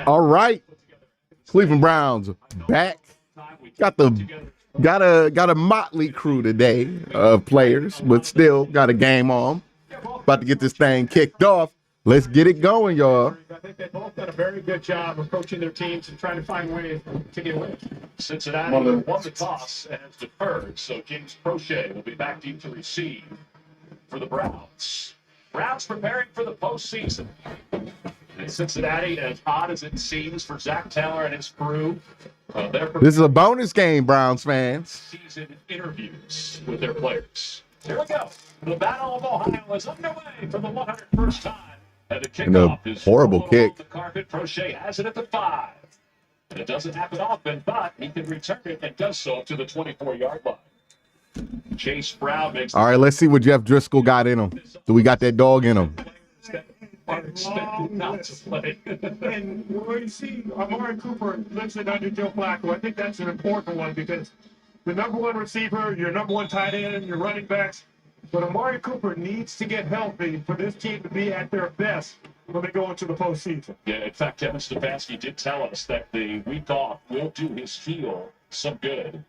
All right, Cleveland Browns back. Got a motley crew today of players, but still got a game on. About to get this thing kicked off. Let's get it going, y'all. I think they both done a very good job of coaching their teams and trying to find ways to get wins. Cincinnati won the toss and has deferred, so James Prochet will be back deep to receive for the Browns. Browns preparing for the postseason. In Cincinnati, as odd as it seems for Zach Taylor and his crew, this is a bonus game, Browns fans. Season interviews with their players. Here we go. The Battle of Ohio is underway for the 101st time. And the kickoff is horrible kick. The carpet. Prochet has it at the 5. And it doesn't happen often, but he can return it and does so up to the 24-yard line. Chase Brown makes. All right, let's see what Jeff Driscoll got in him. Do we got that dog in him? Expected not to play. And when you see Amari Cooper listed under Joe Flacco, I think that's an important one because the number one receiver, your number one tight end, your running backs, but Amari Cooper needs to get healthy for this team to be at their best when they go into the postseason. Yeah, in fact, Kevin Stefanski did tell us that the week off will do his heel some good.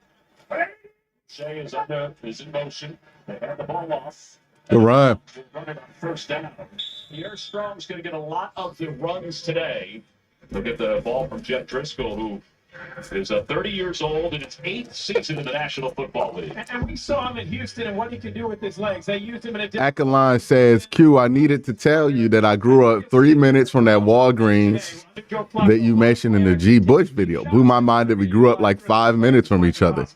Shea is in motion. They have the ball off. Good run. Running on first down. Pierre Strong's going to get a lot of the runs today. They'll get the ball from Jeff Driscoll, who is 30 years old in his 8th season in the National Football League. And we saw him in Houston and what he could do with his legs. They used him in a different. Ackline says, Q, I needed to tell you that I grew up 3 minutes from that Walgreens that you mentioned in the G. Bush video. Blew my mind that we grew up like 5 minutes from each other.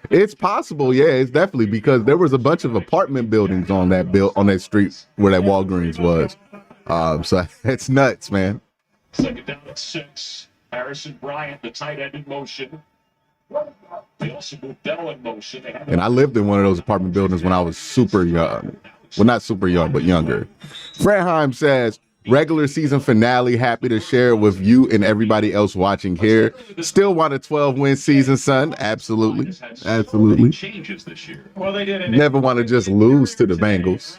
It's possible, yeah, it's definitely because there was a bunch of apartment buildings on that street where that Walgreens was. So it's nuts, man. Second down at 6. Harrison Bryant, the tight end in motion. They also moved Bell in motion. And I lived in one of those apartment buildings when I was super young. Well, not super young, but younger. Fredheim says, regular season finale, happy to share it with you and everybody else watching here. Still want a 12-win season, son. Absolutely. Absolutely. Changes this year. Well, they did it. Never want to just lose to the Bengals.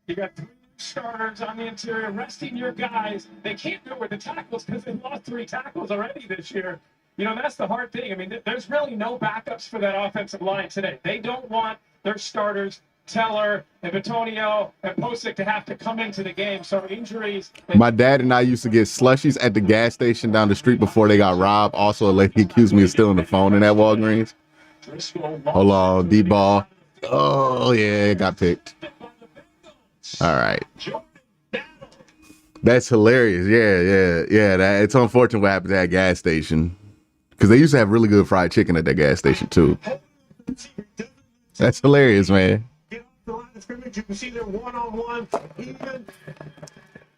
You got 3 starters on the interior, resting your guys. They can't do it with the tackles because they lost 3 tackles already this year. You know, that's the hard thing. I mean, there's really no backups for that offensive line today. They don't want their starters, Teller and Bitonio and Posick, to have to come into the game. So injuries. My dad and I used to get slushies at the gas station down the street before they got robbed. Also, a lady accused me of stealing the phone in that Walgreens. Hold on, deep ball. Oh, yeah, it got picked. All right. That's hilarious. Yeah. It's unfortunate what happened at that gas station. Because they used to have really good fried chicken at that gas station, too. That's hilarious, man. Get off the line of scrimmage. You can see them one-on-one, even.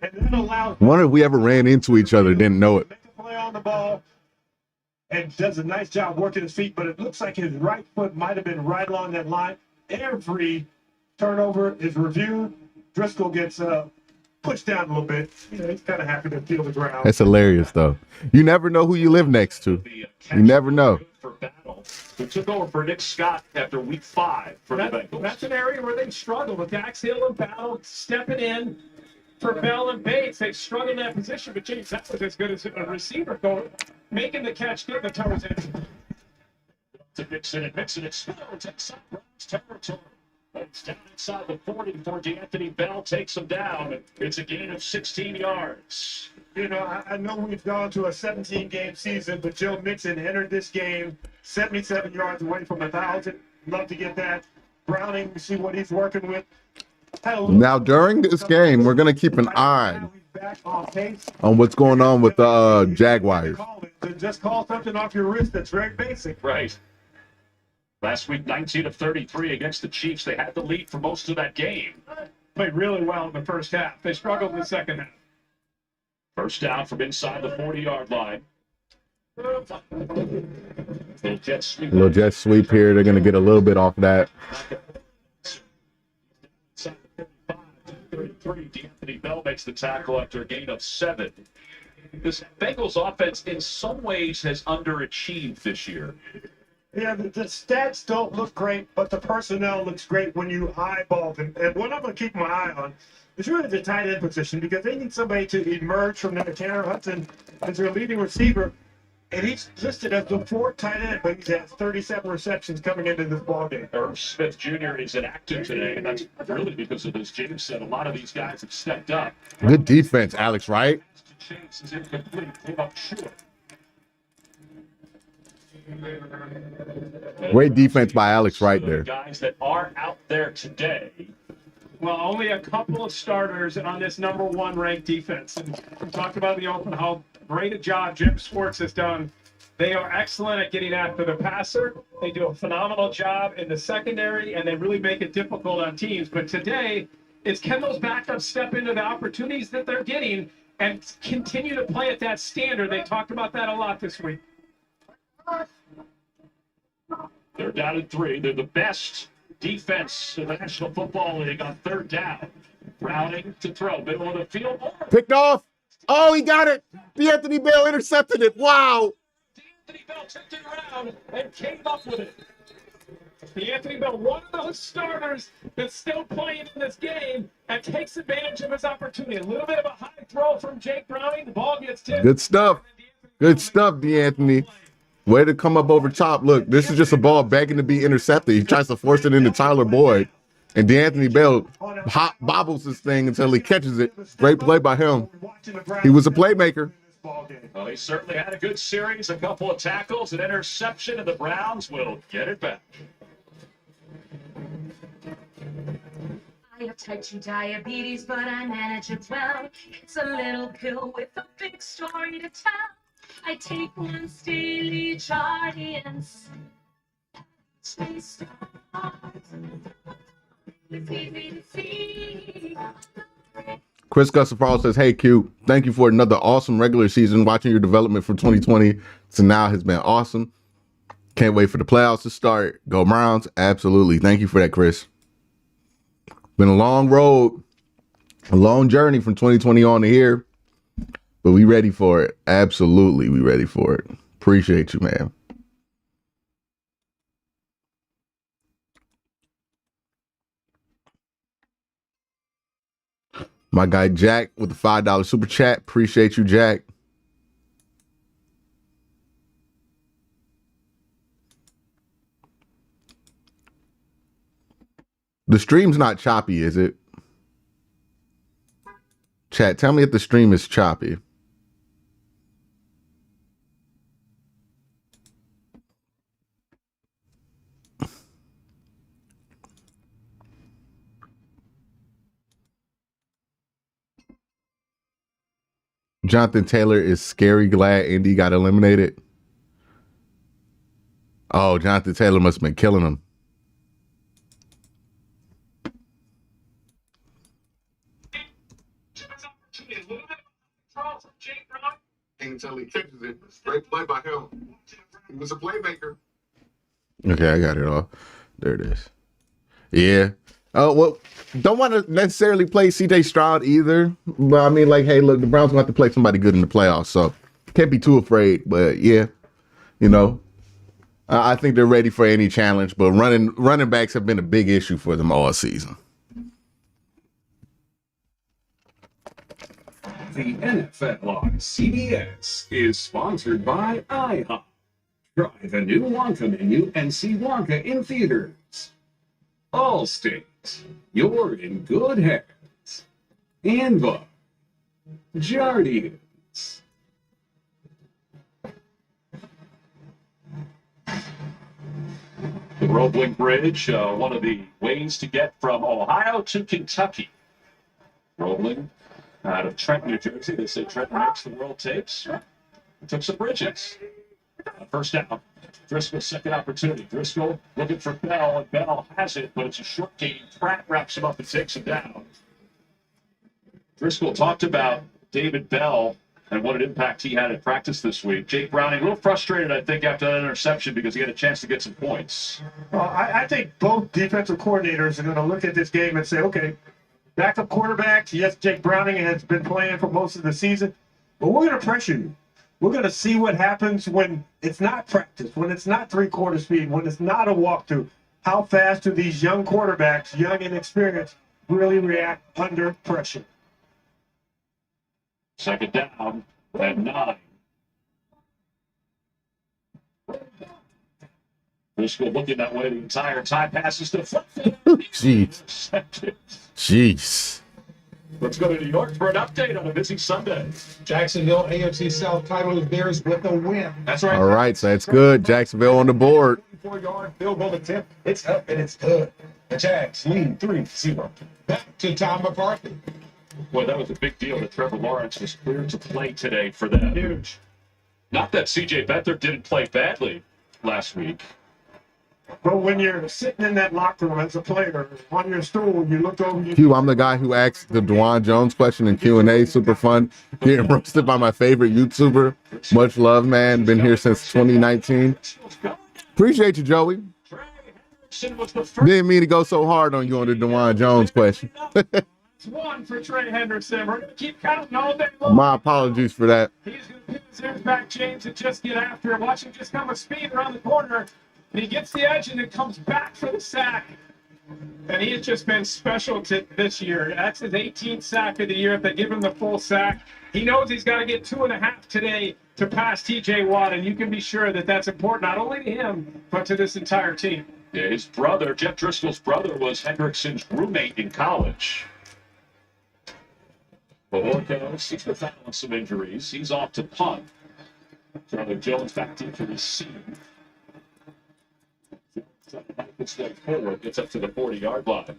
And that allows. Wonder if we ever ran into each other, didn't know it. Make a play on the ball and does a nice job working his feet, but it looks like his right foot might have been right along that line. Every turnover is reviewed. Driscoll gets pushed down a little bit. You know, he's kind of happy to feel the ground. That's hilarious, though. You never know who you live next to. You never know. For battle, who took over for Nick Scott after week 5 for the Bengals. That's an area where they struggle with Dax Hill and Battle stepping in for Bell and Bates. They struggle in that position, but James, that was as good as a receiver going, making the catch, getting the toes in. To Mixon, and Mixon explodes inside Browns territory. It's down inside the 40 before D'Anthony Bell takes him down. It's a gain of 16 yards. You know, I know we've gone to a 17-game season, but Joe Mixon entered this game 77 yards away from 1,000. Love to get that. Browning, see what he's working with. Now, during this game, we're going to keep an eye on what's going on with the Jaguars. Just call something off your wrist that's very basic. Right. Last week, 19 of 33 against the Chiefs. They had the lead for most of that game. Played really well in the first half. They struggled in the second half. First down from inside the 40-yard line. Little jet sweep here. They're going to get a little bit off that. 33. D'Anthony Bell makes the tackle after a gain of 7. This Bengals offense, in some ways, has underachieved this year. Yeah, the stats don't look great, but the personnel looks great when you eyeball them. And what I'm going to keep my eye on is really the tight end position because they need somebody to emerge from there. Tanner Hudson is their leading receiver, and he's listed as the fourth tight end, but he's had 37 receptions coming into this ballgame. Irv Smith Jr. is inactive today, and that's really because of, as James said, a lot of these guys have stepped up. Good defense, Alex Wright. Chase is incomplete, came up short. Great defense by Alex Wright there. Guys that are out there today. Well, only a couple of starters on this number 1 ranked defense. And we talked about the open how great a job Jim Schwartz has done. They are excellent at getting after the passer. They do a phenomenal job in the secondary, and they really make it difficult on teams. But today, it's can those backups step into the opportunities that they're getting and continue to play at that standard? They talked about that a lot this week. They're down at 3. They're the best defense in the National Football League on 3rd down. Browning to throw, middle of the field. Picked off. Oh, he got it. Anthony Bell intercepted it. Wow. Anthony Bell turned it around and came up with it. Anthony Bell, one of those starters that's still playing in this game and takes advantage of his opportunity. A little bit of a high throw from Jake Browning. The ball gets tipped. Good stuff. Good stuff, DeAnthony. Way to come up over top. Look, this is just a ball begging to be intercepted. He tries to force it into Tyler Boyd. And DeAnthony Bell bobbles this thing until he catches it. Great play by him. He was a playmaker. Well, he certainly had a good series, a couple of tackles, an interception, and the Browns will get it back. I have type 2 diabetes, but I manage it well. It's a little pill with a big story to tell. I take once daily, Jardians. Stay strong. It's easy to see. Chris Gustafaro says, hey, Q, thank you for another awesome regular season. Watching your development from 2020 to now has been awesome. Can't wait for the playoffs to start. Go Browns. Absolutely. Thank you for that, Chris. Been a long road, a long journey from 2020 on to here, but we ready for it. Absolutely. We ready for it. Appreciate you, man. My guy Jack with the $5 super chat. Appreciate you, Jack. The stream's not choppy, is it? Chat, tell me if the stream is choppy. Jonathan Taylor is scary glad Indy got eliminated. Oh, Jonathan Taylor must have been killing him. Until he catches it. Great play by him. He was a playmaker. Okay, I got it all. There it is. Yeah. Oh, well, don't want to necessarily play CJ Stroud either. But I mean, like, hey, look, the Browns going to have to play somebody good in the playoffs. So can't be too afraid. But yeah, you know, I think they're ready for any challenge. But running backs have been a big issue for them all season. The NFL on CBS is sponsored by IHOP. Try the new Wonka menu and see Wonka in theaters. Allstate, you're in good hands. And by Jardians. The Roebling Bridge, one of the ways to get from Ohio to Kentucky. Roebling out of Trenton, New Jersey. They say Trenton makes the world takes. Took some bridges. First down. Driscoll's second opportunity. Driscoll looking for Bell, and Bell has it, but it's a short game. Pratt wraps him up and takes him down. Driscoll talked about David Bell and what an impact he had in practice this week. Jake Browning, a little frustrated, I think, after that interception because he had a chance to get some points. Well, I think both defensive coordinators are going to look at this game and say, okay, backup quarterbacks, yes, Jake Browning has been playing for most of the season, but we're going to pressure you. We're going to see what happens when it's not practice, when it's not three-quarter speed, when it's not a walkthrough. How fast do these young quarterbacks, young and experienced, really react under pressure? Second down at 9. Driscoll looking that way the entire time. Passes to Jeez. Jeez. Let's go to New York for an update on a busy Sunday. Jacksonville AFC South title is theirs with a win. That's right. All right, so that's good. Jacksonville on the board. 4-yard field goal attempt. It's up and it's good. The Jags lead 3-0. Back to Tom McCarthy. Boy, that was a big deal that Trevor Lawrence was cleared to play today for them. Huge. Not that C.J. Beathard didn't play badly last week. But when you're sitting in that locker room as a player, on your stool, you look over. Q, I'm the guy who asked the Dwan Jones question in Q&A. Super fun. Getting roasted by my favorite YouTuber. Much love, man. Been here since 2019. Appreciate you, Joey. Didn't mean to go so hard on you on the Dwan Jones question. It's one for Trey Hendrickson. We're going to keep counting all day long. My apologies for that. He's going to pick his ears back, James, and just get after it. Watch him just come with speed around the corner. And he gets the edge and then comes back for the sack. And he has just been special this year. That's his 18th sack of the year. If they give him the full sack, he knows he's got to get 2.5 today to pass T.J. Watt. And you can be sure that that's important, not only to him, but to this entire team. Yeah, his brother, Jeff Driscoll's brother, was Hendrickson's roommate in college. Borges, he's been battling some injuries. He's off to punt. Charlie Jones back in to receive. It's way forward, gets up to the 40-yard line.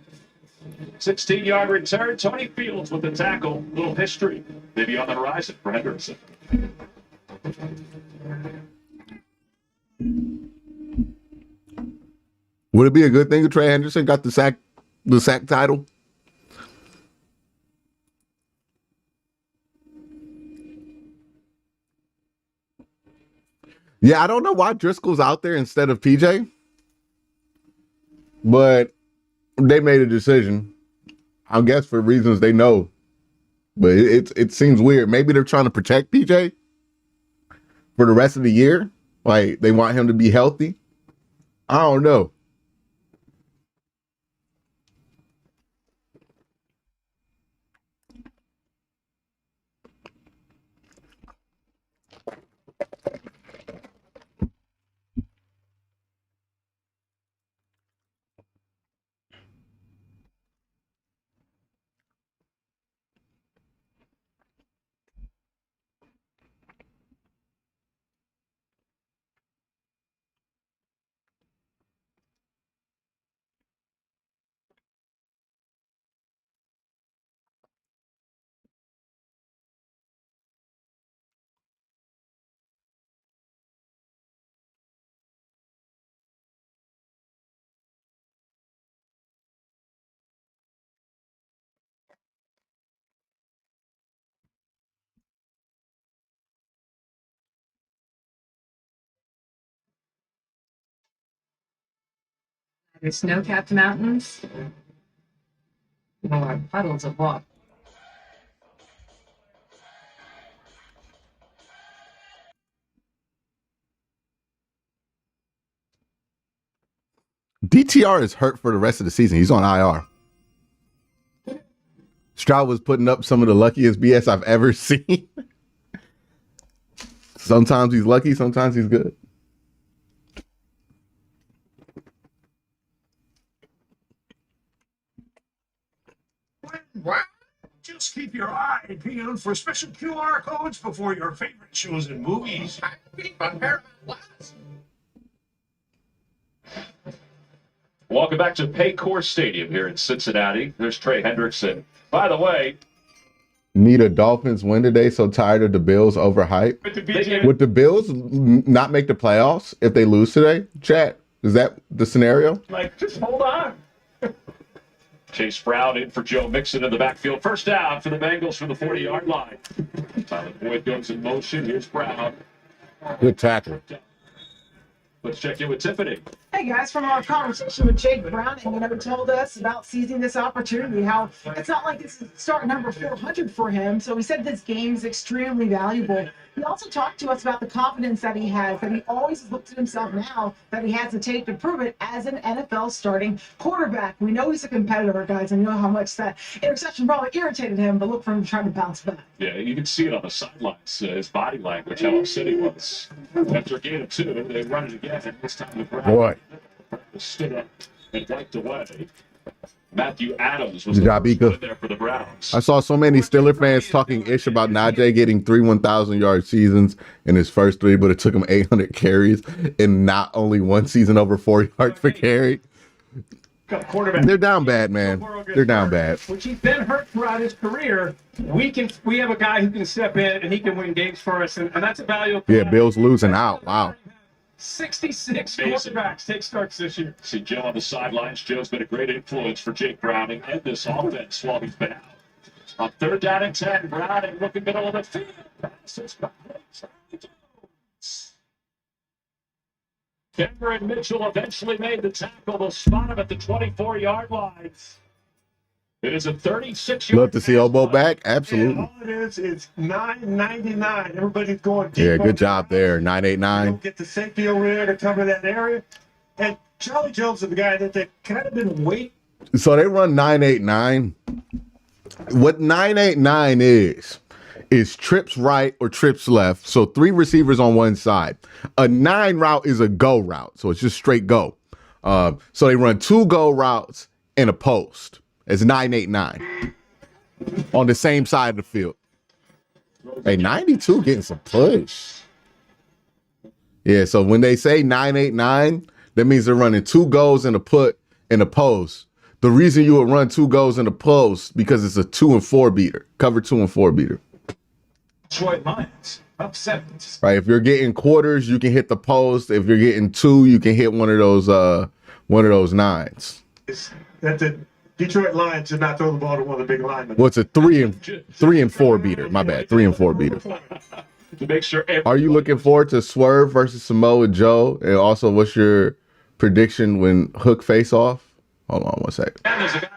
16-yard return. Tony Fields with the tackle. Little history maybe on the horizon for Hendrickson. Would it be a good thing if Trey Hendrickson got the sack title? Yeah, I don't know why Driscoll's out there instead of PJ, but they made a decision. I guess for reasons they know, but it seems weird. Maybe they're trying to protect PJ for the rest of the year. Like they want him to be healthy. I don't know. There's snow-capped mountains. More puddles of water. DTR is hurt for the rest of the season. He's on IR. Stroud was putting up some of the luckiest BS I've ever seen. Sometimes he's lucky, sometimes he's good. Wow. Just keep your eye peeled for special QR codes before your favorite shows and movies. Welcome back to Paycor Stadium here in Cincinnati. There's Trey Hendrickson. By the way, Need a Dolphins win today, so tired of the Bills overhyped. Would the Bills not make the playoffs if they lose today? Chat, is that the scenario? Like, just hold on. Chase Brown in for Joe Mixon in the backfield. First down for the Bengals from the 40-yard line. Tyler Boyd goes in motion. Here's Brown. Good tackle. Let's check in with Tiffany. Hey guys, from our conversation with Jake Brown, and told us about seizing this opportunity, how it's not like this is start number 400 for him. So he said this game is extremely valuable. He also talked to us about the confidence that he has, that he always looks at himself now, that he has the tape to prove it as an NFL starting quarterback. We know he's a competitor, guys. I know how much that interception probably irritated him, but look for him trying to bounce back. Yeah, you can see it on the sidelines, his body language, how upset he was. After a game of 2, they run it again, and this time the Browns Boy. stood up and wiped away. Matthew Adams was Good the job, first Ika. one in there for the Browns. I saw so many Steeler fans talking ish about Najee getting 3 1,000-yard seasons in his first 3, but it took him 800 carries and not only one season over 4 yards per carry. Quarterback. They're down bad, man. They're down bad. Which he's been hurt throughout his career. We have a guy who can step in and he can win games for us, and that's a valuable. Yeah, Bill's losing out. Wow. 66 Amazing. quarterbacks take starts this year. See Joe on the sidelines. Joe's been a great influence for Jake Browning and this offense while he's been out. On 3rd down and 10, Browning looking middle of the field. Passes by Charlie Jones. Cameron Mitchell eventually made the tackle. They'll spot him at the 24-yard line. It is a 36-yard. Love to see Obo back. And Absolutely. all it is $9.99. Everybody's going deep. Yeah, on good the job there. You 989. don't get the safety over there to cover that area. And Charlie Jones is the guy that they kind of been waiting. So they run 989. What 989 is trips right or trips left. So 3 receivers on one side. A 9 route is a go route. So it's just straight go. So they run 2 go routes and a post. It's 989 on the same side of the field. Hey, 92 getting some push. Yeah, so when they say 989, that means they're running 2 goals and a put and a post. The reason you would run 2 goals in a post because it's a 2 and 4 beater, cover 2 and 4 beater. Detroit Lions up 7. Right. If you're getting quarters, you can hit the post. If you're getting 2, you can hit one of those 9s. That the Detroit Lions did not throw the ball to one of the big linemen. Well, it's a 3 and 4 beater. My bad. 3 and 4 beater. To make sure Are you looking forward to Swerve versus Samoa Joe? And also, what's your prediction when Hook face off? Hold on one second. And there's a guy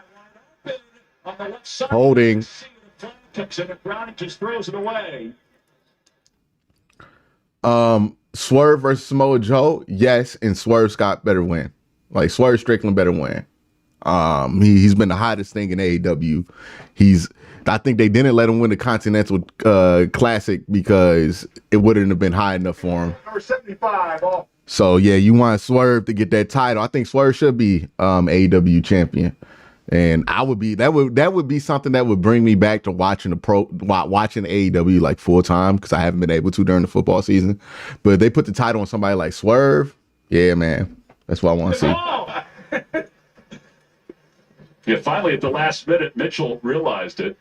wide open on the left side. Holding. Kicks it, and Browning just throws it away. Swerve versus Samoa Joe, yes, and Swerve Scott better win. Like Swerve Strickland better win. He's been the hottest thing in AEW. I think they didn't let him win the Continental Classic because it wouldn't have been high enough for him. Number 75. Oh. So yeah, you want Swerve to get that title. I think Swerve should be AEW champion. And that would be something that would bring me back to watching AEW like full time because I haven't been able to during the football season. But if they put the title on somebody like Swerve, yeah, man, that's what I want to see. Yeah, finally at the last minute, Mitchell realized it.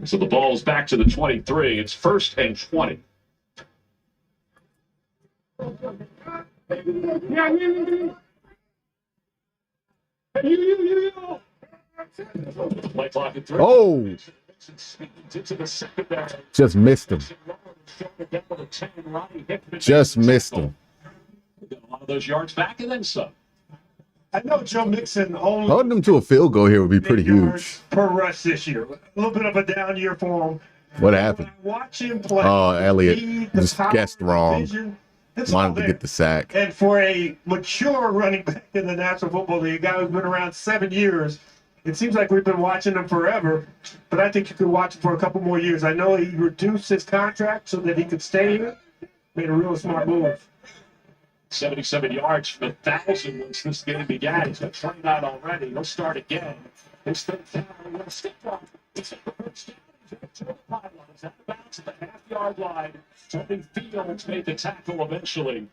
So the ball's back to the 23. It's 1st and 20. Play clock at 3. Oh, just missed him. Just missed him. Got a lot of those yards back and then some. I know Joe Mixon only Holding them to a field goal here would be pretty yards huge. per rush this year. A little bit of a down year for him. What happened? When I watch him play. Oh, Elliott the just power, guessed wrong. vision, it's all Wanted to there. get the sack. And for a mature running back in the National Football League, a guy who's been around 7 years, it seems like we've been watching him forever, but I think you could watch him for a couple more years. I know he reduced his contract so that he could stay here. Made a real smart move. 77 yards from 1,000 once this game began. He's got 29 already. He'll start again. His 3rd down. He'll stick one. It's a first down. He's to the pylon. He's out of bounds at the half-yard line. Tony Fields made the tackle eventually.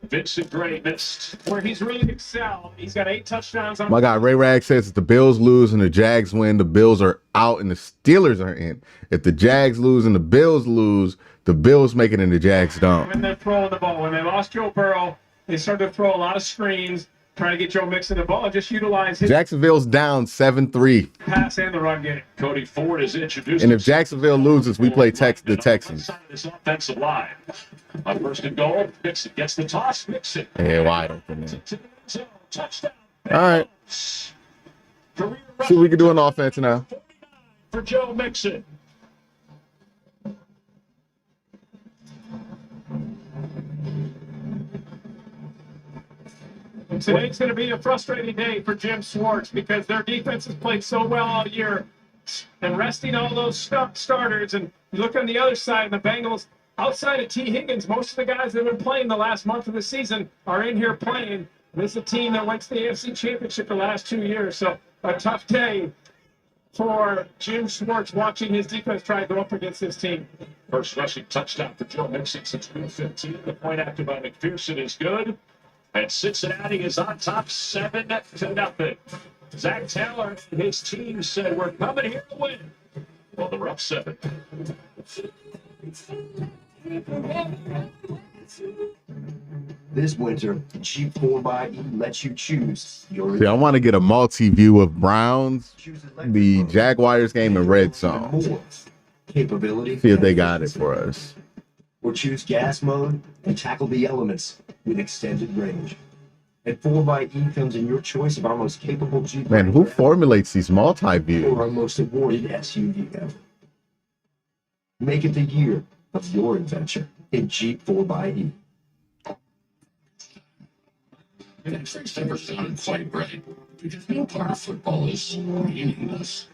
Vincent Gray missed. Where he's really excelled. He's got 8 touchdowns on. My guy Ray Rag says if the Bills lose and the Jags win, the Bills are out and the Steelers are in. If the Jags lose and the Bills lose, the Bills make it and the Jags don't. When they're throwing the ball. When they lost Joe Burrow, they started to throw a lot of screens, trying to get Joe Mixon the ball and just utilize his Jacksonville's down 7-3. pass and the run game. Cody Ford is introduced. And if Jacksonville loses, we play the Texans. This offensive line. On 1st and goal, Mixon gets the toss. Mixon. Yeah, wide open, man. To the end zone. Touchdown. All right. Career See what we can do on offense now. for Joe Mixon. Today's going to be a frustrating day for Jim Schwartz because their defense has played so well all year, and resting all those starters. And you look on the other side, the Bengals, outside of T. Higgins, most of the guys that have been playing the last month of the season are in here playing. This is a team that went to the AFC Championship the last 2 years. So a tough day for Jim Schwartz watching his defense try to go up against this team. First rushing touchdown for Joe Mixon since week 15. The point after by McPherson is good. And Cincinnati is on top 7-0. Zach Taylor and his team said, we're coming here to win. Well, they're up 7. This winter, Jeep 4xE lets you choose your. See, I want to get a multi-view of Browns, the Jaguars game, and Red Zone. More capability. See if they got it for us. Or choose gas mode and tackle the elements with extended range. And 4xE comes in your choice of our most capable Jeep. Man, who formulates these multi-views? Or our most awarded SUV ever. Make it the year of your adventure in Jeep 4xE. That first ever sounded quite right, because no part of football is meaningless.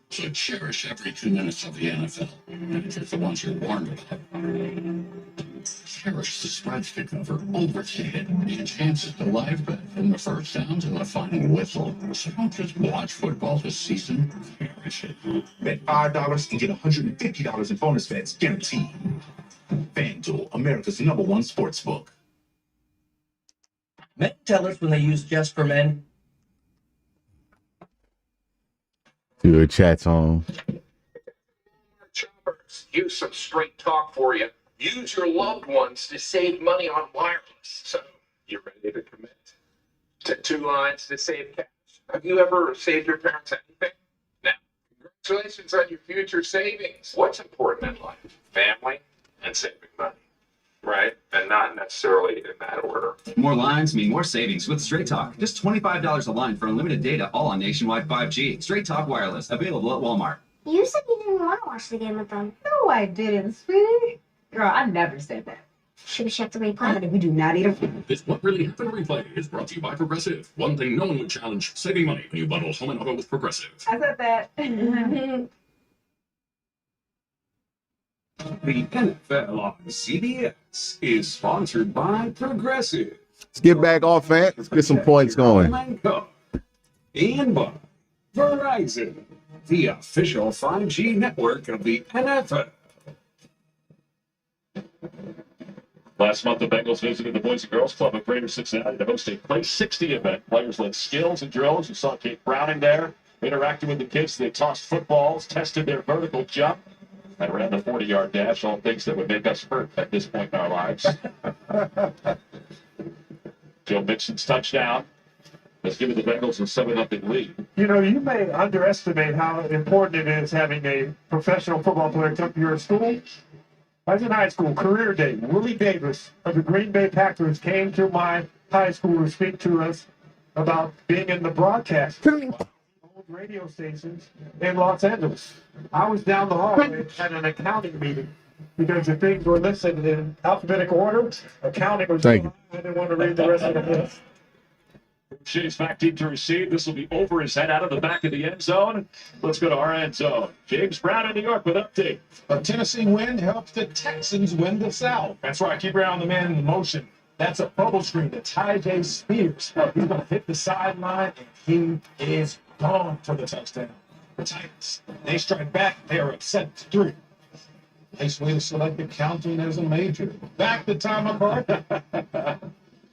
So cherish every 2 minutes of the NFL, and just the ones you're warned about. Cherish the spreads to cover over to hit, the chances to live bet from the first down to the final whistle. So don't just watch football this season, cherish it. Bet $5 and get $150 in bonus bets guaranteed. FanDuel, America's #1 sportsbook. Men tell us when they use Just for Men. See what chat's on. Choppers, here's some straight talk for you. Use your loved ones to save money on wireless. So, you ready to commit to 2 lines to save cash? Have you ever saved your parents anything? Now, congratulations on your future savings. What's important in life? Family and saving money, right? And not necessarily in that order. More lines mean more savings with Straight Talk. Just $25 a line for unlimited data, all on nationwide 5G. Straight Talk Wireless, available at Walmart. You said you didn't want to watch the game with them. No, I didn't, sweetie. Girl, I never said that. Should we check the replay? We do not eat them. This What Really Happened replay is brought to you by Progressive. One thing no one would challenge, saving money when you bundle home and auto with Progressive. I said that. The NFL on CBS is sponsored by Progressive. Let's get back off, man. Let's get some points going. And by Verizon, the official 5G network of the NFL. Last month, the Bengals visited the Boys and Girls Club of Greater Cincinnati to host a Play 60 event. Players led skills and drills. You saw Kate Browning there, interacting with the kids. They tossed footballs, tested their vertical jump, and ran the 40-yard dash, all things that would make us hurt at this point in our lives. Joe Mixon's touchdown has given the Bengals a 7-0 lead. You know, you may underestimate how important it is having a professional football player come to your school. I was in high school, career day. Willie Davis of the Green Bay Packers came to my high school to speak to us about being in the broadcast. Old radio stations in Los Angeles. I was down the hallway at an accounting meeting because the things were listed in alphabetical order. Accounting was. Thank you. I didn't want to read the rest of the list. Shays back deep to receive. This will be over his head out of the back of the end zone. Let's go to our end zone. James Brown in New York with update. A Tennessee win helps the Texans win the South. That's right. Keep your eye on the man in motion. That's a bubble screen to Ty Spears. He's going to hit the sideline, and he is gone for the touchdown. The Titans, they strike back. They are up 7-3. Nice way to select accounting as a major. Back to Tom McCarthy.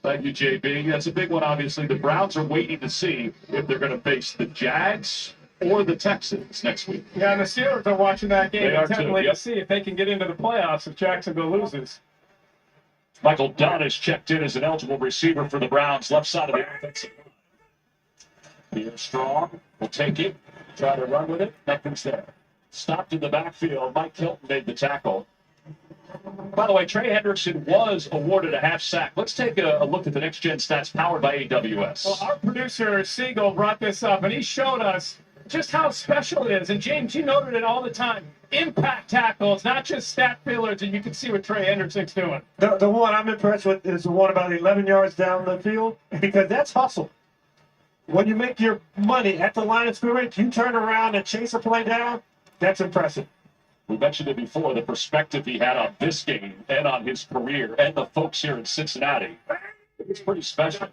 Thank you, JB. That's a big one, obviously. The Browns are waiting to see if they're going to face the Jags or the Texans next week. Yeah, and the Steelers are watching that game They are too, intently yep. to see if they can get into the playoffs if Jacksonville loses. Michael Dunn is checked in as an eligible receiver for the Browns, left side of the offensive line. Here, Strong will take it, try to run with it. Nothing's there. Stopped in the backfield. Mike Hilton made the tackle. By the way, Trey Hendrickson was awarded a half sack. Let's take a look at the Next Gen stats powered by AWS. Well, our producer, Siegel, brought this up, and he showed us just how special it is. And, James, you noted it all the time. impact tackles, not just stat fillers, and you can see what Trey Hendrickson's doing. The one I'm impressed with is the one about 11 yards down the field, because that's hustle. When you make your money at the line of scrimmage, you turn around and chase a play down, that's impressive. We mentioned it before, the perspective he had on this game and on his career and the folks here in Cincinnati. It's pretty special.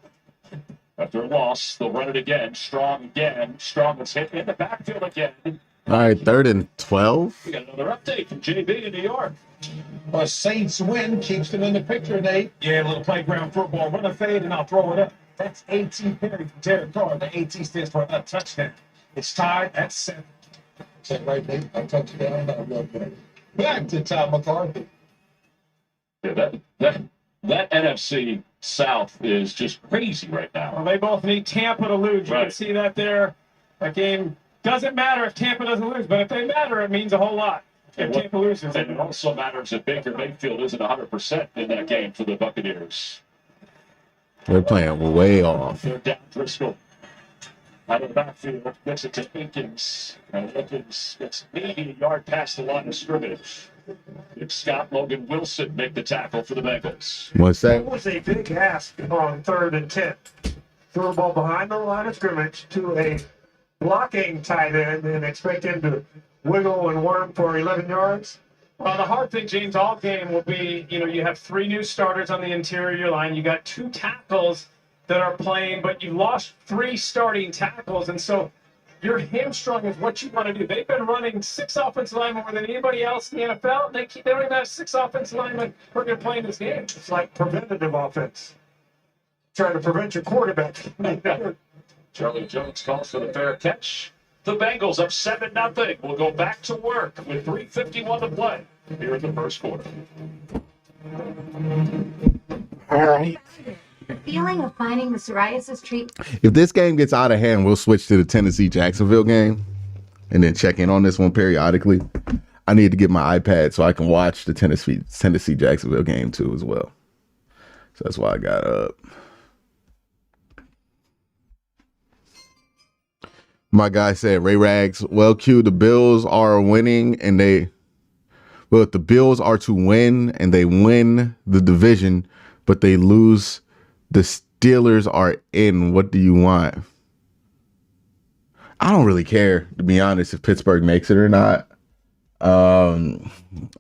After a loss, they'll run it again. Strong again. Strong was hit in the backfield again. All right, 3rd and 12. We got another update from JB in New York. A Saints win keeps them in the picture, Nate. Yeah, a little playground football. Run a fade and I'll throw it up. That's AT Perry from Derek Carr. The AT stands for a touchdown. It's tied at 7. Is that right, Nate? A touchdown. I love that. Back to Tom McCarthy. Yeah, that NFC South is just crazy right now. Well, they both need Tampa to lose. You can see that there. That game doesn't matter if Tampa doesn't lose, but if they matter, it means a whole lot. If Tampa loses. And it also matters if Baker Mayfield isn't 100% in that game for the Buccaneers. They're playing way off. They're down Driscoll. Out of the backfield, gets it to Akins. And Akins gets maybe a yard past the line of scrimmage. If Scott Logan Wilson make the tackle for the Bengals. What's that? It was a big ask on 3rd and 10. Throw a ball behind the line of scrimmage to a blocking tight end and expect him to wiggle and worm for 11 yards. Well, the hard thing, James, all game will be, you have 3 new starters on the interior line. You got 2 tackles that are playing, but you lost 3 starting tackles. And so your hamstrung is what you want to do. They've been running 6 offensive linemen more than anybody else in the NFL. And they don't even have 6 offensive linemen who are going to play in this game. It's like preventative offense. Trying to prevent your quarterback. Charlie Jones calls for the fair catch. The Bengals up 7-0. Will go back to work with 3:51 to play here in the first quarter. All right. Feeling of finding the psoriasis treatment. If this game gets out of hand, we'll switch to the Tennessee-Jacksonville game and then check in on this one periodically. I need to get my iPad so I can watch the Tennessee-Jacksonville game too as well. So that's why I got up. My guy said, Ray Rags, well, Q, the Bills are winning and if the Bills are to win and they win the division, but they lose, the Steelers are in. What do you want? I don't really care, to be honest, if Pittsburgh makes it or not. I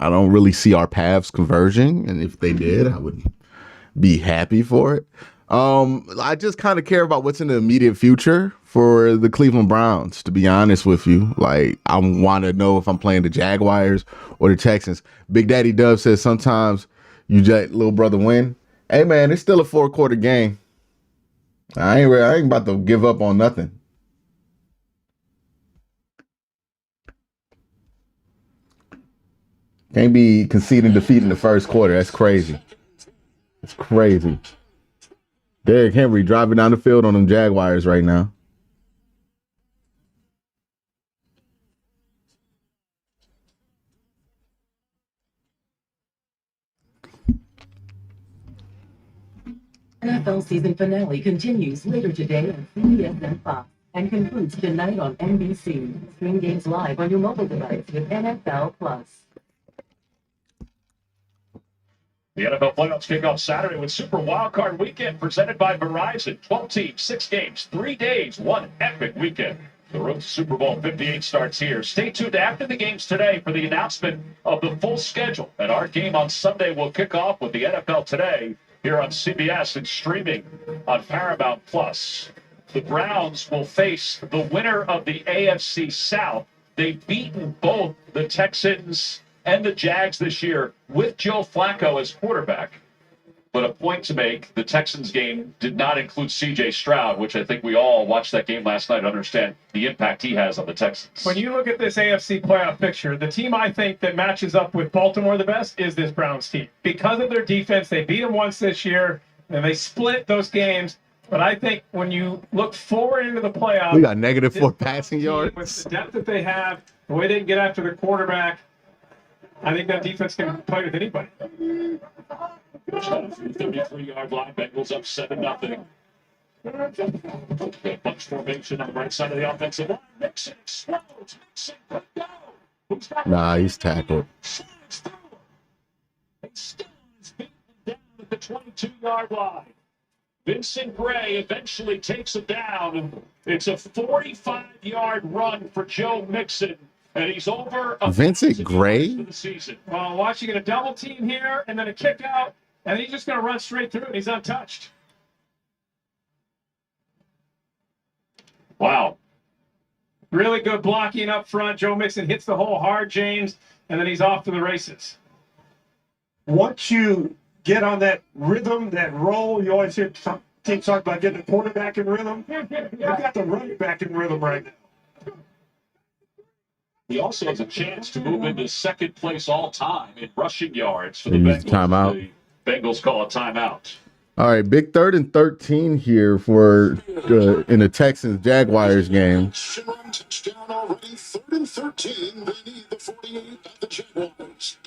don't really see our paths converging. And if they did, I would be happy for it. I just kind of care about what's in the immediate future for the Cleveland Browns, to be honest with you. Like, I want to know if I'm playing the Jaguars or the Texans. Big Daddy Dub says sometimes you let little brother win. Hey, man, it's still a 4-quarter game. I ain't about to give up on nothing. Can't be conceding defeat in the first quarter. That's crazy. It's crazy. Derrick Henry driving down the field on them Jaguars right now. NFL season finale continues later today on CBS and Fox and concludes tonight on NBC. Stream games live on your mobile device with NFL Plus. The NFL playoffs kick off Saturday with Super Wildcard Weekend presented by Verizon. 12 teams, 6 games, 3 days, 1 epic weekend. The road to Super Bowl 58 starts here. Stay tuned after the games today for the announcement of the full schedule. And our game on Sunday will kick off with the NFL Today here on CBS and streaming on Paramount Plus. The Browns will face the winner of the AFC South. They've beaten both the Texans and the Jags this year with Joe Flacco as quarterback. But a point to make, the Texans game did not include C.J. Stroud, which I think we all watched that game last night to understand the impact he has on the Texans. When you look at this AFC playoff picture, the team I think that matches up with Baltimore the best is this Browns team. Because of their defense, they beat them once this year, and they split those games. But I think when you look forward into the playoffs, we got -4 passing yards. With the depth that they have, the way they can get after the quarterback, I think that defense can play with anybody. Touchdown from the 33-yard line. Bengals up 7-0. Bunch formation on the right side of the offensive line. Mixon explodes. Mixon, go. Nah, he's tackled. Down at the 22-yard line. Vincent Gray eventually takes him down. It's a 45-yard run for Joe Mixon, and he's over. Vincent Gray? For the season. Well, watch, you get a double team here, and then a kick out, and he's just going to run straight through, and he's untouched. Wow. Really good blocking up front. Joe Mixon hits the hole hard, James, and then he's off to the races. Once you get on that rhythm, that roll, you always hear teams talk about getting the quarterback in rhythm. You've got the running back in rhythm right now. He also has a chance to move into second place all time in rushing yards for the They use Bengals. timeout. The Bengals call a timeout. All right, big 3rd and 13 here for in the Texans-Jaguars game. Touchdown already, 3rd and 13. They need the 48 of the Jaguars.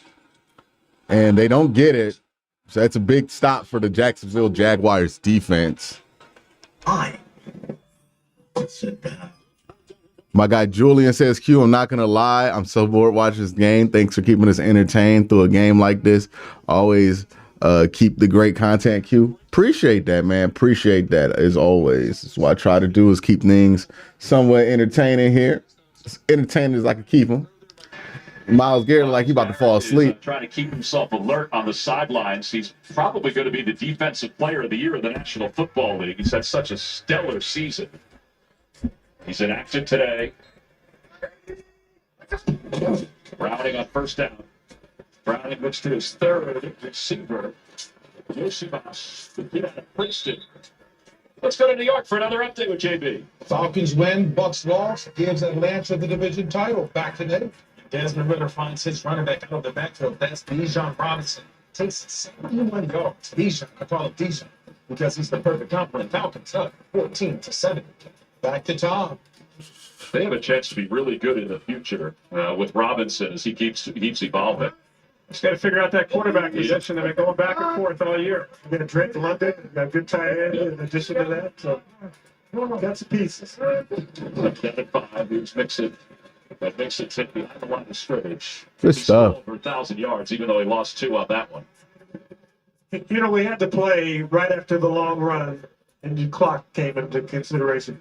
And they don't get it. So that's a big stop for the Jacksonville Jaguars defense. My guy Julian says, Q, I'm not going to lie. I'm so bored watching this game. Thanks for keeping us entertained through a game like this. Always keep the great content, Q. Appreciate that, man. Appreciate that as always. That's what I try to do is keep things somewhat entertaining here. As entertaining as I can keep them. Miles Garrett like he about to fall asleep. Trying to keep himself alert on the sidelines. He's probably going to be the defensive player of the year in the National Football League. He's had such a stellar season. He's in action today. Browning on first down. Browning looks to his 3rd receiver. Yosibas, the kid out of Princeton. Let's go to New York for another update with JB. Falcons win, Bucks loss, gives Atlanta the division title. Back today. Desmond Ritter finds his running back out of the backfield. That's Bijan Robinson. Takes 71 yards. Bijan, I call him Bijan because he's the perfect complement. Falcons up 14-7. Back to Tom. They have a chance to be really good in the future with Robinson as he keeps evolving. Just got to figure out that quarterback position. They've been going back and forth all year. You got Drake London, got good tight end in addition to that. So, got some pieces. 7-5, he's Mixon. That makes it take behind the line of scrimmage. Good He's stuff. Over 1,000 yards, even though he lost 2 on that one. You know, we had to play right after the long run, and the clock came into consideration.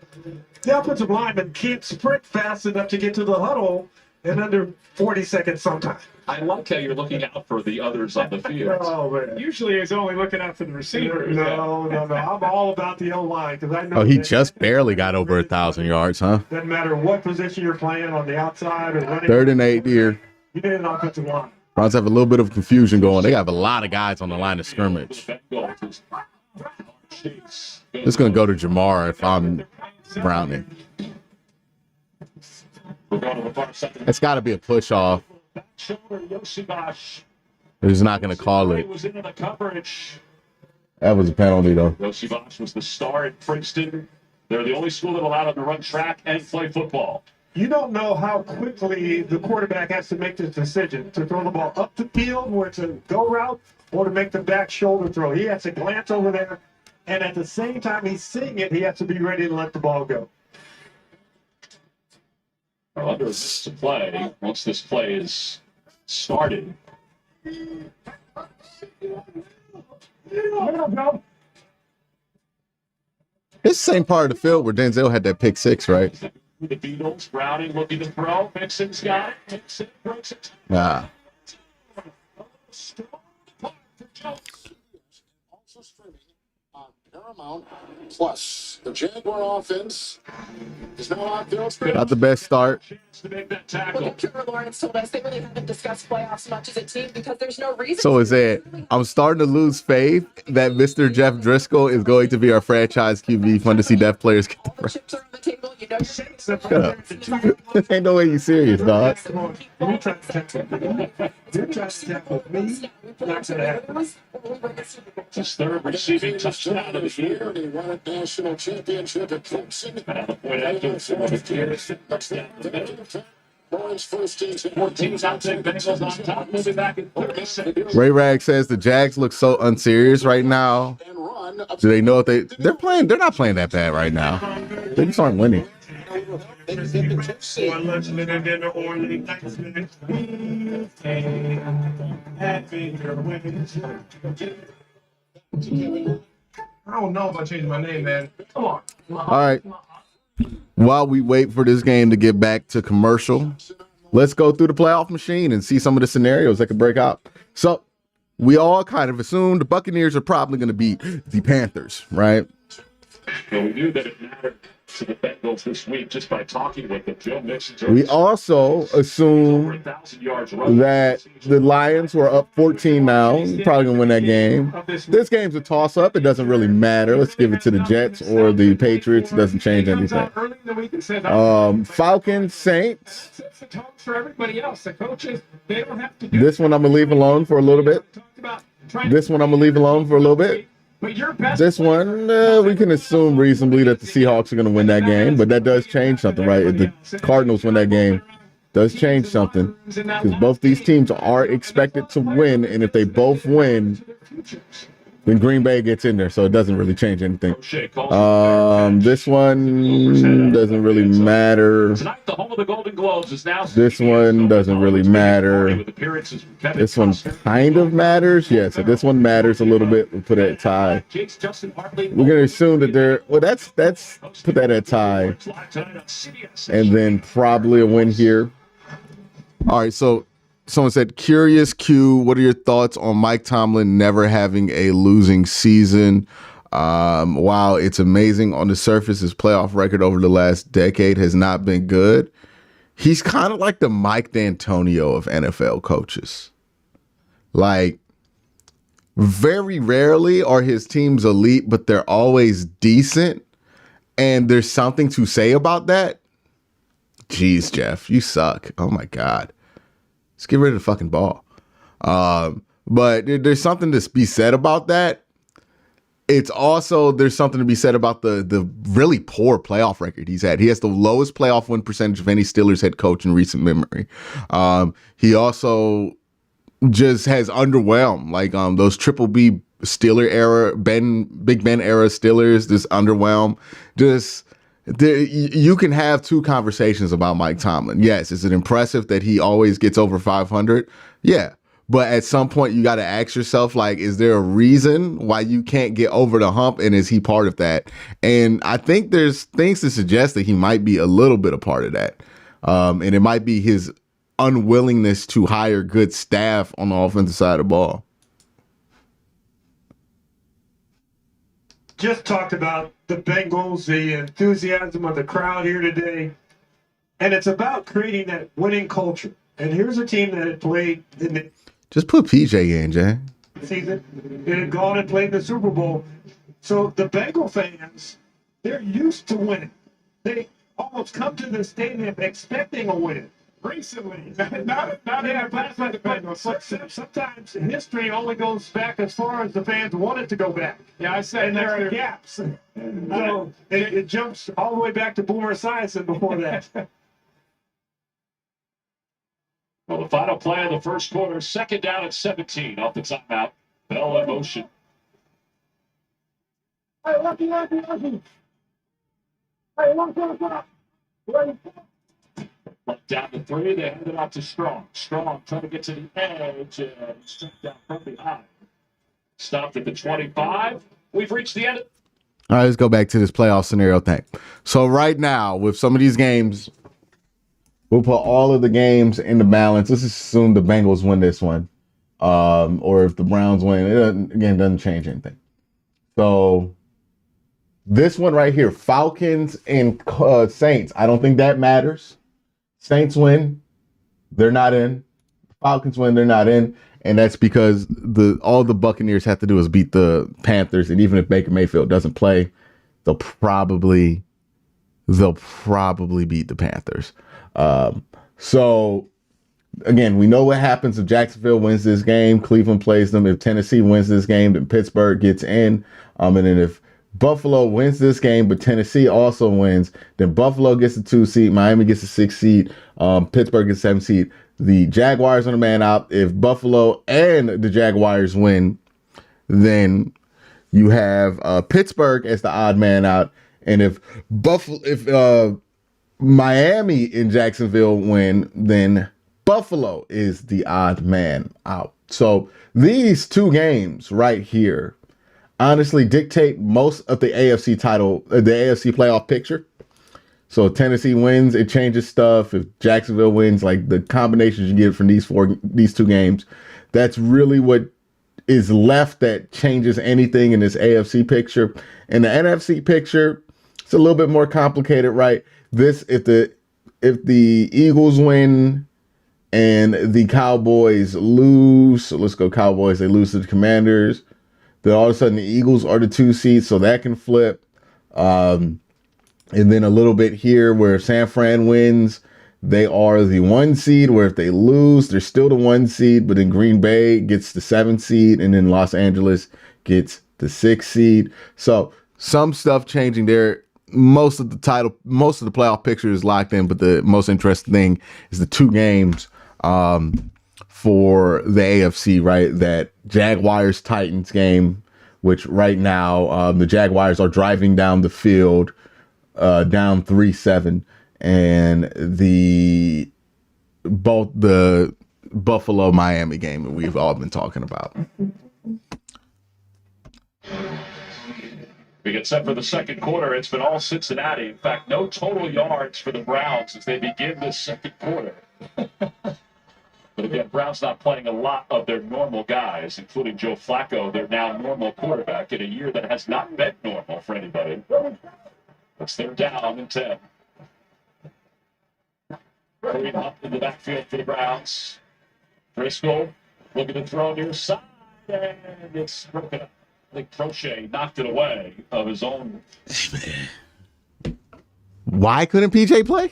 The offensive lineman can't sprint fast enough to get to the huddle in under 40 seconds sometimes. I like how you're looking out for the others on the field. Oh, man. Usually he's only looking out for the receivers. No. I'm all about the O-line because I know. Oh, he just barely got over 1,000 yards, huh? Doesn't matter what position you're playing on the outside or running. 3rd and 8 here. You need an offensive line. Browns have a little bit of confusion going. They have a lot of guys on the line of scrimmage. It's going to go to Jamar if I'm Browning. It's got to be a push off. He's not going to call it. That was a penalty, though. Yosibas was the star at Princeton. They're the only school that allowed him to run track and play football. You don't know how quickly the quarterback has to make this decision to throw the ball up the field where it's a go route or to make the back shoulder throw. He has to glance over there, and at the same time he's seeing it, he has to be ready to let the ball go. Well, under this play, once this play is started. It's the same part of the field where Denzel had that pick 6, right? The Beatles, Browning looking to throw. Mixon's got it. Mixon breaks it. Nah. Also streaming on Paramount Plus. The Jaguar offense is now out there. Not the best start. To make that tackle. Lawrence told us they really haven't discussed playoffs much as a team because there's no reason. So is it, I'm starting to lose faith that Mr. Jeff Driscoll is going to be our franchise QB. Fun to see deaf players get the chips are on the table. You know, Shut up. Ain't no way you serious, dog. You're trying to tackle me. Not gonna happen. His 3rd receiving touchdown of the year. He won a national championship at Clemson. Touchdown to the middle. Lawrence first team. 14 out there. Bengals on top. Moving back in 30 seconds. Ray Rag says the Jags look so unserious right now. Do they know if they're playing? They're not playing that bad right now. They just aren't winning. Or lunch, dinner, dinner, or late night snack. We can have it your way. I don't know if I changed my name, man. Come on. All right. While we wait for this game to get back to commercial, let's go through the playoff machine and see some of the scenarios that could break out. So we all kind of assumed the Buccaneers are probably going to beat the Panthers, right? Well, we knew that it mattered to the Bengals this week just by talking with them. Joe Mixon's We also assumed that the Lions were up 14 now, probably going to win that game. This game's a toss-up. It doesn't really matter. Let's give it to the Jets or the Patriots. It doesn't change anything. Falcons, Saints. For everybody else, the coaches, they don't have to do This one I'm going to leave alone for a little bit. This one I'm going to leave alone for a little bit. This one, we can assume reasonably that the Seahawks are going to win that game, but that does change something, right? If the Cardinals win that game, does change something because both these teams are expected to win, and if they both win, then Green Bay gets in there, so it doesn't really change anything. This one doesn't really matter. Tonight, the home of the Golden Globes is now. This one doesn't really matter. This one kind of matters. Yeah, so this one matters a little bit. We'll put it at tie. We're going to assume that they're, well, that's put that at tie. And then probably a win here. All right, so someone said, Curious Q, what are your thoughts on Mike Tomlin never having a losing season? While it's amazing on the surface, his playoff record over the last decade has not been good. He's kind of like the Mike D'Antonio of NFL coaches. Like, very rarely are his teams elite, but they're always decent. And there's something to say about that. Jeez, Jeff, you suck. Oh, my God. Let's get rid of the fucking ball. But there's something to be said about that. It's also, there's something to be said about the really poor playoff record he's had. He has the lowest playoff win percentage of any Steelers head coach in recent memory. He also just has underwhelmed. Like those Triple B Steeler era, Big Ben era Steelers, just underwhelmed. You can have two conversations about Mike Tomlin. Yes, is it impressive that he always gets over 500? Yeah. But at some point, you got to ask yourself, like, is there a reason why you can't get over the hump? And is he part of that? And I think there's things to suggest that he might be a little bit a part of that. And it might be his unwillingness to hire good staff on the offensive side of the ball. Just talked about the Bengals, the enthusiasm of the crowd here today. And it's about creating that winning culture. And here's a team that had played in the Just put PJ in, Jay. season. It had gone and played in the Super Bowl. So the Bengal fans, they're used to winning. They almost come to the stadium expecting a win. Recently, not in the past, but sometimes history only goes back as far as the fans want it to go back. Yeah, I said and there are gaps. So it jumps all the way back to Boomer Esiason before that. Well, the final play of the first quarter, second down at 17 off the timeout. Bell in motion. Hey, lucky. Hey, lucky. Down to 3, they hand it out to Strong. Strong trying to get to the edge and struck down from behind. Stopped at the 25. We've reached the end. All right, let's go back to this playoff scenario thing. So right now, with some of these games, we'll put all of the games in the balance. Let's assume the Bengals win this one. Or if the Browns win, it doesn't change anything. So this one right here, Falcons and Saints, I don't think that matters. Saints win, they're not in. Falcons win, they're not in. And that's because all the Buccaneers have to do is beat the Panthers. And even if Baker Mayfield doesn't play, they'll probably beat the Panthers. So again, we know what happens if Jacksonville wins this game. Cleveland plays them. If Tennessee wins this game, then Pittsburgh gets in. And then if Buffalo wins this game, but Tennessee also wins, then Buffalo gets the 2 seed, Miami gets the 6 seed, Pittsburgh gets the 7 seed. The Jaguars are the man out. If Buffalo and the Jaguars win, then you have Pittsburgh as the odd man out. And if Miami and Jacksonville win, then Buffalo is the odd man out. So these two games right here honestly dictate most of the AFC playoff picture. So if Tennessee wins, it changes stuff. If Jacksonville wins, like the combinations you get from these two games, that's really what is left that changes anything in this AFC picture. In the NFC picture, it's a little bit more complicated, right? If the Eagles win and the Cowboys lose, so let's go Cowboys, they lose to the Commanders, then all of a sudden the Eagles are the 2 seeds, so that can flip. And then a little bit here where San Fran wins, they are the 1 seed, where if they lose, they're still the 1 seed, but then Green Bay gets the 7 seed, and then Los Angeles gets the 6 seed. So some stuff changing there. Most of the playoff picture is locked in, but the most interesting thing is the two games for the AFC, right? That Jaguars-Titans game, which right now the Jaguars are driving down the field down 3-7, and both the Buffalo-Miami game that we've all been talking about. We get set for the second quarter. It's been all Cincinnati. In fact, no total yards for the Browns as they begin this second quarter. But again, Browns not playing a lot of their normal guys, including Joe Flacco, their now normal quarterback, in a year that has not been normal for anybody. It's their down and 10. Hurrying up in the backfield for the Browns. Driscoll looking to throw near side, and it's broken up. I think Crochet knocked it away of his own. Why couldn't PJ play?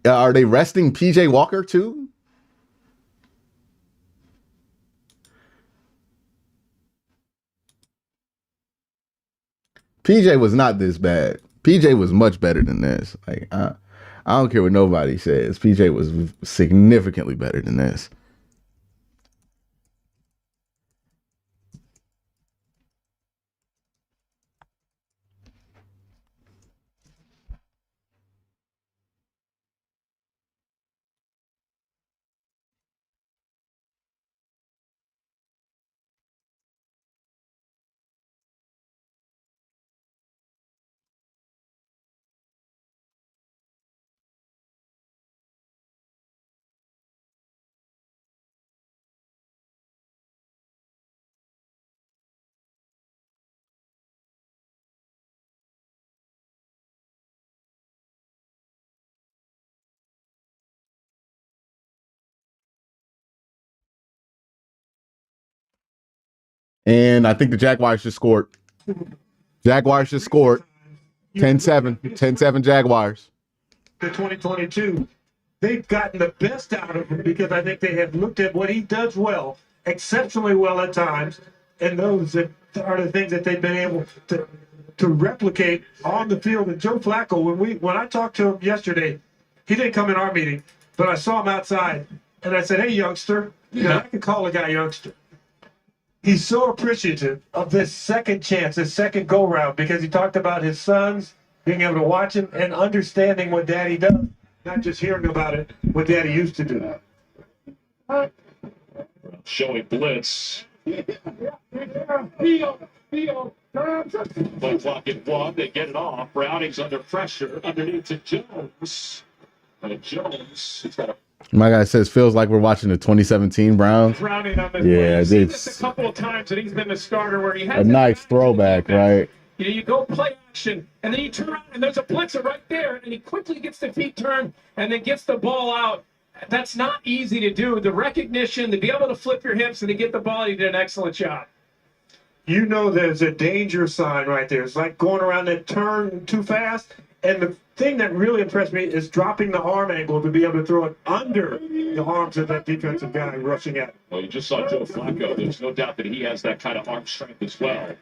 Are they resting PJ Walker too? PJ was not this bad. PJ was much better than this. Like I don't care what nobody says. PJ was significantly better than this. And I think the Jaguars just scored. Jaguars just scored. 10-7. 10-7 Jaguars. The 2022, they've gotten the best out of him because I think they have looked at what he does well, exceptionally well at times, and those that are the things that they've been able to replicate on the field. And Joe Flacco, when I talked to him yesterday, he didn't come in our meeting, but I saw him outside, and I said, "Hey, youngster," I can call a guy youngster. He's so appreciative of this second chance, this second go-round, because he talked about his sons being able to watch him and understanding what Daddy does, not just hearing about it, what Daddy used to do. Showing blitz. Play clock at 1. They get it off. Browning's under pressure underneath to Jones. And Jones, he's got a. My guy says feels like we're watching the 2017 Browns. Browning on this Yeah, play. it's This a couple of times that he's been the starter where he has a nice throwback, right? You go play action, and then you turn around, and there's a blitzer right there, and he quickly gets the feet turned and then gets the ball out. That's not easy to do. The recognition, to be able to flip your hips and to get the ball, he did an excellent job. You know there's a danger sign right there. It's like going around that turn too fast. And the thing that really impressed me is dropping the arm angle to be able to throw it under the arms of that defensive guy rushing at him. Well, you just saw Joe Flacco. There's no doubt that he has that kind of arm strength as well.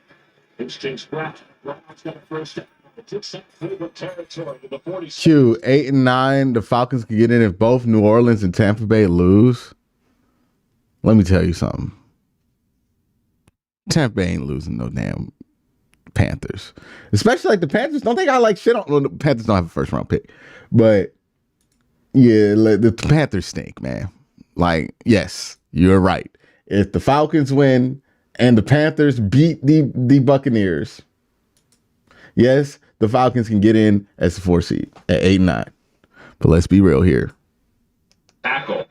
It's James Brown. Brown's got a first down. It's that favorite territory to the 46. Q 8 and 9. The Falcons could get in if both New Orleans and Tampa Bay lose. Let me tell you something. Tampa Bay ain't losing no damn Panthers, especially like the Panthers. Don't they got like shit on? Well, the Panthers don't have a first round pick, but yeah, like, the Panthers stink, man. Like, yes, you're right. If the Falcons win and the Panthers beat the Buccaneers, yes, the Falcons can get in as the 4 seed at 8-9. But let's be real here. Tackle.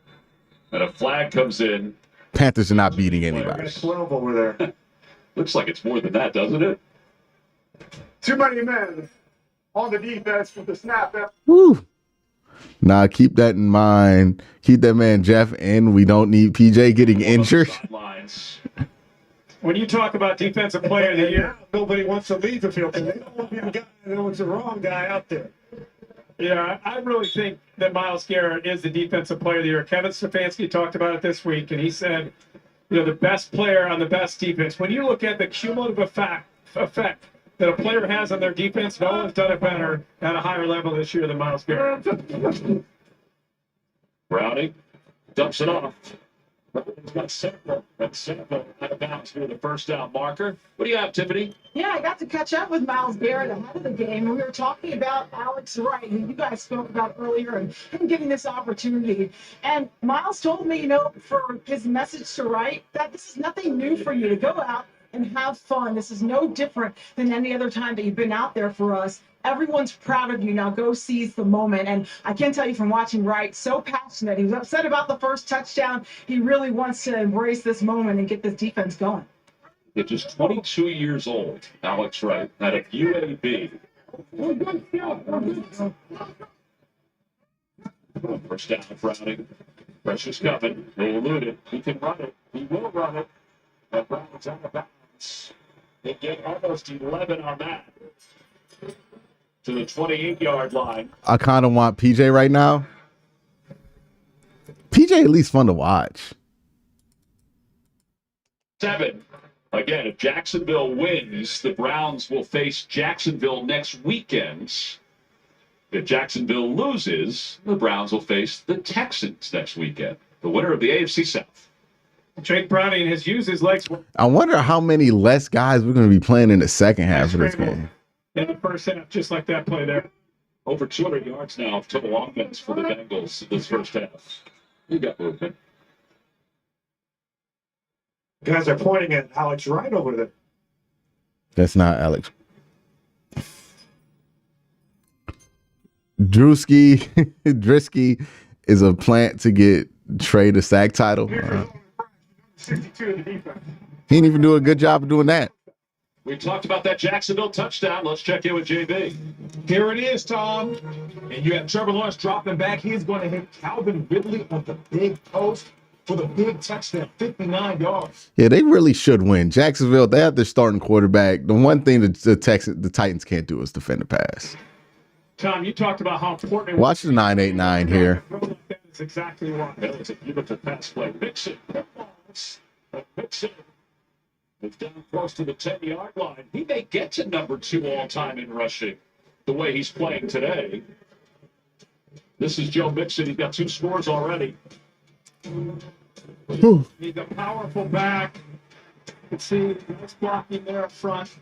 And a flag comes in. Panthers are not beating anybody. There's 12 over there. Looks like it's more than that, doesn't it? Too many men on the defense with the snap. Woo. Now keep that in mind. Keep that man Jeff in. We don't need PJ getting injured. When you talk about defensive player of the year, nobody wants to leave the field. They don't want to be the guy. They know it's the wrong guy out there. Yeah, I really think that Myles Garrett is the defensive player of the year. Kevin Stefanski talked about it this week, and he said, you know, the best player on the best defense. When you look at the cumulative effect that a player has on their defense, no one's done it better at a higher level this year than Myles Garrett. Browning dumps it off. He's got Sample. That's Sample out of bounds for the first down marker. What do you have, Tiffany? Yeah, I got to catch up with Myles Garrett ahead of the game, and we were talking about Alex Wright, who you guys spoke about earlier, and him getting this opportunity. And Myles told me, you know, for his message to Wright, that this is nothing new for you to go out and have fun. This is no different than any other time that you've been out there for us. Everyone's proud of you. Now go seize the moment. And I can tell you from watching Wright, so passionate. He was upset about the first touchdown. He really wants to embrace this moment and get this defense going. It's just 22 years old, Alex Wright, out of UAB. First down to Browning. Pressure's coming. They elude it. He can run it. He will run it. But Browning's out of bounds. They get almost 11 on that. To the 28-yard line. I kind of want PJ right now. PJ at least fun to watch. 7. Again, if Jacksonville wins, the Browns will face Jacksonville next weekend. If Jacksonville loses, the Browns will face the Texans next weekend. The winner of the AFC South. Jake Browning has used his legs I wonder how many less guys we're going to be playing in the second half of this game. in the first half, just like that play there. Over 200 yards now of total offense for the Bengals this first half. You got movement. Guys are pointing at Alex Wright over there. That's not Alex. Drisky is a plant to get Trey the sack title. 62 in the defense. He didn't even do a good job of doing that. We talked about that Jacksonville touchdown. Let's check in with JB. Here it is, Tom. And you have Trevor Lawrence dropping back. He's going to hit Calvin Ridley on the big post for the big touchdown, 59 yards. Yeah, they really should win. Jacksonville, they have their starting quarterback. The one thing that the Titans can't do is defend the pass. Tom, you talked about how important. Watch the 9-8-9 here. That's exactly why. That was a beautiful pass play. Mixon. Mixon. It's down close to the 10-yard line. He may get to number 2 all-time in rushing the way he's playing today. This is Joe Mixon. He's got 2 scores already. He's a powerful back. You can see nice blocking there up front.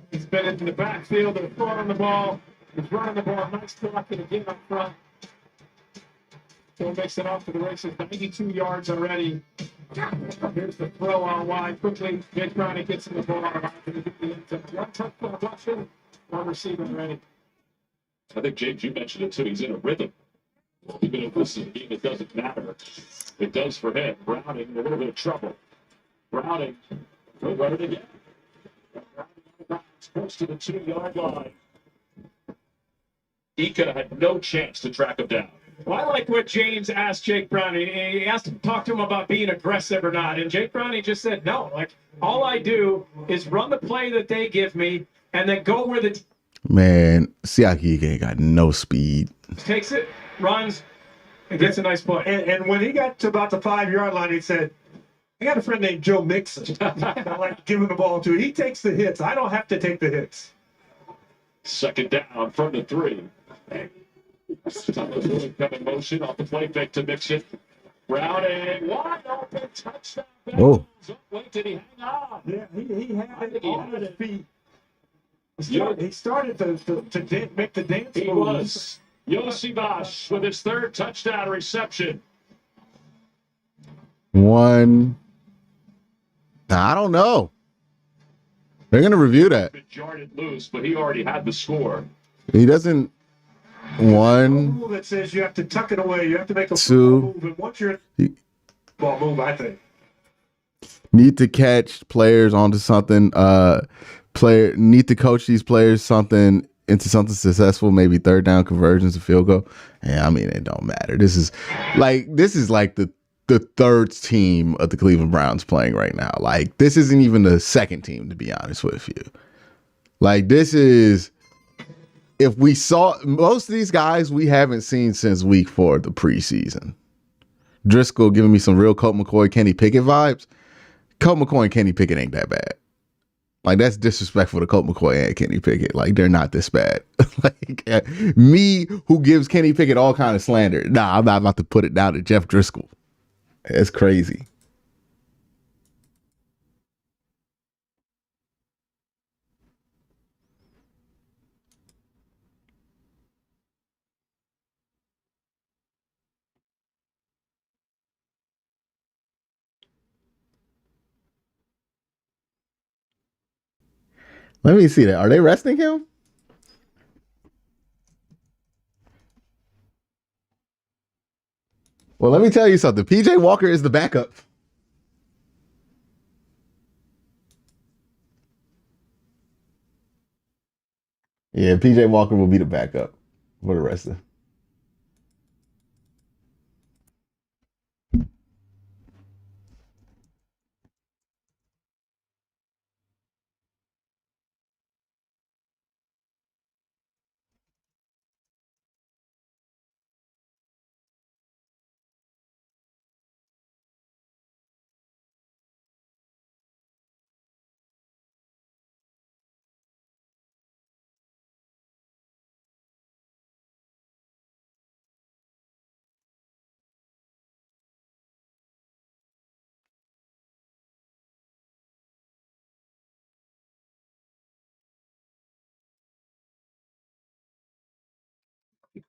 He's been into the backfield and throwing the ball. He's running the ball. Nice blocking again up front. Still makes it off to the races. 92 yards already. Here's the throw on wide. Quickly, Jake Browning gets in the ball. One touchdown rushing, one receiving already. I think, James, you mentioned it too. He's in a rhythm. Even if this is a game, it doesn't matter. It does for him. Browning in a little bit of trouble. Browning, he'll run it again. Browning close to the 2-yard line. Ika had no chance to track him down. Well, I like what James asked Jake Browning. He asked him, talk to him about being aggressive or not. And Jake Browning just said, no, like, all I do is run the play that they give me and then go where the Man, Siaki ain't got no speed. Takes it, runs, and gets a nice play. And when he got to about the 5-yard line, he said, I got a friend named Joe Mixon. I like giving the ball to. He takes the hits. I don't have to take the hits. Second down from the 3. Coming motion off the play fake to Mixon. Browning, wide open touchdown. Oh. Wait, did he hang on? Yeah, he had it on his feet. He started to make the dance He moves. was Yosibas with his third touchdown reception. One. I don't know. They're going to review that. Jarred loose, but he already had the score. He doesn't. One. Rule that says you have to tuck it away. You have to make a Two. move. And once you're ball move, I think. Need to catch players onto something. Need to coach these players into something successful. Maybe third down conversions, a field goal. Yeah, I mean it don't matter. This is like the third team of the Cleveland Browns playing right now. Like this isn't even the second team, to be honest with you. Like this is. If we saw most of these guys, we haven't seen since week 4 of the preseason. Driscoll giving me some real Colt McCoy, Kenny Pickett vibes. Colt McCoy and Kenny Pickett ain't that bad. Like that's disrespectful to Colt McCoy and Kenny Pickett. Like they're not this bad. Like me, who gives Kenny Pickett all kind of slander. Nah, I'm not about to put it down to Jeff Driscoll. It's crazy. Let me see that. Are they resting him? Well, let me tell you something. PJ Walker is the backup. Yeah, PJ Walker will be the backup for the rest of them.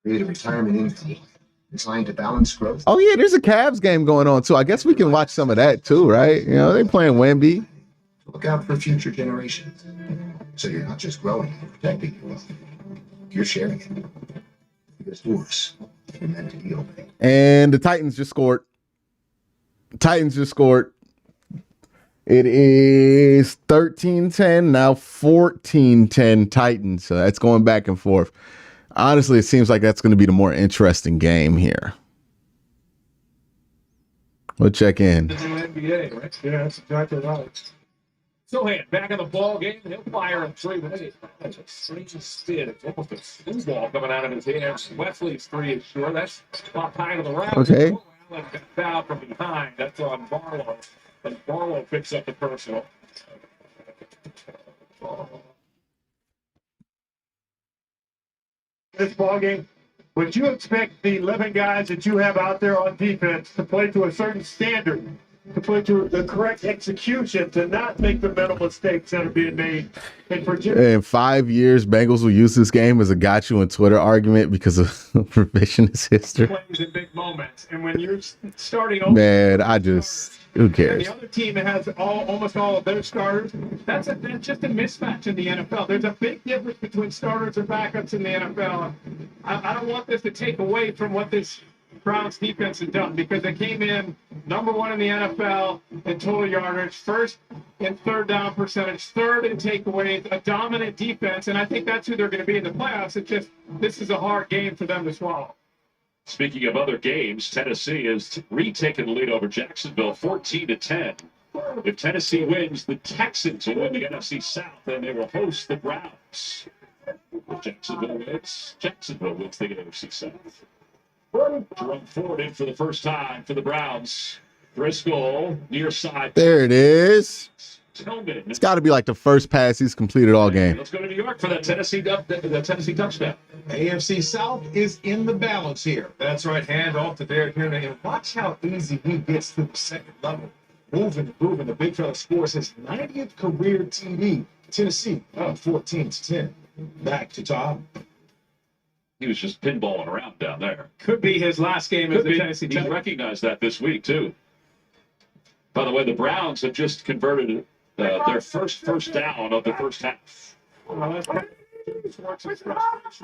Create a retirement income designed to balance growth. Oh yeah, there's a Cavs game going on too. I guess we can watch some of that too, right? You know, they playing Wemby. Look out for future generations. So you're not just growing and protecting your wealth, you're sharing it. Because doors are meant to be open. And the Titans just scored. It is 13-10, now 14-10 Titans. So that's going back and forth. Honestly, it seems like that's going to be the more interesting game here. We'll check in. NBA, right? Yeah, that's exactly right. Sohan back in the ball game. He'll fire in 3 minutes. That's a strange spin. It's almost a smooth ball coming out of his hands. Wesley's 3 is sure. That's top high to the round. Okay. Allen got fouled from behind. That's on Barlow. And Barlow picks up the personal. This ball game, would you expect the 11 guys that you have out there on defense to play to a certain standard, to play to the correct execution, to not make the mental mistakes that are being made? And for Jim, In 5 years, Bengals will use this game as a got you on Twitter argument because of revisionist history. Plays in big moments, and when you're starting over, Man, who and cares? the other team that has almost all of their starters, that's just a mismatch in the NFL. There's a big difference between starters and backups in the NFL. I don't want this to take away from what this Browns defense has done, because they came in #1 in the NFL in total yardage, first in third down percentage, third in takeaways, a dominant defense, and I think that's who they're going to be in the playoffs. It's just this is a hard game for them to swallow. Speaking of other games, Tennessee has retaken the lead over Jacksonville 14-10. If Tennessee wins, the Texans will win the NFC South, and they will host the Browns. If Jacksonville wins the NFC South. Jerome Ford in for the first time for the Browns. Driscoll near side. There it is. Tillman. It's got to be like the first pass he's completed all game. Let's go to New York for that Tennessee touchdown. AFC South is in the balance here. That's right. Hand off to Derrick Henry. And watch how easy he gets to the second level. Moving. The big fella scores his 90th career TD. Tennessee up 14-10. Back to Tom. He was just pinballing around down there. Could be his last game as Could a be. Tennessee He Titan. recognized that this week, too. By the way, the Browns have just converted their first down of the first half.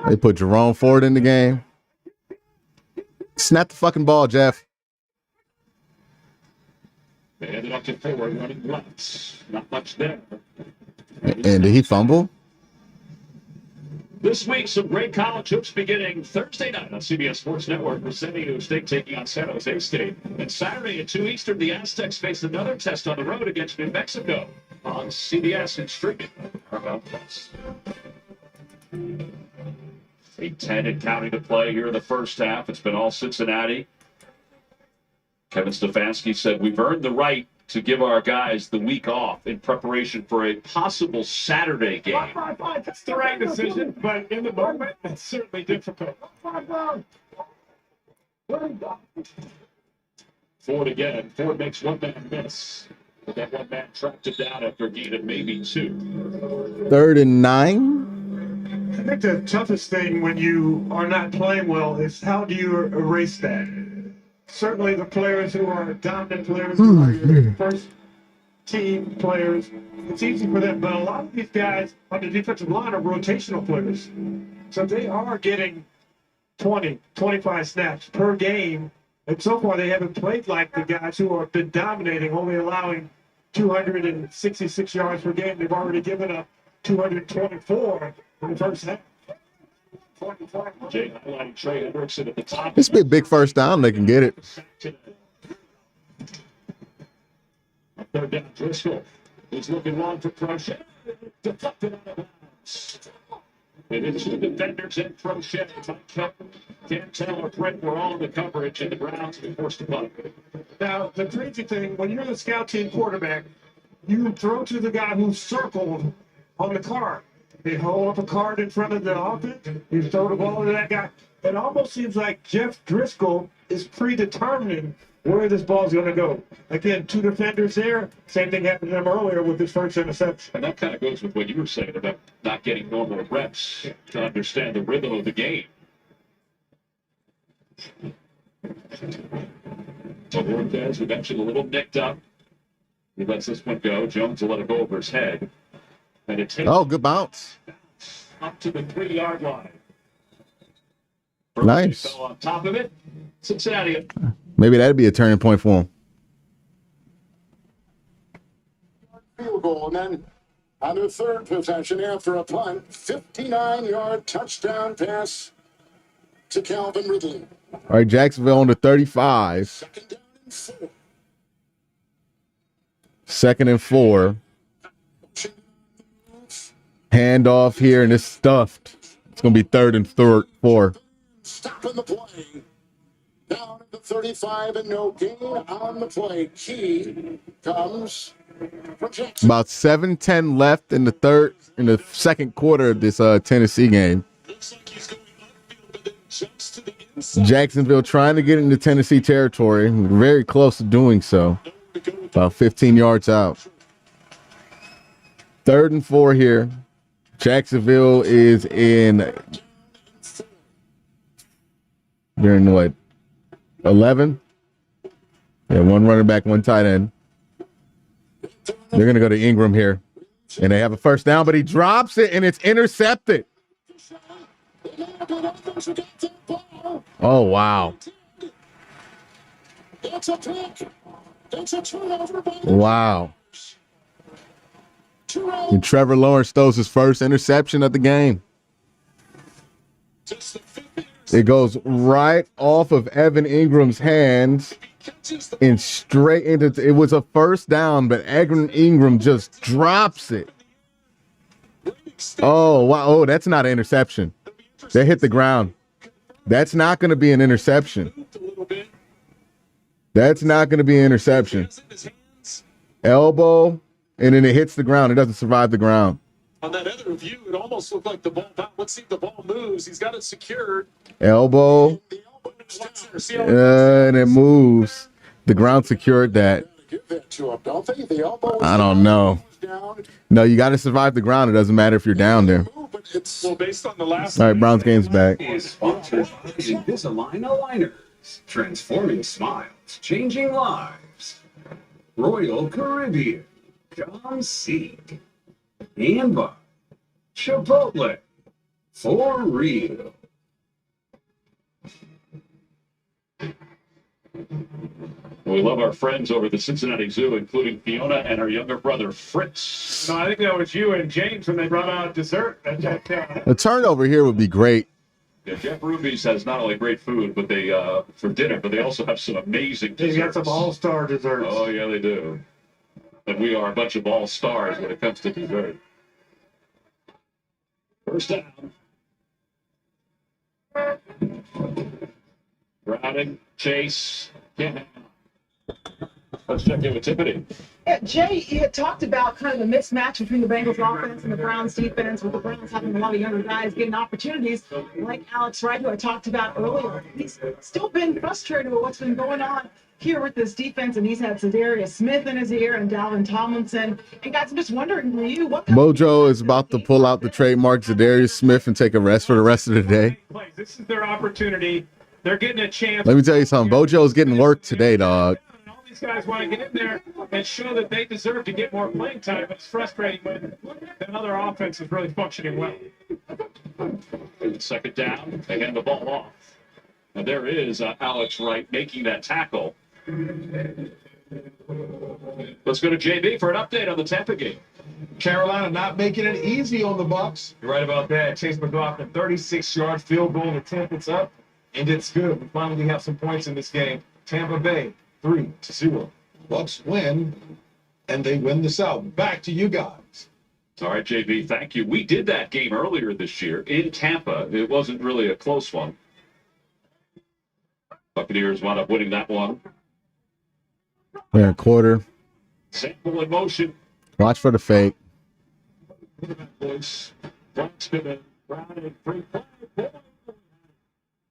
They put Jerome Ford in the game. Snap the fucking ball, Jeff. They ended up to 4 running left. Not much there. And did he fumble? This week, some great college hoops beginning Thursday night on CBS Sports Network with San Diego State taking on San Jose State. And Saturday at 2 Eastern, the Aztecs face another test on the road against New Mexico on CBS and streaming. Paramount Plus. 8:10 and counting to play here in the first half. It's been all Cincinnati. Kevin Stefanski said, we've earned the right to give our guys the week off in preparation for a possible Saturday game. It's the right decision, but in the moment, it's certainly difficult. Ford again. Ford makes one man miss. But that one man tracked it down after a gain of maybe 2. 3rd and 9. I think the toughest thing when you are not playing well is how do you erase that? Certainly the players who are dominant players, who are your first team players, it's easy for them. But a lot of these guys on the defensive line are rotational players. So they are getting 20, 25 snaps per game. And so far they haven't played like the guys who have been dominating, only allowing 266 yards per game. They've already given up 224 in the first half. Jay highlighting Trey Hendrickson at the top. This be a big first down. They can get it. Third down, Driscoll. He's looking long for Crochet. Deflected out of bounds. And it's the defenders and Crochet. Can't tell or Brent were all in the coverage, and the Browns be forced to punt. Now, the crazy thing, when you're the scout team quarterback, you throw to the guy who's circled on the card. They hold up a card in front of the offense. You throw the ball to that guy. It almost seems like Jeff Driscoll is predetermining where this ball's going to go. Again, 2 defenders there. Same thing happened to them earlier with his first interception. And that kind of goes with what you were saying about not getting normal reps to understand the rhythm of the game. So Cortez, we mentioned, a little nicked up. He lets this one go. Jones will let it go over his head. And it takes Good bounce. up to the 3-yard line. Nice. Fell on top of it. Cincinnati. Maybe that'd be a turning point for him. Field goal, and then on their third possession after a punt, 59-yard touchdown pass to Calvin Ridley. All right, Jacksonville on the 35. 2nd and 4. Handoff here, and it's stuffed. It's going to be 3rd and 4. Stopping the play. Down at the 35 and no gain on the play. Key comes from Jackson. About 7:10 left in the second quarter of this Tennessee game. Jacksonville trying to get into Tennessee territory. Very close to doing so. About 15 yards out. 3rd and 4 here. Jacksonville is in. They're in what? 11? Yeah, 1 running back, 1 tight end. They're going to go to Ingram here. And they have a first down, but he drops it, and it's intercepted. Oh, wow. Wow. And Trevor Lawrence throws his first interception of the game. It goes right off of Evan Ingram's hands and straight into it was a first down, but Evan Ingram just drops it. Oh, wow. Oh, that's not an interception. They hit the ground. That's not going to be an interception. That's not going to be an interception. Elbow, and then it hits the ground. It doesn't survive the ground. On that other view, it almost looked like the ball. Let's see if the ball moves. He's got it secured. Elbow, and it moves. The ground secured that. give that to him, don't they? The elbow. I don't know. No, you got to survive the ground. It doesn't matter if you're down there. Well, based on the last. All right, Browns game's back. Is sponsored by Invisalign Aligners, transforming smiles, changing lives. Royal Caribbean, John C. And by Chipotle, for real. We love our friends over at the Cincinnati Zoo, including Fiona and her younger brother, Fritz. No, I think that was you and James when they brought out dessert. A turnover here would be great. Yeah, Jeff Ruby's has not only great food, but they for dinner, but they also have some amazing desserts. They got some all-star desserts. Oh, yeah, they do. And we are a bunch of all-stars when it comes to dessert. First down. Browning, Chase, Cannon. Let's check in with Tiffany. Jay, you had talked about kind of the mismatch between the Bengals offense and the Browns defense, with the Browns having a lot of younger guys getting opportunities, like Alex Wright, who I talked about earlier. He's still been frustrated with what's been going on here with this defense, and he's had Zadarius Smith in his ear and Dalvin Tomlinson. And guys, I'm just wondering for you, what Mojo is about to pull out the trademark Zadarius Smith and take a rest for the rest of the day. This is their opportunity. They're getting a chance. Let me tell you something. Bojo's getting work today, dog. These guys want to get in there and show that they deserve to get more playing time. It's frustrating when that other offense is really functioning well. Second down, they hand the ball off. And there is Alex Wright making that tackle. Let's go to JB for an update on the Tampa game. Carolina not making it easy on the Bucs. You're right about that. Chase McLaughlin, 36-yard field goal attempt. It's up, and it's good. We finally have some points in this game. Tampa Bay, 3-0. Bucs win, and they win the South. Back to you guys. All right, JB, thank you. We did that game earlier this year in Tampa. It wasn't really a close one. Buccaneers wound up winning that one. We're a quarter. Sample in motion. Watch for the fake. Voice. Brown, free play.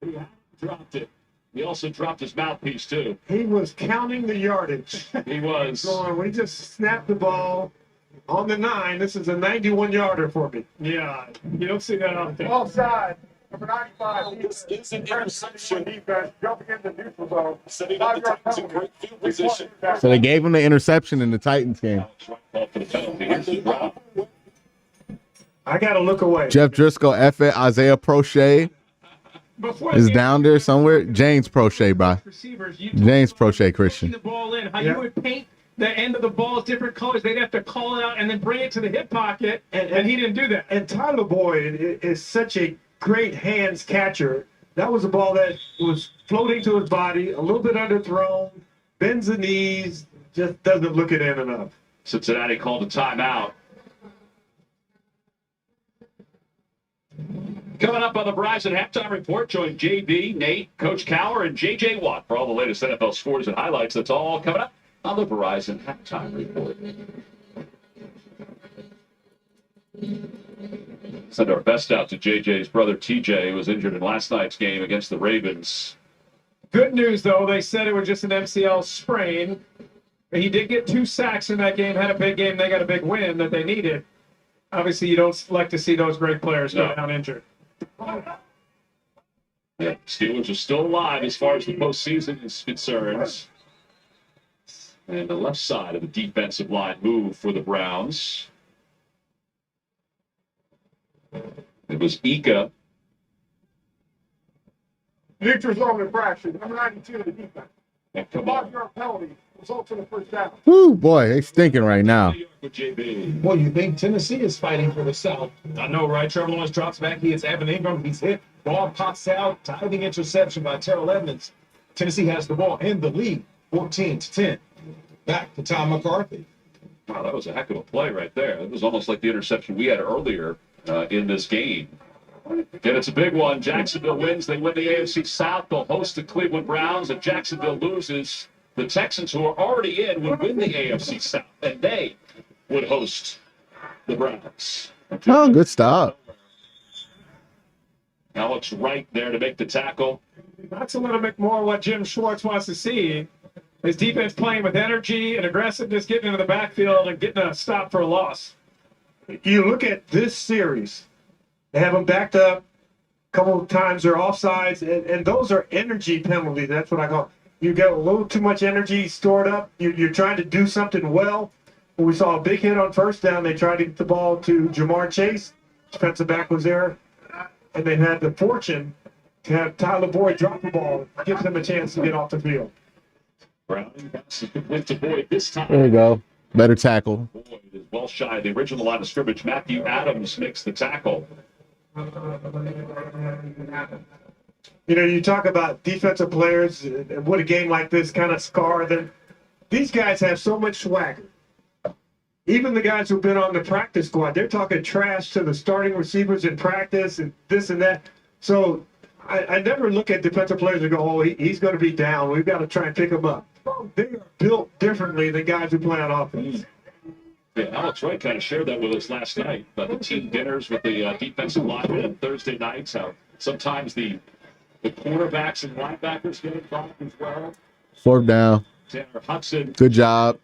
He dropped it. He also dropped his mouthpiece, too. He was counting the yardage. He was. Going, we just snapped the ball on the 9. This is a 91-yarder for me. Yeah, you don't see that often. Offside. Number 95. This is an interception. Defense jumping into neutral zone. Setting up the Titans in great field position. So they gave him the interception in the Titans game. I got to look away. Jeff Driscoll, F it, Isaiah Prochet is down there somewhere. James Prochet, bro. James Prochet, Christian. The ball in, how you would paint the end of the ball different colors. They'd have to call it out and then bring it to the hip pocket, and he didn't do that. And Tyler Boyd is such a great hands catcher. That was a ball that was floating to his body, a little bit underthrown, bends the knees, just doesn't look it in enough. Cincinnati called a timeout. Coming up on the Verizon Halftime Report, join JB, Nate, Coach Cower, and JJ Watt for all the latest NFL scores and highlights. That's all coming up on the Verizon Halftime Report. Send our best out to JJ's brother TJ, who was injured in last night's game against the Ravens. Good news, though. They said it was just an MCL sprain. He did get 2 sacks in that game, had a big game. They got a big win that they needed. Obviously, you don't like to see those great players go down injured. Yeah, Steelers are still alive as far as the postseason is concerned. And the left side of the defensive line move for the Browns. It was Ika. Neutral zone infraction, number 92 of the defense. And come on. Yard penalty results in a first down. Woo, boy, they stinking right now. Well, you think Tennessee is fighting for the South? I know, right? Trevor Lawrence drops back. He hits Evan Ingram. He's hit. Ball pops out. Diving interception by Terrell Edmonds. Tennessee has the ball in the lead, 14-10. Back to Tom McCarthy. Wow, that was a heck of a play right there. It was almost like the interception we had earlier in this game. And it's a big one. Jacksonville wins. They win the AFC South. They'll host the Cleveland Browns. If Jacksonville loses, the Texans, who are already in, would win the AFC South, and they would host the Browns. Oh, good stop. Alex Wright there to make the tackle. That's a little bit more what Jim Schwartz wants to see. His defense playing with energy and aggressiveness, getting into the backfield and getting a stop for a loss. You look at this series, they have them backed up. A couple of times they're offsides, and those are energy penalties. That's what I call it. You got a little too much energy stored up. You're trying to do something well. We saw a big hit on first down. They tried to get the ball to Jamar Chase. Defensive back was there. And they had the fortune to have Tyler Boyd drop the ball, gives them a chance to get off the field. Browning went to Boyd this time. There you go. Better tackle. Boyd is well shy of the original line of scrimmage. Matthew Adams makes the tackle. You know, you talk about defensive players and would a game like this kind of scar them. These guys have so much swagger. Even the guys who've been on the practice squad, they're talking trash to the starting receivers in practice and this and that. So I never look at defensive players and go, oh, he's going to be down. We've got to try and pick him up. They are built differently than guys who play on offense. Yeah, Alex Wright kind of shared that with us last night about the team dinners with the defensive linemen on Thursday nights. How sometimes the quarterbacks and linebackers get involved as well. 4th down. Tanner Hudson. Good job.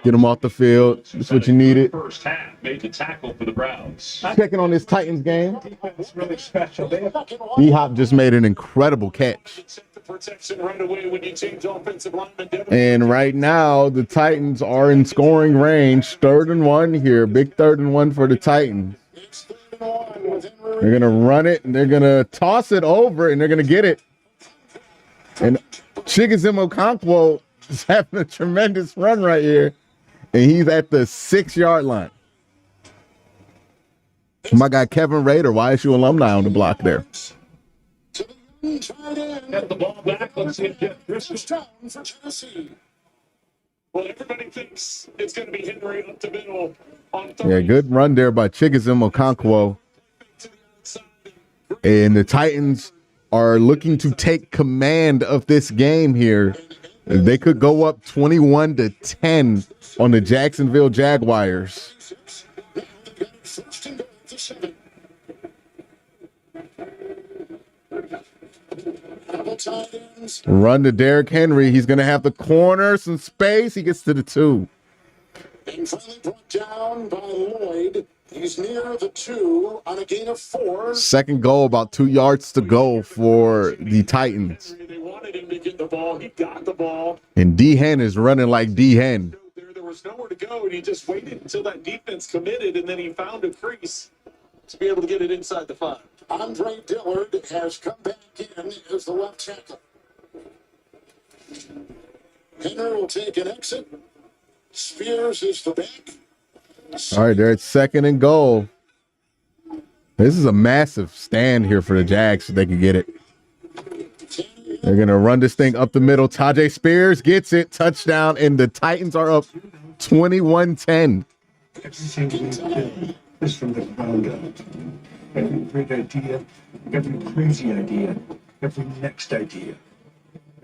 Get him off the field. That's what you needed. First half made the tackle for the Browns. Checking on this Titans game. It's really special. D-Hop just made an incredible catch. Protection right away when you change offensive lineman. And right now, the Titans are in scoring range. 3rd and 1 here. Big 3rd and 1 for the Titans. They're going to run it, and they're going to toss it over, and they're going to get it. And Chigoziem Okonkwo is having a tremendous run right here, and he's at the 6-yard line. My guy Kevin Rader, YSU alumni, on the block there. Get the ball back. Let's see it get Driscoll. Well, everybody thinks it's going to be Henry up the middle on third. Yeah, good run there by Chigoziem Okonkwo. And the Titans are looking to take command of this game here. They could go up 21-10 on the Jacksonville Jaguars. Run to Derrick Henry. He's going to have the corner, some space. He gets to the 2. And finally brought down by Lloyd. He's near the 2 on a gain of 4. 2nd goal, about 2 yards to go for the Titans. They wanted him to get the ball. He got the ball. And D-Hen is running like D-Hen. There was nowhere to go, and he just waited until that defense committed, and then he found a crease to be able to get it inside the 5. Andre Dillard has come back in as the left tackle. Henry will take an exit. Spears is the back. All right, they're at 2nd and goal. This is a massive stand here for the Jags so they can get it. They're going to run this thing up the middle. Tajay Spears gets it. Touchdown, and the Titans are up 21-10. Everything we build is from the ground up. Every great idea, every crazy idea, every next idea,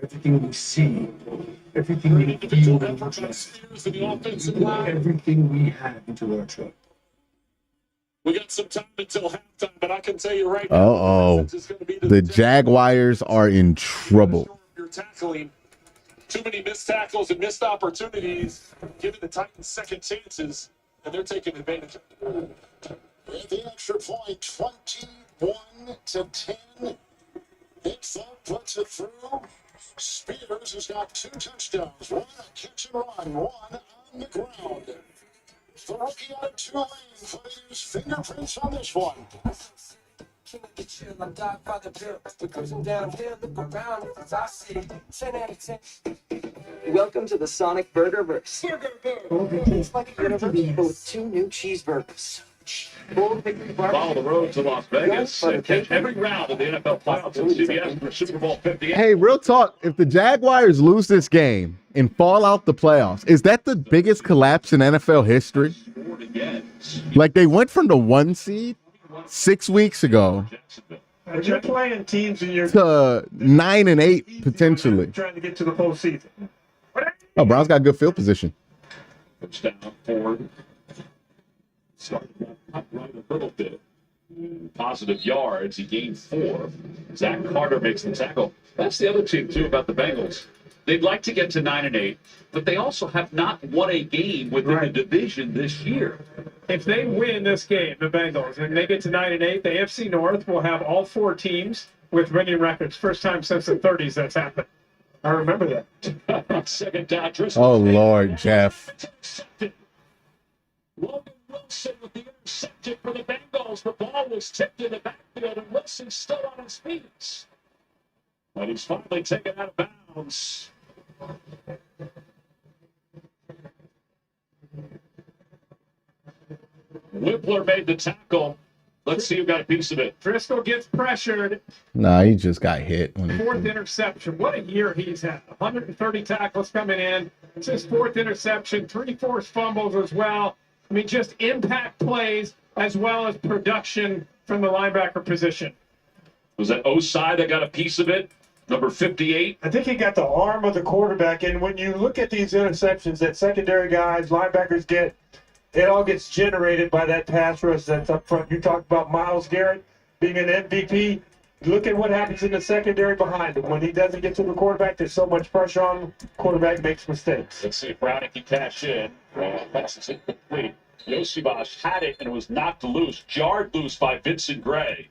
everything we see, everything we feel, everything we have into our truck. We got some time until halftime, but I can tell you right now. Uh-oh. The Jaguars are in trouble. You're tackling too many missed tackles and missed opportunities, giving the Titans second chances, and they're taking advantage of it. At the extra point, 21-10. Hits up, puts it through. Spears has got 2 touchdowns, 1 catch and run, 1 on the ground. The rookie out of Tulane putting his fingerprints on this one. Welcome to the Sonic Burgerverse. It's like a universe with 2 new cheeseburgers. Follow the road to Las Vegas and catch every round of the NFL playoffs on CBS for Super Bowl 58. Hey, real talk, if the Jaguars lose this game and fall out the playoffs, is that the biggest collapse in NFL history? Like, they went from the 1 seed 6 weeks ago But you're playing teams and you're to 9 and 8 potentially. trying to get to the postseason. Oh, Browns got good field position. Touchdown forward. Started up right a little bit. Positive yards. He gained 4. Zach Carter makes the tackle. That's the other team, too, about the Bengals. They'd like to get to 9-8, but they also have not won a game within the division this year. If they win this game, the Bengals, and they get to 9-8, the AFC North will have all 4 teams with winning records. First time since the 30s that's happened. I remember that. Second down, Driscoll. Oh, Lord, Jeff. Logan Wilson with the interception for the Bengals. The ball was tipped in the backfield, and Wilson stood on his feet. And he's finally taken out of bounds. Whippler made the tackle. Let's see who got a piece of it. Driscoll gets pressured. Nah, he just got hit. Fourth interception. What a year he's had. 130 tackles coming in. It's his 4th interception. 3 forced fumbles as well. I mean, just impact plays as well as production from the linebacker position. Was that Osai that got a piece of it? Number 58. I think he got the arm of the quarterback. And when you look at these interceptions that secondary guys, linebackers get, it all gets generated by that pass rush that's up front. You talked about Myles Garrett being an MVP. Look at what happens in the secondary behind him. When he doesn't get to the quarterback, there's so much pressure on him. Quarterback makes mistakes. Let's see if Browning can cash in. Pass is incomplete. Yosibash had it and it was knocked loose, jarred loose by Vincent Gray.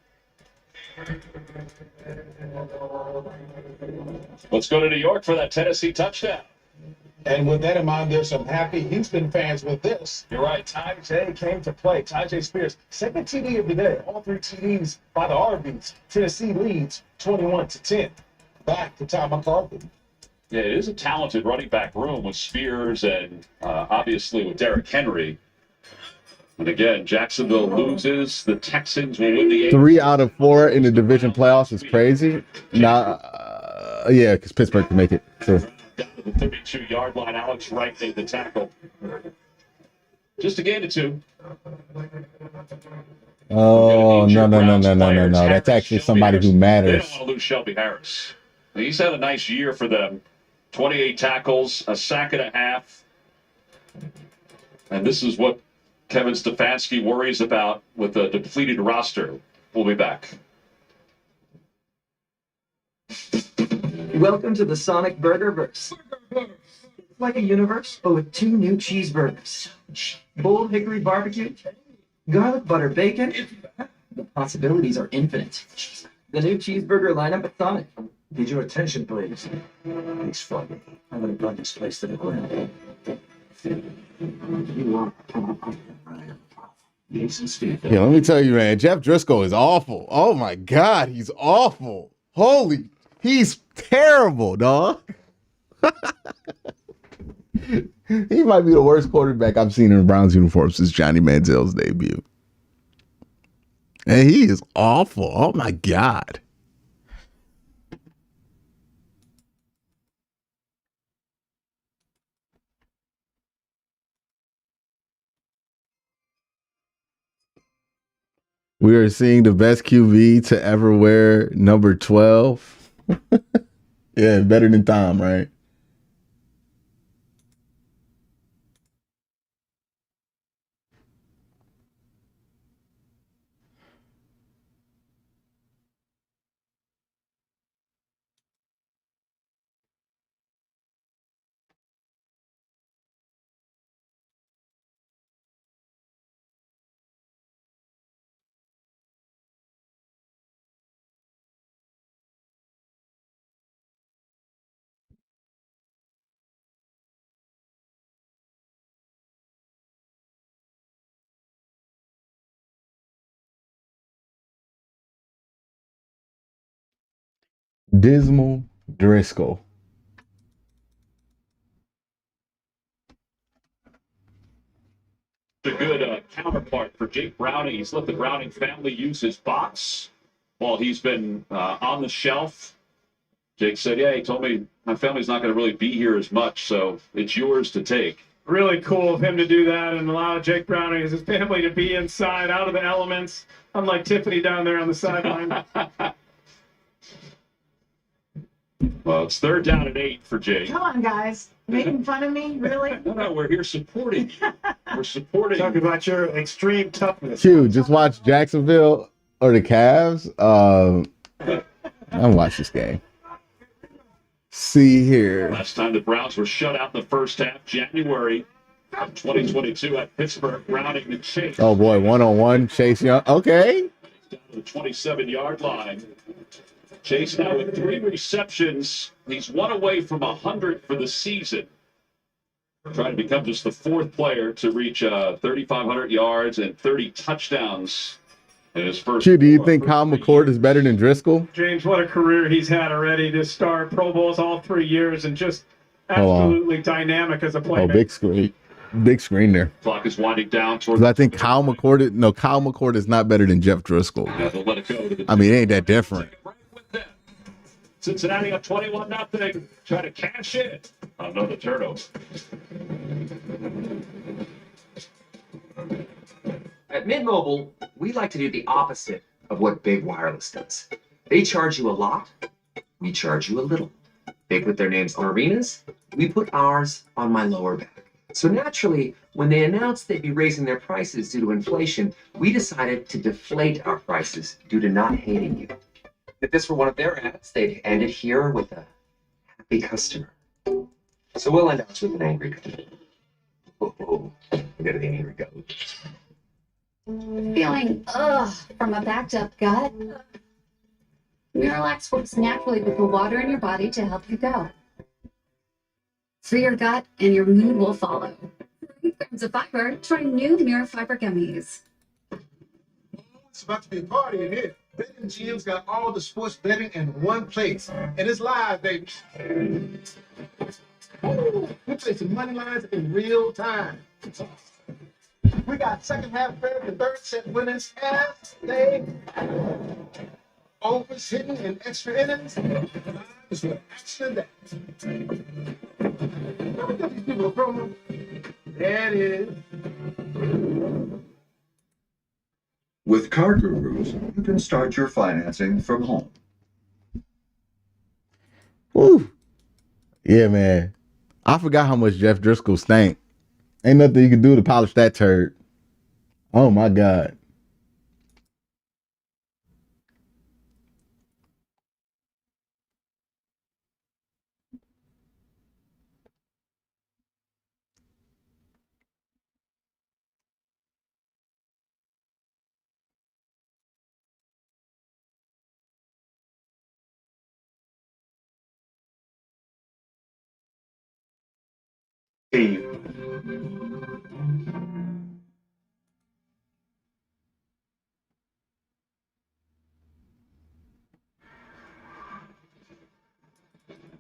Let's go to New York for that Tennessee touchdown. And with that in mind, there's some happy Houston fans with this. You're right. Ty J came to play. Ty J Spears, second TD of the day. All 3 TDs by the Arby's. Tennessee leads 21-10. Back to Tom McCarthy. Yeah, it is a talented running back room with Spears and obviously with Derrick Henry. And again, Jacksonville loses. The Texans will win the 3 out of 4 in the division playoffs is crazy. Nah, yeah, because Pittsburgh can make it. So. Down to the 32-yard line. Alex Wright made the tackle. Just a gain of 2. Oh, no. That's actually somebody who They matters. don't want to lose Shelby Harris. He's had a nice year for them. 28 tackles, a sack and a half. And this is what Kevin Stefanski worries about with a depleted roster. We'll be back. Welcome to the Sonic Burgerverse. Like a universe, but with 2 new cheeseburgers. Bold hickory barbecue, garlic butter bacon. The possibilities are infinite. The new cheeseburger lineup at Sonic. Need your attention, please. It's funny. I'm gonna burn this place to the ground. You are Jason Steve. Yeah, let me tell you, man, Jeff Driscoll is awful. Oh my God, he's awful. He's terrible, dog. He might be the worst quarterback I've seen in Browns uniform since Johnny Manziel's debut. And he is awful. Oh my God. We are seeing the best QB to ever wear number 12. Yeah, better than Tom, right? Dismal Driscoll. A good counterpart for Jake Browning. He's let the Browning family use his box while he's been on the shelf. Jake said, yeah, he told me my family's not going to really be here as much, so it's yours to take. Really cool of him to do that and allow Jake Browning and his family to be inside, out of the elements, unlike Tiffany down there on the sideline. Well, it's 3rd down and 8 for Jake. Come on, guys. Making fun of me? Really? No, we're here supporting you. We're supporting Talk about your extreme toughness. Q, just watch Jacksonville or the Cavs. I'll watch this game. see here. Last time the Browns were shut out in the first half, January of 2022 at Pittsburgh. Browning to Chase. Oh boy, one-on-one, Chase Young. Okay. Down to the 27-yard line. Chase now with 3 receptions. He's 1 away from 100 for the season. Trying to become just the 4th player to reach 3,500 yards and 30 touchdowns in his first. Do you think Kyle McCord is better than Driscoll? James, what a career he's had already to start Pro Bowls all 3 years and just absolutely dynamic as a player. Oh, big screen. Big screen there. Clock is winding down towards. I think Kyle McCord is not better than Jeff Driscoll. They'll let it go. I mean, it ain't that different. Cincinnati up 21-0. Try to cash in. Another turnover. At Mint Mobile, we like to do the opposite of what Big Wireless does. They charge you a lot, we charge you a little. They put their names on arenas, we put ours on my lower back. So naturally, when they announced they'd be raising their prices due to inflation, we decided to deflate our prices due to not hating you. If this were one of their ads, they'd end it here with a happy customer. So we'll end up with an angry customer. Oh, look at the angry goat. Feeling from a backed up gut? Miralax works naturally with the water in your body to help you go. Free your gut and your mood will follow. 3 grams of fiber, try new Mira Fiber Gummies. It's about to be a party in here. Betting GM's got all the sports betting in one place. And it's live, baby. Ooh, we play some money lines in real time. We got second half fair and third set winners as they overs hitting and extra innings. Is what action that. Let me give these people a promo. There it is. With Car Gurus, you can start your financing from home. Woo. Yeah, man. I forgot how much Jeff Driscoll stank. Ain't nothing you can do to polish that turd. Oh my God. Hey.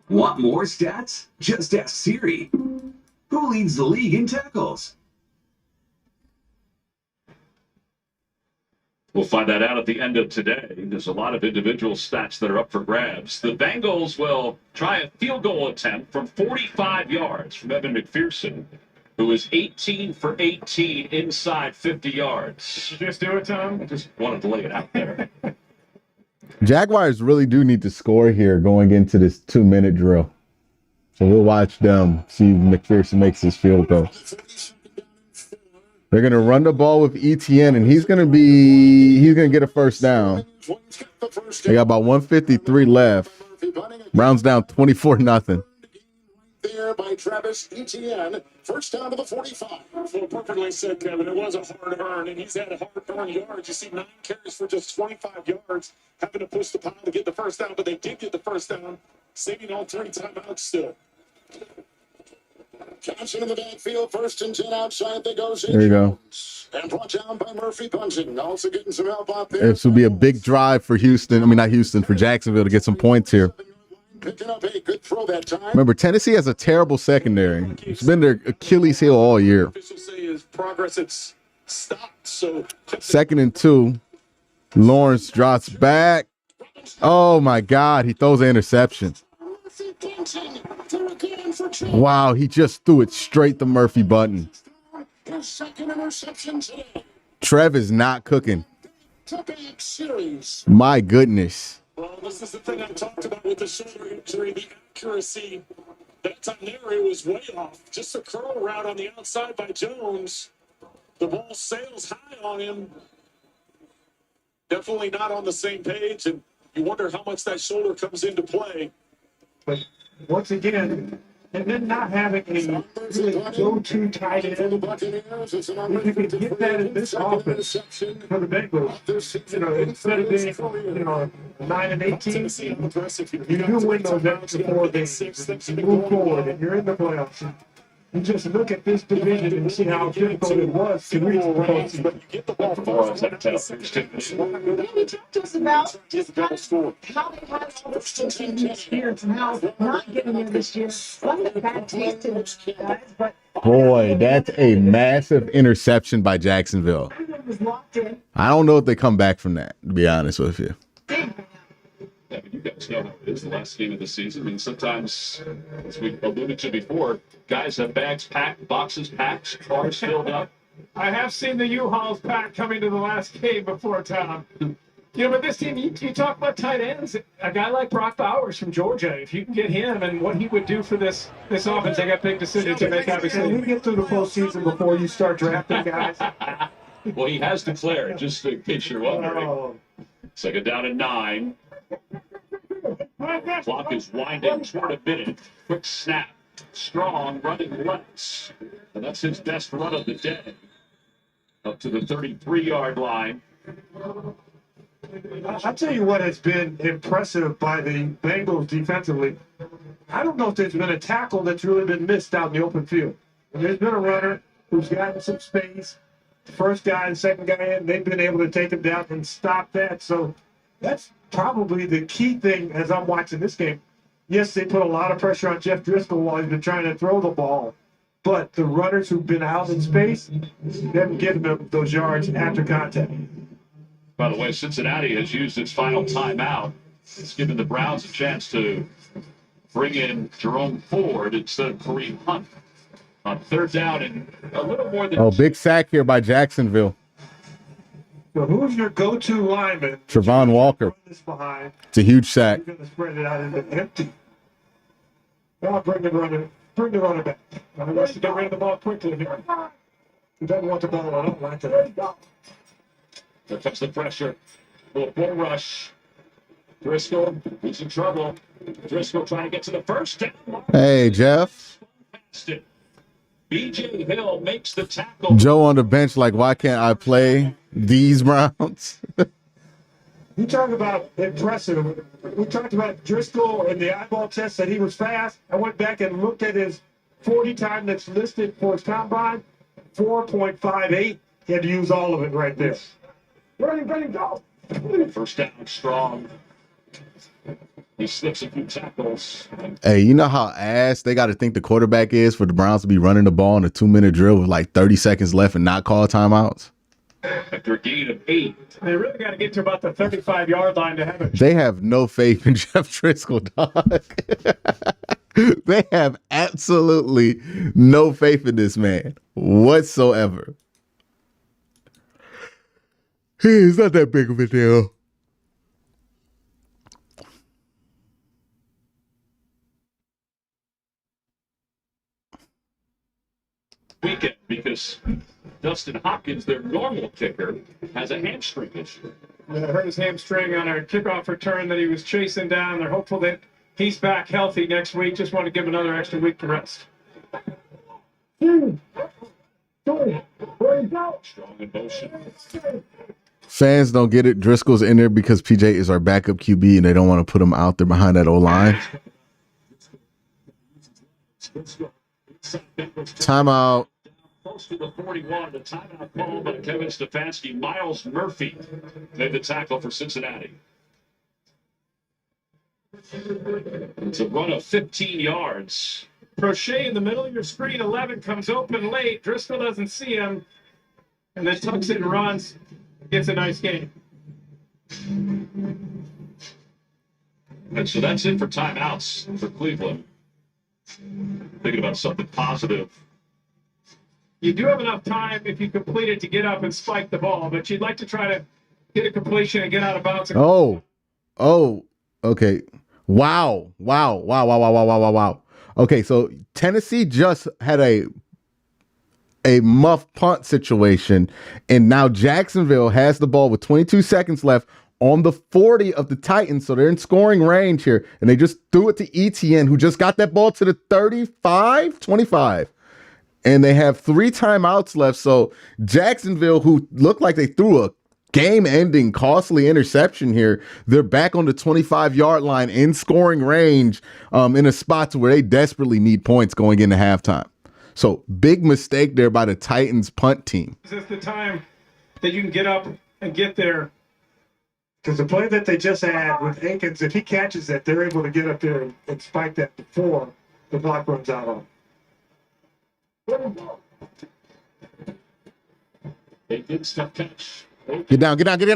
Want more stats? Just ask Siri. Who leads the league in tackles? We'll find that out at the end of today. There's a lot of individual stats that are up for grabs. The Bengals will try a field goal attempt from 45 yards from Evan McPherson, who is 18 for 18 inside 50 yards. Did you just do it, Tom? I just wanted to lay it out there. Jaguars really do need to score here going into this 2-minute drill. So we'll watch them see if McPherson makes his field goal. They're going to run the ball with ETN, and he's going to get a first down. They got about 153 left. Browns down 24-0. There by Travis Etienne, first down to the 45. Well, perfectly said, Kevin. It was a hard earn, and he's had a hard-earned yards. You see 9 carries for just 25 yards, having to push the pile to get the first down, but they did get the first down, saving all 3 timeouts still. Johnson in the backfield, 1st and 10 outside. They go. There you go. And brought down by Murphy Bunting. Also getting some help out there. This will be a big drive for Houston. I mean, not Houston, for Jacksonville to get some points here. Picking up a good throw that time. Remember, Tennessee has a terrible secondary. It's been their Achilles heel all year. Officials say his progress it's stopped. So 2nd and 2. Lawrence drops back. Oh my God, he throws an interception. Wow, he just threw it straight to Murphy Bunting. His second interception today. Trev is not cooking. Back series. My goodness. Well, this is the thing I talked about with the shoulder injury, the accuracy. That time there, it was way off. Just a curl route on the outside by Jones. The ball sails high on him. Definitely not on the same page, and you wonder how much that shoulder comes into play. But once again, and then not having a really go-to tight end. If you can get that in this offense for the Bengals, instead of being, 9-18, you do win those extra 4 games. You move forward, and you're in the playoffs. You just look at this division and see how difficult it was to reach the postseason. But you get the ball from us at He talked to us about just how they had all this experience and how not getting there this year left a bad taste in it, guys. But Boy, that's a massive interception by Jacksonville. everyone was locked in. I don't know if they come back from that, to be honest with you. Yeah, but you guys know how it is the last game of the season. I mean, sometimes, as we alluded to before, guys have bags packed, boxes packed, cars filled up. I have seen the U-Hauls packed coming to the last game before, Tom. But this team, you talk about tight ends. A guy like Brock Bowers from Georgia, if you can get him and what he would do for this offense, they got big decisions to make, obviously. Can we get through the postseason before you start drafting guys? Well, he has declared, just in case you're wondering. Second down and 9. Clock is winding toward a minute. Quick snap. Strong running legs. And that's his best run of the day. Up to the 33-yard line. I'll tell you what has been impressive by the Bengals defensively. I don't know if there's been a tackle that's really been missed out in the open field. And there's been a runner who's gotten some space. The first guy and second guy in, they've been able to take him down and stop that. So that's probably the key thing as I'm watching this game. Yes, they put a lot of pressure on Jeff Driscoll while he's been trying to throw the ball. But the runners who've been out in space, they haven't given them those yards after contact. By the way, Cincinnati has used its final timeout. It's given the Browns a chance to bring in Jerome Ford instead of Kareem Hunt on third down and a little more than. Oh, big sack here by Jacksonville. So who's your go-to lineman? Trevon Walker. This behind. It's a huge sack. You're going to spread it out into empty. Now bring the runner back. He wants to get rid of the ball quickly here. He doesn't want the ball at all like that. There comes the pressure. Little bull rush. Driscoll, he's in trouble. Driscoll trying to get to the first down. Hey, Jeff. B.J. Hill makes the tackle. Joe on the bench like, why can't I play these Browns? You talk about impressive. We talked about Driscoll and the eyeball test that he was fast. I went back and looked at his 40 time that's listed for his combine. 4.58. He had to use all of it right there. Running, go. First down, strong. He slips a few tackles. Hey, you know how ass they got to think the quarterback is for the Browns to be running the ball in a 2-minute drill with like 30 seconds left and not call timeouts? After a gain of 8. They really got to get to about the 35-yard line to have it. They have no faith in Jeff Driscoll, dog. They have absolutely no faith in this man whatsoever. It's not that big of a deal. Weekend because Dustin Hopkins, their normal kicker, has a hamstring issue. Yeah, I hurt his hamstring on a kickoff return that he was chasing down. They're hopeful that he's back healthy next week. Just want to give him another extra week to rest. Strong in motion. Fans don't get it. Driscoll's in there because PJ is our backup QB and they don't want to put him out there behind that O-line. Timeout. Close to the 41, the timeout called by Kevin Stefanski. Miles Murphy made the tackle for Cincinnati. It's a run of 15 yards. Crochet in the middle of your screen, 11 comes open late. Driscoll doesn't see him, and then tucks it and runs. Gets a nice game. And so that's it for timeouts for Cleveland. Thinking about something positive. You do have enough time if you complete it to get up and spike the ball, but you'd like to try to get a completion and get out of bounds. Oh, okay. Wow. Okay, so Tennessee just had a muff punt situation, and now Jacksonville has the ball with 22 seconds left on the 40 of the Titans. So they're in scoring range here. And they just threw it to Etienne, who just got that ball to the 25. And they have 3 timeouts left. So Jacksonville, who looked like they threw a game-ending costly interception here, they're back on the 25-yard line in scoring range in a spot where they desperately need points going into halftime. So big mistake there by the Titans punt team. Is this the time that you can get up and get there? Because the play that they just had with Akins, if he catches it, they're able to get up there and spike that before the clock runs out on. Akins, tough catch. Get down. Spike. They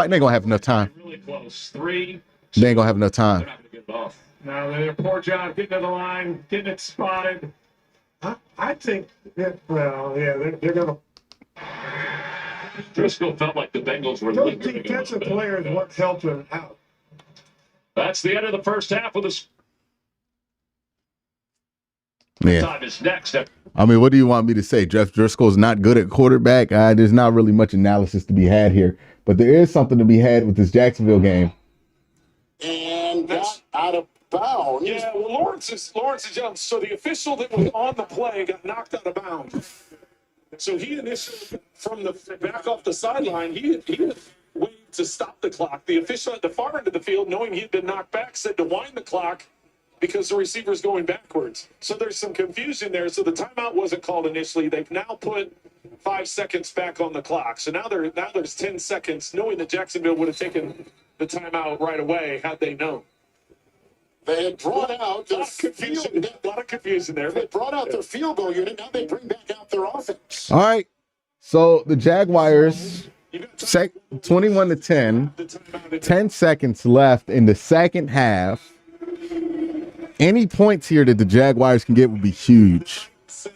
ain't gonna have enough time. Really close. 3. They ain't gonna have enough time. They're not gonna get it off. No, they did a poor job getting to the line, getting it spotted. I think, they're going to. Driscoll felt like the Bengals were Those lingering defensive players weren't helping out. That's the end of the first half of this. Yeah. Time is next. I mean, what do you want me to say? Jeff Driscoll's not good at quarterback. There's not really much analysis to be had here, but there is something to be had with this Jacksonville game. And got out of bounds. Yeah, well, Lawrence is young. So the official that was on the play got knocked out of bounds. So he initially, from the back off the sideline, he had waved to stop the clock. The official at the far end of the field, knowing he had been knocked back, said to wind the clock because the receiver's going backwards. So there's some confusion there. So the timeout wasn't called initially. They've now put 5 seconds back on the clock. So now there's 10 seconds, knowing that Jacksonville would have taken the timeout right away had they known. They had brought out a lot of confusion there. They brought out their field goal unit. Now they bring back out their offense. All right. So the Jaguars, 21-10, 10 seconds left in the second half. Any points here that the Jaguars can get would be huge. 4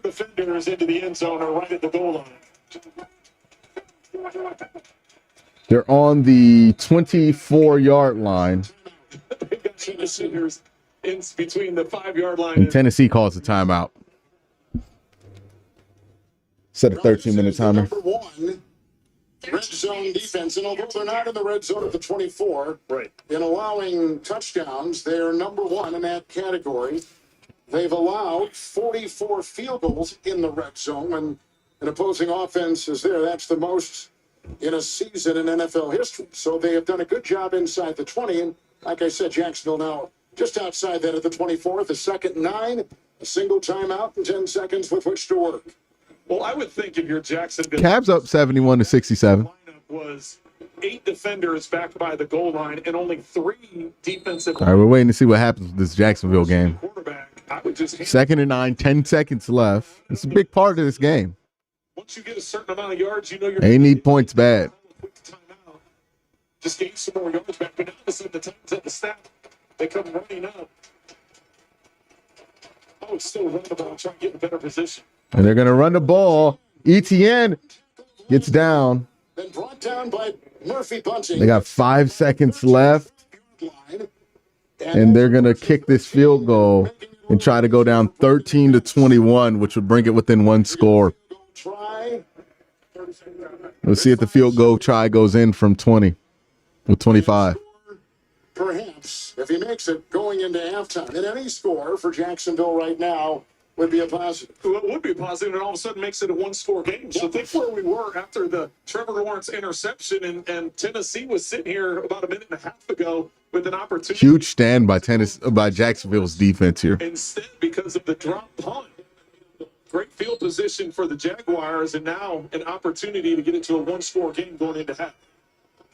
defenders into the end zone or right at the goal line. They're on the 24-yard line. They got defenders in between the 5-yard line And Tennessee calls a timeout. Set a 13-minute timer. Number 1 red zone defense, and although they're not in the red zone at the 24, right, in allowing touchdowns, they are number 1 in that category. They've allowed 44 field goals in the red zone when an opposing offense is there. That's the most in a season in NFL history. So they have done a good job inside the 20. And like I said, Jacksonville now just outside that at the 24th, a 2nd and 9, a single timeout, and 10 seconds with which to work. Well, I would think if you're Jacksonville, Cavs up 71-67. was 8 defenders back by the goal line and only 3 defensive. All right, we're waiting to see what happens with this Jacksonville game. I would just 2nd and 9, 10 seconds left. It's a big part of this game. once you get a certain amount of yards, you know you're. They need points bad. Just gain some more yards back, but now this is the time at the snap. They come running up. I would still run the ball, try and get in a better position. And they're going to run the ball. Etienne gets down. Then brought down by Murphy Bunting. They got 5 seconds left. And they're going to kick this field goal and try to go down 13-21, which would bring it within 1 score. We'll see if the field goal try goes in from 20 with 25. Perhaps, if he makes it going into halftime. And any score for Jacksonville right now would be a positive. Well, it would be positive, and all of a sudden makes it a 1-score game. So think where we were after the Trevor Lawrence interception, and Tennessee was sitting here about a minute and a half ago with an opportunity. Huge stand by Jacksonville's defense here. Instead, because of the drop punt. Great field position for the Jaguars, and now an opportunity to get into a 1-score game going into half.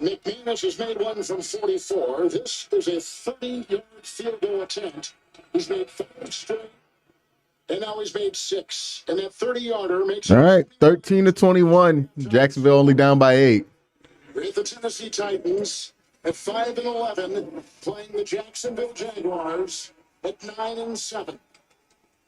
McManus has made one from 44. This is a 30-yard field goal attempt. He's made 5 straight, and now he's made 6. And that 30-yarder makes. All right, 13-21. Jacksonville only down by 8. With the Tennessee Titans at 5-11, playing the Jacksonville Jaguars at 9-7.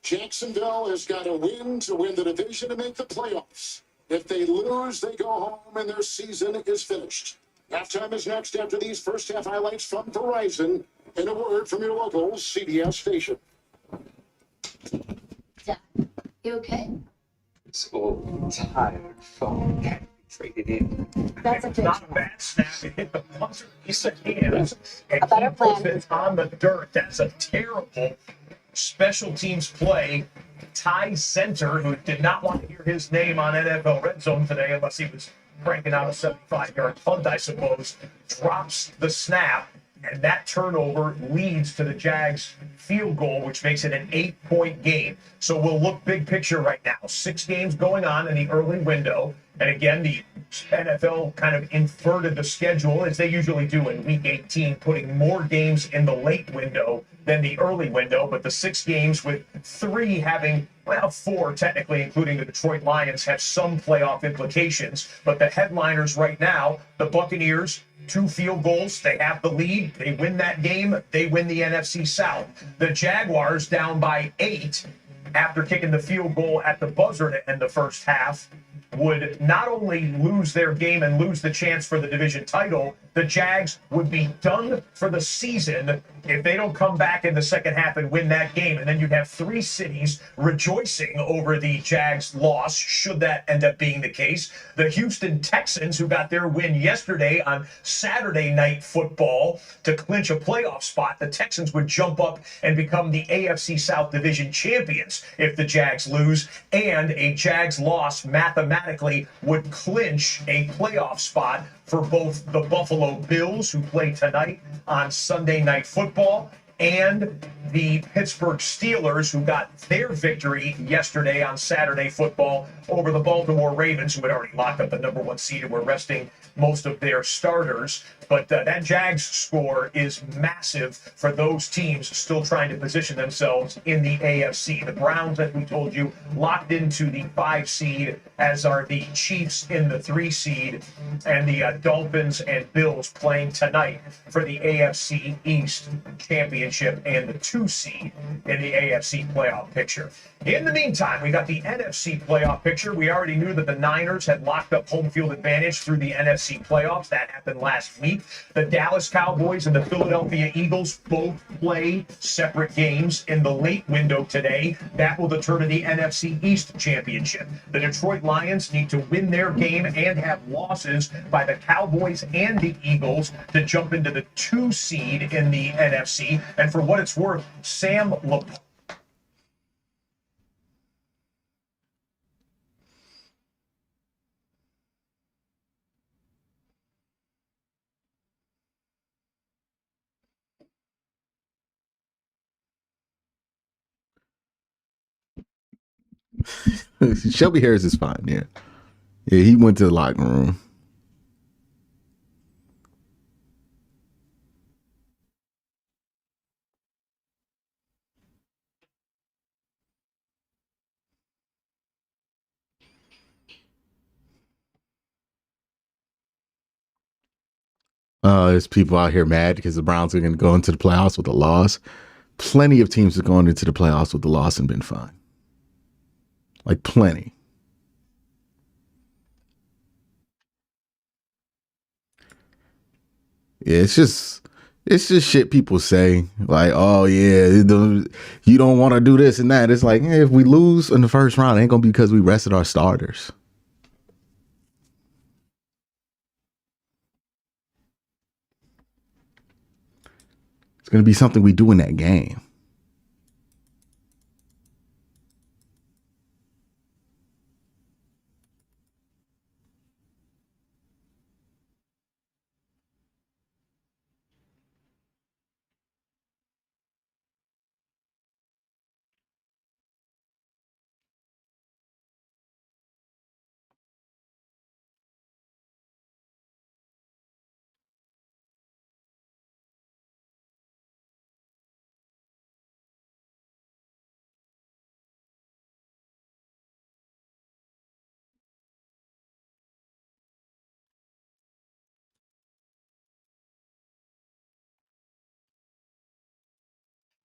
Jacksonville has got to win the division to make the playoffs. If they lose, they go home and their season is finished. Halftime is next after these first half highlights from Verizon and a word from your local CBS station. You okay? This old tired phone can't be traded in. That's a big Not a bad snap. It hit the buzzer piece of hands. And A better he puts plan. it on the dirt. That's a terrible special teams play. Ty Center, who did not want to hear his name on NFL Red Zone today unless he was cranking out a 75-yard punt, I suppose, drops the snap. And that turnover leads to the Jags field goal, which makes it an 8-point game. So we'll look big picture right now. 6 games going on in the early window. And again, the NFL kind of inverted the schedule, as they usually do in Week 18, putting more games in the late window than the early window. But the 6 games with 3 having, well, 4 technically, including the Detroit Lions, have some playoff implications. But the headliners right now, the Buccaneers, 2 field goals. They have the lead. They win that game. They win the NFC South. The Jaguars down by 8 after kicking the field goal at the buzzer to end the first half would not only lose their game and lose the chance for the division title, the Jags would be done for the season if they don't come back in the second half and win that game. And then you'd have 3 cities rejoicing over the Jags' loss, should that end up being the case. The Houston Texans, who got their win yesterday on Saturday Night Football to clinch a playoff spot, the Texans would jump up and become the AFC South Division champions if the Jags lose, and a Jags loss mathematically would clinch a playoff spot for both the Buffalo Bills, who play tonight on Sunday Night Football, and the Pittsburgh Steelers, who got their victory yesterday on Saturday Football over the Baltimore Ravens, who had already locked up the #1 seed and were resting most of their starters. But that Jags score is massive for those teams still trying to position themselves in the AFC. The Browns, as we told you, locked into the 5 seed, as are the Chiefs in the 3 seed, and the Dolphins and Bills playing tonight for the AFC East Championship and the 2 seed in the AFC playoff picture. In the meantime, we got the NFC playoff picture. We already knew that the Niners had locked up home field advantage through the NFC playoffs. That happened last week. The Dallas Cowboys and the Philadelphia Eagles both play separate games in the late window today. That will determine the NFC East Championship. The Detroit Lions need to win their game and have losses by the Cowboys and the Eagles to jump into the 2 seed in the NFC. And for what it's worth, Sam Laporta. Shelby Harris is fine. Yeah, he went to the locker room. There's people out here mad because the Browns are going to go into the playoffs with a loss. Plenty of teams have gone into the playoffs with a loss and been fine. Like plenty. Yeah, it's just shit people say. Like, oh yeah, you don't want to do this and that. It's like, if we lose in the first round, it ain't gonna be because we rested our starters. It's gonna be something we do in that game.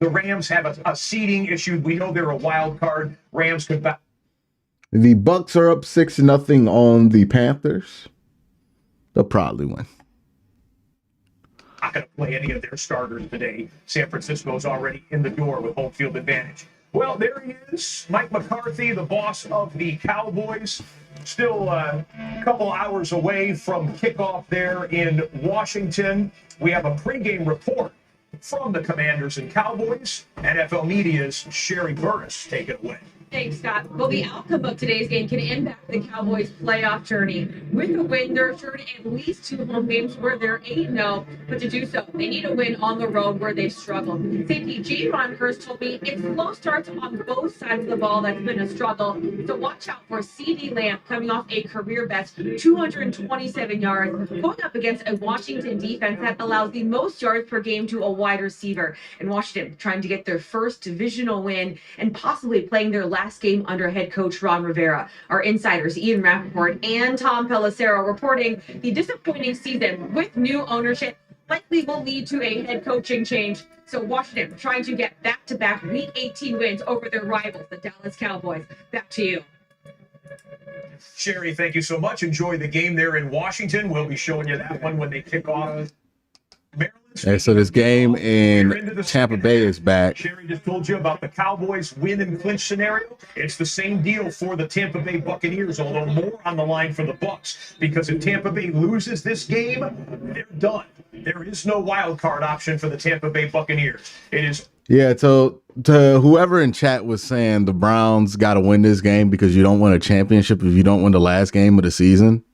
The Rams have a seeding issue. We know they're a wild card. Rams could back. The Bucks are up 6-0 on the Panthers. They'll probably win. Not going to play any of their starters today. San Francisco's already in the door with home field advantage. Well, there he is, Mike McCarthy, the boss of the Cowboys. Still a couple hours away from kickoff there in Washington. We have a pregame report from the Commanders and Cowboys. NFL Media's Sherry Burris, take it away. Thanks, Scott. Well, the outcome of today's game can impact the Cowboys' playoff journey. With a win, they're assured at least 2 home games where they're 8-0, but to do so, they need a win on the road where they've struggled. Safety J. Ron Hurst told me it's slow starts on both sides of the ball that's been a struggle, so watch out for C.D. Lamb coming off a career-best 227 yards, going up against a Washington defense that allows the most yards per game to a wide receiver. And Washington trying to get their first divisional win and possibly playing their last game under head coach Ron Rivera. Our insiders Ian Rappaport and Tom Pelissero reporting the disappointing season with new ownership likely will lead to a head coaching change. So Washington trying to get back-to-back Week 18 wins over their rivals, the Dallas Cowboys. Back to you. Sherry, thank you so much. Enjoy the game there in Washington. We'll be showing you that one when they kick off. Hey, so this game in Tampa Bay is back. Sherry just told you about the Cowboys win and clinch scenario. It's the same deal for the Tampa Bay Buccaneers, although more on the line for the Bucs, because if Tampa Bay loses this game, they're done. There is no wild card option for the Tampa Bay Buccaneers. It is. Yeah, so to whoever in chat was saying the Browns got to win this game because you don't win a championship if you don't win the last game of the season.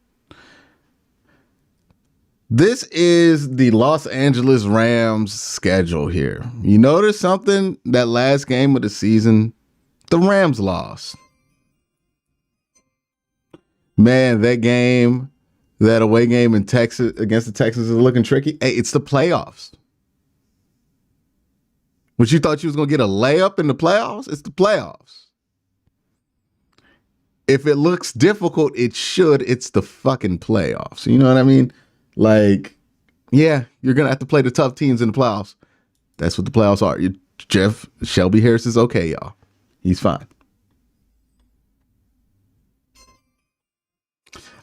This is the Los Angeles Rams schedule here. You notice something? That last game of the season, the Rams lost. Man, that game, that away game in Texas against the Texans is looking tricky. Hey, it's the playoffs. What, you thought you was going to get a layup in the playoffs? It's the playoffs. If it looks difficult, it should. It's the fucking playoffs. You know what I mean? Like, yeah, you're going to have to play the tough teams in the playoffs. That's what the playoffs are. Shelby Harris is okay, y'all. He's fine.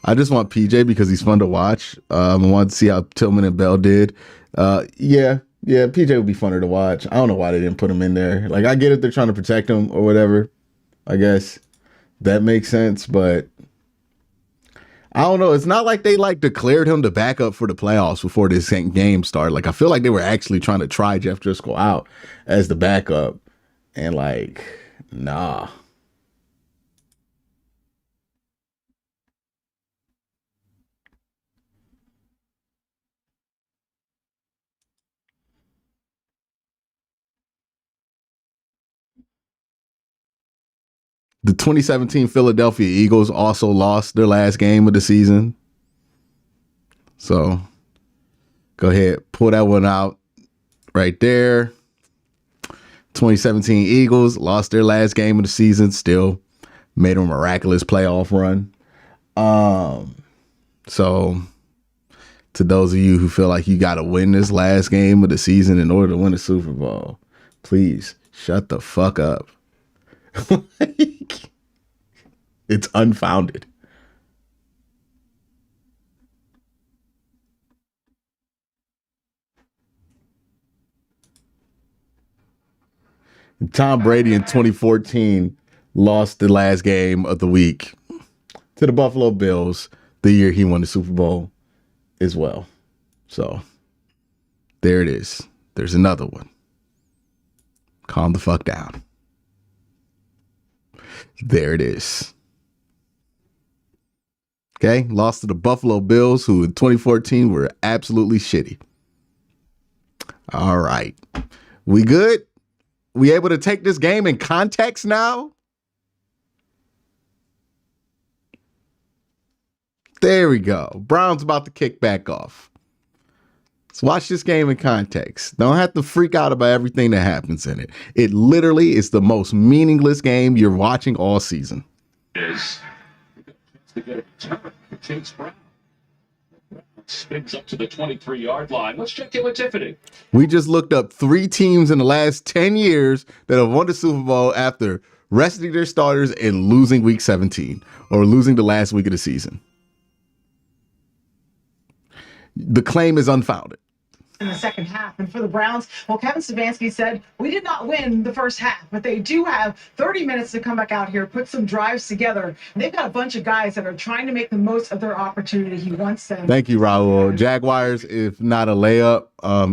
I just want PJ because he's fun to watch. I wanted to see how Tillman and Bell did. Yeah, PJ would be funner to watch. I don't know why they didn't put him in there. Like, I get it, they're trying to protect him or whatever. I guess that makes sense, but I don't know. It's not like they declared him the backup for the playoffs before this game started. Like, I feel like they were actually trying to try Jeff Driscoll out as the backup. And nah. The 2017 Philadelphia Eagles also lost their last game of the season. So go ahead, pull that one out right there. 2017 Eagles lost their last game of the season, still made a miraculous playoff run. So to those of you who feel like you got to win this last game of the season in order to win a Super Bowl, please shut the fuck up. It's unfounded. Tom Brady in 2014 lost the last game of the week to the Buffalo Bills the year he won the Super Bowl as well. So there it is. There's another one. Calm the fuck down. There it is. Okay, lost to the Buffalo Bills, who in 2014 were absolutely shitty. All right. We good? We able to take this game in context now? There we go. Browns about to kick back off. Let's watch this game in context. Don't have to freak out about everything that happens in it. It literally is the most meaningless game you're watching all season. To get a return for Chase Brown. Spins up to the 23-yard line. Let's check in with Tiffany. We just looked up 3 teams in the last 10 years that have won the Super Bowl after resting their starters and losing week 17 or losing the last week of the season. The claim is unfounded. in the second half. And for the Browns, well, Kevin Stefanski said, we did not win the first half, but they do have 30 minutes to come back out here, put some drives together. And they've got a bunch of guys that are trying to make the most of their opportunity. He wants them. Thank you, Raul. Jaguars, if not a layup,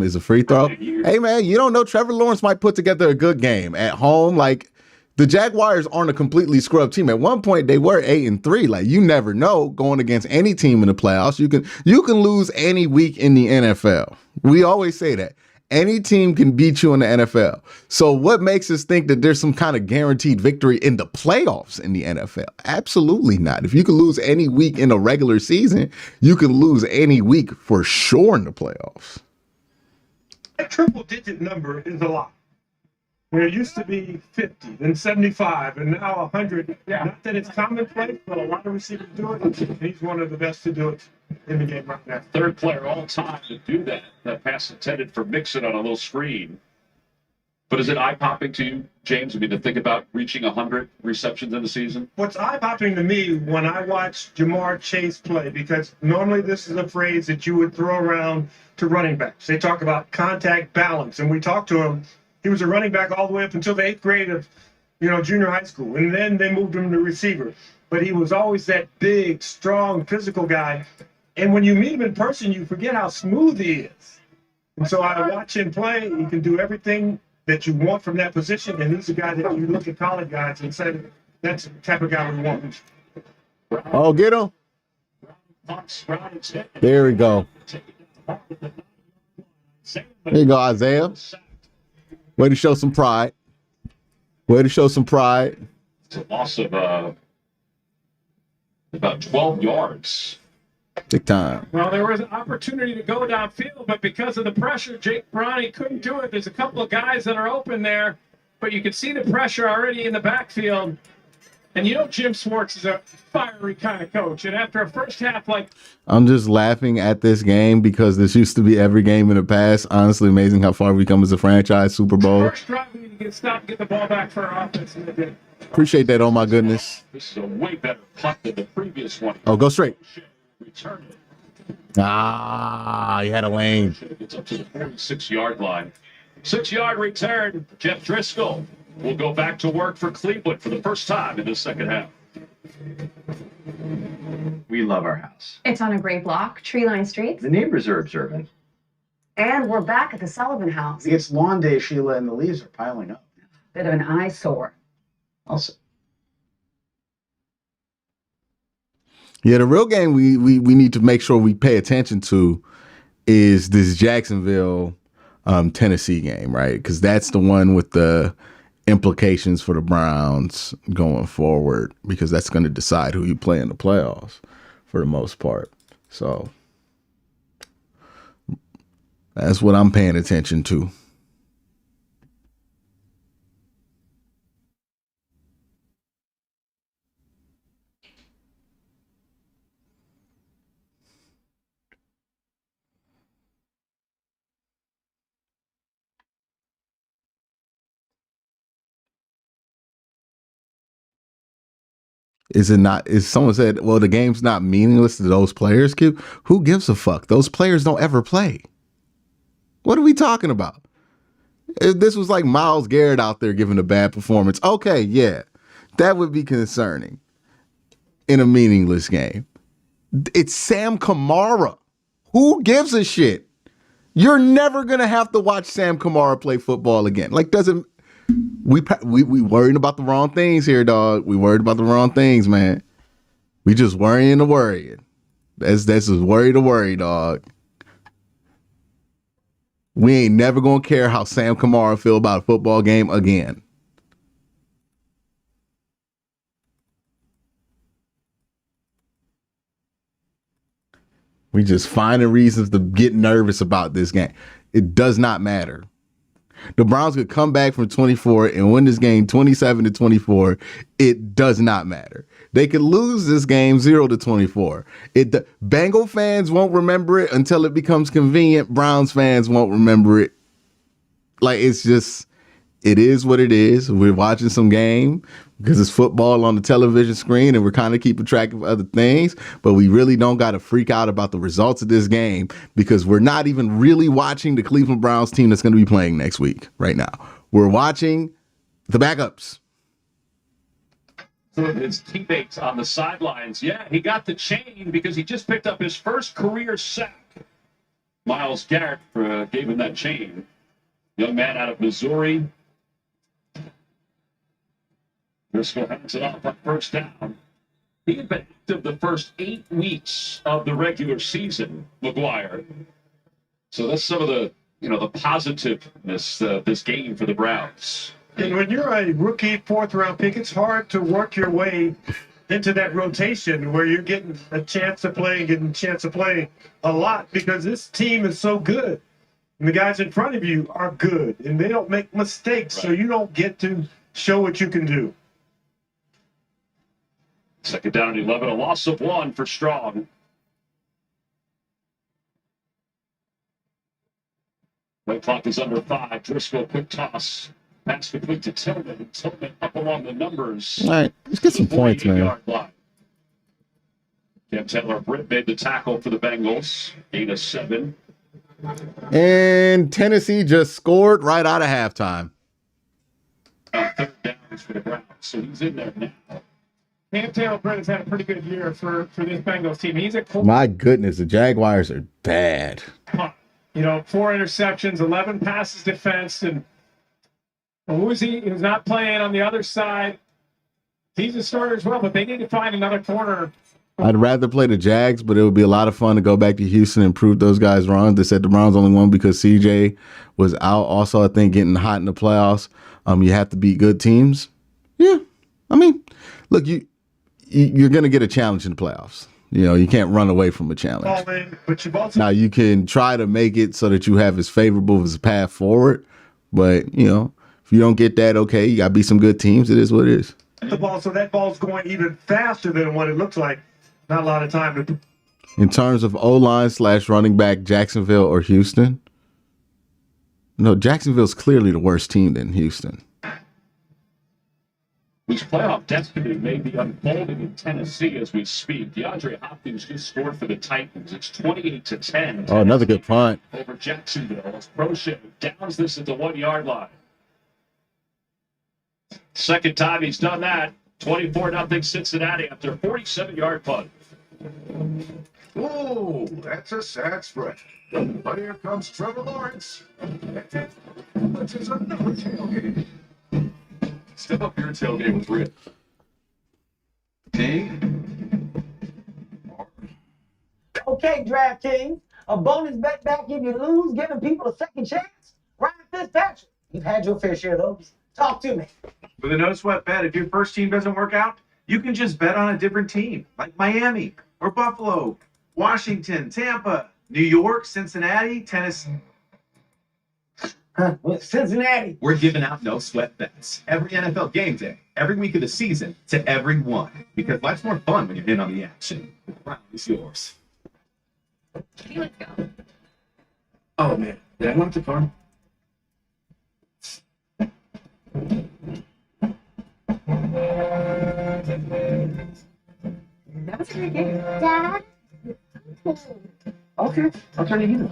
is a free throw. Hey, man, you don't know. Trevor Lawrence might put together a good game at home. Like, the Jaguars aren't a completely scrubbed team. At one point, they were 8-3. Like, you never know going against any team in the playoffs. You can lose any week in the NFL. We always say that. Any team can beat you in the NFL. So what makes us think that there's some kind of guaranteed victory in the playoffs in the NFL? Absolutely not. If you can lose any week in a regular season, you can lose any week for sure in the playoffs. A triple-digit number is a lot. It used to be 50, then 75, and now 100. Yeah. Not that it's commonplace, but a lot of receivers do it. He's one of the best to do it in the game right now. Third player all time to do that. That pass intended for Mixon on a little screen. But is it eye-popping to you, James, I mean, to think about reaching 100 receptions in the season? What's eye-popping to me when I watch Jamar Chase play, because normally this is a phrase that you would throw around to running backs. They talk about contact balance, and we talked to him. He was a running back all the way up until the 8th grade of, junior high school. And then they moved him to receiver. But he was always that big, strong, physical guy. And when you meet him in person, you forget how smooth he is. And so I watch him play. He can do everything that you want from that position. And he's a guy that you look at college guys and say, that's the type of guy we want. Oh, get him. There we go. There you go, Isaiah. Way to show some pride. Way to show some pride. It's a loss of about 12 yards. Big time. Well, there was an opportunity to go downfield, but because of the pressure, Jake Browning couldn't do it. There's a couple of guys that are open there, but you can see the pressure already in the backfield. And Jim Schwartz is a fiery kind of coach. And after a first half, I'm just laughing at this game because this used to be every game in the past. Honestly, amazing how far we come as a franchise. Super Bowl. First drive, we need to get stopped and get the ball back for our offense. And they did. Appreciate that. Oh, my goodness. This is a way better punt than the previous one. Oh, go straight. Return it. You had a lane. It's up to the 46-yard line. 6-yard return. Jeff Driscoll will go back to work for Cleveland for the first time in the second half. We love our house. It's on a great block, tree-lined streets. The neighbors are observant. And we're back at the Sullivan house. It's lawn day, Sheila, and the leaves are piling up. Bit of an eyesore. Also, yeah, the real game we need to make sure we pay attention to is this Jacksonville Tennessee game, right? Because that's the one with the implications for the Browns going forward, because that's going to decide who you play in the playoffs for the most part. So that's what I'm paying attention to. Is it not? Is someone said, well, the game's not meaningless to those players? Who gives a fuck? Those players don't ever play. What are we talking about? If this was like Myles Garrett out there giving a bad performance, okay, yeah, that would be concerning in a meaningless game. It's Sam Kamara. Who gives a shit? You're never going to have to watch Sam Kamara play football again. We worried about the wrong things here, dog. We worried about the wrong things, man. We just worrying to worrying. That's just worry to worry, dog. We ain't never gonna care how Sam Kamara feel about a football game again. We just finding reasons to get nervous about this game. It does not matter. The Browns could come back from 24 and win this game 27-24. It does not matter. They could lose this game 0-24. Bengal fans won't remember it until it becomes convenient. Browns fans won't remember it. It it is what it is. We're watching some game because it's football on the television screen and we're kind of keeping track of other things, but we really don't got to freak out about the results of this game because we're not even really watching the Cleveland Browns team that's going to be playing next week right now. We're watching the backups. His teammates on the sidelines. Yeah, he got the chain because he just picked up his first career sack. Myles Garrett gave him that chain. Young man out of Missouri. Driscoll hands it off on first down. He had been active the first 8 weeks of the regular season, McGuire. So that's some of the, the positiveness this game for the Browns. And when you're a rookie 4th-round pick, it's hard to work your way into that rotation where you're getting a chance to play and getting a chance to play a lot because this team is so good. And the guys in front of you are good, and they don't make mistakes, so you don't get to show what you can do. Second down and 11, a loss of 1 for Strong. The clock is under 5. Driscoll, quick toss. Pass complete to Tillman. Tillman up along the numbers. All right, let's get some points, man. Cam Taylor-Britt made the tackle for the Bengals. 8-7. And Tennessee just scored right out of halftime. Third downs for the Browns, so he's in there now. Cam Taylor-Britt has had a pretty good year for this Bengals team. He's at My goodness, the Jaguars are bad. 4 interceptions, 11 passes defensed, and Woozy, who's not playing on the other side, he's a starter as well, but they need to find another corner. I'd rather play the Jags, but it would be a lot of fun to go back to Houston and prove those guys wrong. They said the Browns only won because CJ was out. Also, I think getting hot in the playoffs, you have to beat good teams. Yeah, I mean, look, you're going to get a challenge in the playoffs. You can't run away from a challenge. Now, you can try to make it so that you have as favorable as a path forward, but, if you don't get that, okay, you got to beat some good teams. It is what it is. The ball, so that ball's going even faster than what it looks like. Not a lot of time to. In terms of O-line / running back, Jacksonville or Houston? No, Jacksonville's clearly the worst team than Houston. Whose playoff destiny may be unfolding in Tennessee as we speak. DeAndre Hopkins just scored for the Titans. It's 28-10. Oh, another good punt. Over Jacksonville. As Crochet downs this at the 1-yard line. Second time he's done that. 24-0 Cincinnati after a 47-yard punt. Ooh, that's a sad spread. But here comes Trevor Lawrence. This is another tailgate. Step up your tailgate with Rick. Okay, DraftKings, a bonus bet back if you lose, giving people a second chance. Ryan Fitzpatrick, you've had your fair share of those. Talk to me. With a no sweat bet, if your first team doesn't work out, you can just bet on a different team, like Miami or Buffalo, Washington, Tampa, New York, Cincinnati, Tennessee. Cincinnati. We're giving out no sweat bets every NFL game day, every week of the season, to everyone. Because life's more fun when you're in on the action. Brown is yours. Okay, let's go. Oh, man. Did I want the car? That was a great game. Dad? Okay, I'll turn it in.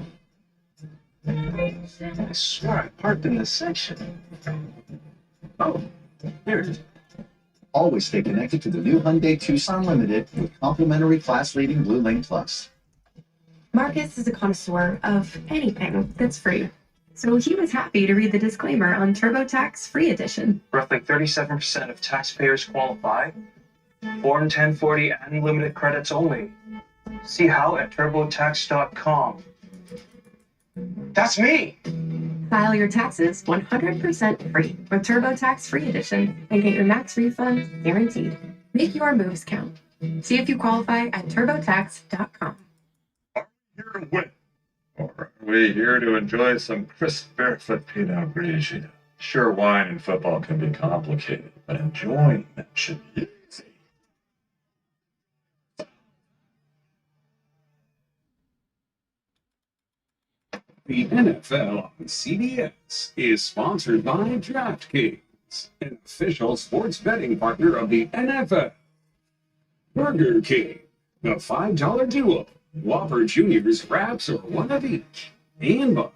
I swear I parked in this section. Oh, here it is. Always stay connected to the new Hyundai Tucson Limited with complimentary class-leading Blue Lane Plus. Marcus is a connoisseur of anything that's free. So he was happy to read the disclaimer on TurboTax Free Edition. Roughly 37% of taxpayers qualify. Form 1040 unlimited credits only. See how at turbotax.com. That's me! File your taxes 100% free with TurboTax Free Edition and get your max refund guaranteed. Make your moves count. See if you qualify at turbotax.com. Here to win. Or are we here to enjoy some crisp barefoot Pinot Grigio? Sure, wine and football can be complicated, but enjoying them should be easy. The NFL on CBS is sponsored by DraftKings, an official sports betting partner of the NFL. Burger King, the $5 duo, Whopper Juniors, wraps, or one of each. And by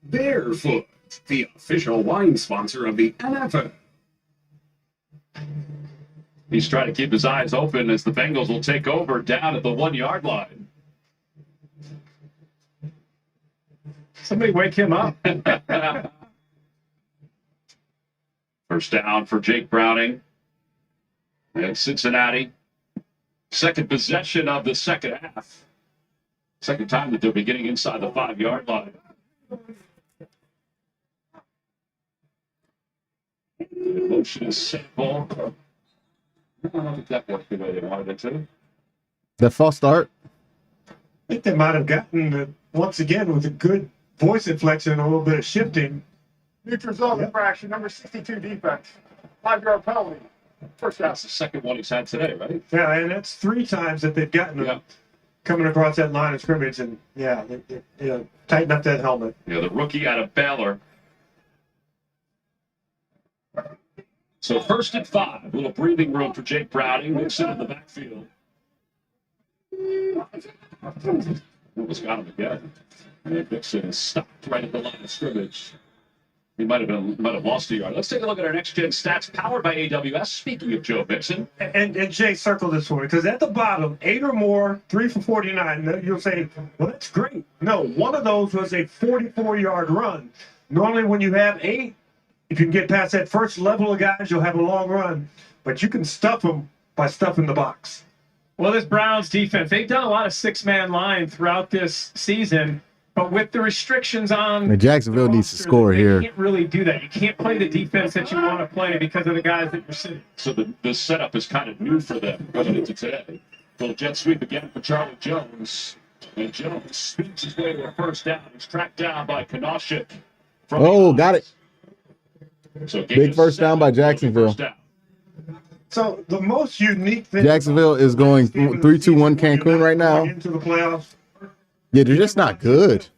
Barefoot, the official wine sponsor of the NFL. He's trying to keep his eyes open as the Bengals will take over down at the 1 yard line. Somebody wake him up. First down for Jake Browning and Cincinnati. Second possession of the second half. Second time that they're beginning inside the 5 yard line. The motion is simple. I don't think that worked the way they wanted it to. That false start. I think they might have gotten it once again with a good voice inflection and a little bit of shifting. Neutral zone infraction, number 62 defense. 5 yard penalty. First down. That's the second one he's had today, right? Yeah, and that's 3 times that they've gotten them coming across that line of scrimmage, and they tighten up that helmet. Yeah, the rookie out of Baylor. So first and 5, a little breathing room for Jake Browning. Mixon in the backfield. Almost got him again. And Mixon is stopped right at the line of scrimmage. He might have lost a yard. Let's take a look at our next gen stats powered by AWS. Speaking of Joe Mixon. And Jay, circle this for me, because at the bottom, 8 or more, 3 for 49. You'll say, well, that's great. No, one of those was a 44-yard run. Normally when you have 8, if you can get past that first level of guys, you'll have a long run. But you can stuff them by stuffing the box. Well, this Browns defense, they've done a lot of 6-man line throughout this season. But with the restrictions on Jacksonville needs to score here. You can't really do that. You can't play the defense that you want to play because of the guys that you're sitting. So the setup is kind of new for them going into today. Little jet sweep again for Charlie Jones. And Jones speeds his way to a first down. He's tracked down by Kanashik. Oh, got it. So big first down by Jacksonville. So the most unique thing Jacksonville is going 3-2-1 Cancun right now. Into the playoffs. Yeah, they're just not good.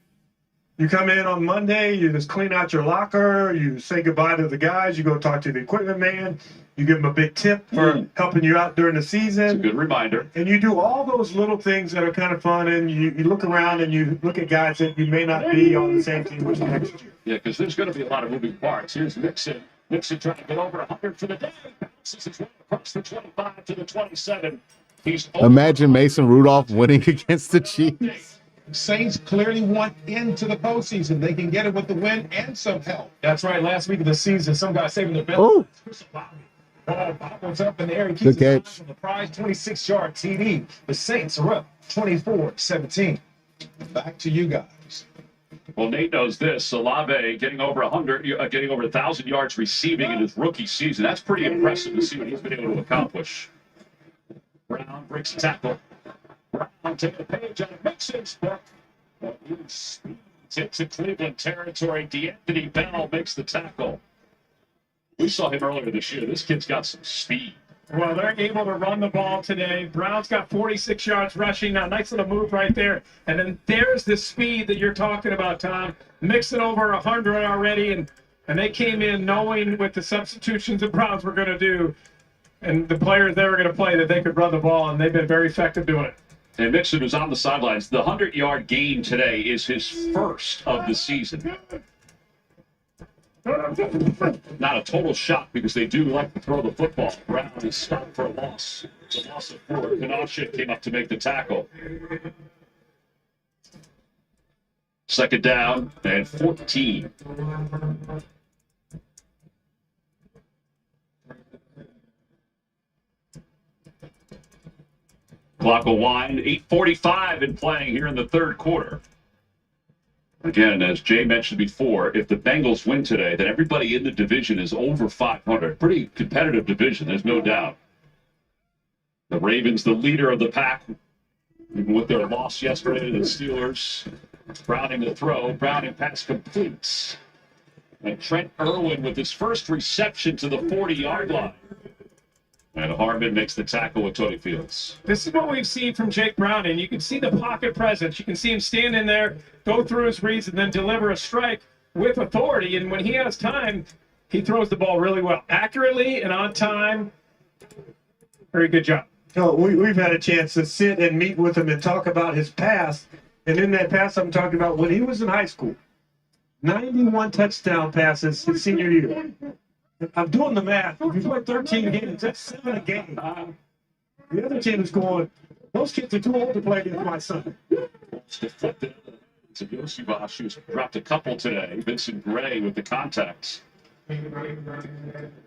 You come in on Monday, you just clean out your locker, you say goodbye to the guys, you go talk to the equipment man, you give him a big tip for helping you out during the season. It's a good reminder. And you do all those little things that are kind of fun, and you look around and you look at guys that you may not be on the same team with next year. Yeah, because there's going to be a lot of moving parts. Here's Mixon. Mixon trying to get over 100 for the day. Bounces his way across the 25 to the 27. He's Imagine Mason Rudolph winning against the Chiefs. Saints clearly want into the postseason. They can get it with the win and some help. That's right. Last week of the season, some guy saving the bell. Ball bobbles up in the air. He keeps his eyes on the prize. 26-yard TD. The Saints are up 24-17. Back to you guys. Well, Nate knows this. Olave getting over 1,000 yards receiving in his rookie season. That's pretty impressive to see what he's been able to accomplish. Brown breaks a tackle. Brown taking a page out of Mixon's book. Into Cleveland territory. D'Anthony Bell makes the tackle. We saw him earlier this year. This kid's got some speed. Well, they're able to run the ball today. Browns got 46 yards rushing. Now, nice little move right there. And then there's the speed that you're talking about, Tom. Mixing over 100 already, and they came in knowing with the substitutions the Browns were going to do and the players they were going to play that they could run the ball, and they've been very effective doing it. And Mixon was on the sidelines. The 100-yard gain today is his first of the season. Not a total shock because they do like to throw the football. Brown is stopped for a loss. It's a loss of 4. Kanashik came up to make the tackle. Second down and 14. Clock will wind. 8:45 in playing here in the third quarter. Again, as Jay mentioned before, if the Bengals win today, then everybody in the division is over 500. Pretty competitive division, there's no doubt. The Ravens, the leader of the pack, even with their loss yesterday to the Steelers. Browning the throw. Browning pass completes. And Trent Irwin with his first reception to the 40-yard line. And Harmon makes the tackle with Tony Fields. This is what we've seen from Jake Browning. You can see the pocket presence. You can see him stand in there, go through his reads, and then deliver a strike with authority. And when he has time, he throws the ball really well, accurately and on time. Very good job. We've had a chance to sit and meet with him and talk about his past. And in that past, I'm talking about when he was in high school. 91 touchdown passes his senior year. I'm doing the math. If you play 13 games, that's 7 a game. The other team is going, those kids are too old to play against my son. It's deflected. It's a Yoshivash who's dropped a couple today. Vincent Gray with the contacts. And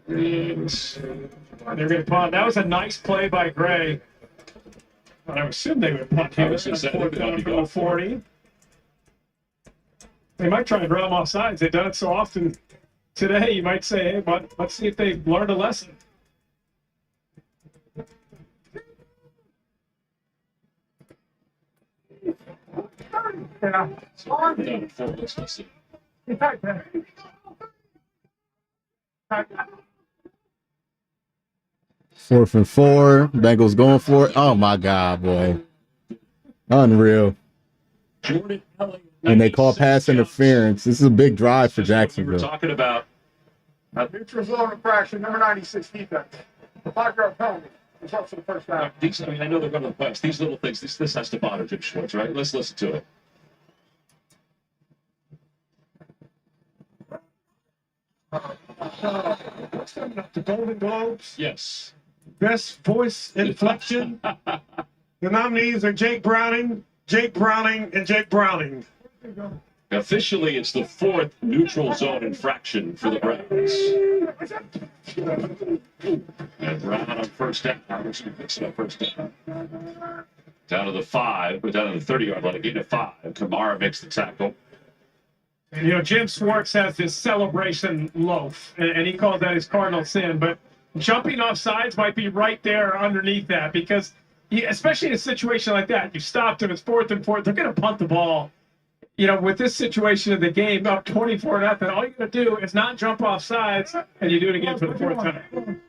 they're going to punt. That was a nice play by Gray. But I would assume they would punt here. Go 40. They might try and run them off sides. They've done it so often today. You might say, hey, but let's see if they've learned a lesson. Yeah. 4th and 4. Bengals going for it. Oh my God, boy. Unreal. And they call pass interference. This is a big drive for Jacksonville. We're talking about Neutral zone infraction, number 96 defense. 5-yard penalty. Results for the first down. these. I mean, I know they're going to the place. These little things. This has to bother Jim Schwartz, right? Let's listen to it. The Golden Globes. Yes. Best voice inflection. The nominees are Jake Browning, and Jake Browning. Officially, it's the 4th neutral zone infraction for the Browns. And Brown on first down. Obviously, picks it up first down. Down to the 5, but down to the 30-yard line. Again at 5. Kamara makes the tackle. You know, Jim Schwartz has this celebration loaf, and he calls that his cardinal sin. But jumping off sides might be right there underneath that because, especially in a situation like that, you stopped him, it's 4th and 4. They're going to punt the ball. You know, with this situation of the game, up 24-0, all you got to do is not jump off sides, and you do it again for the 4th time.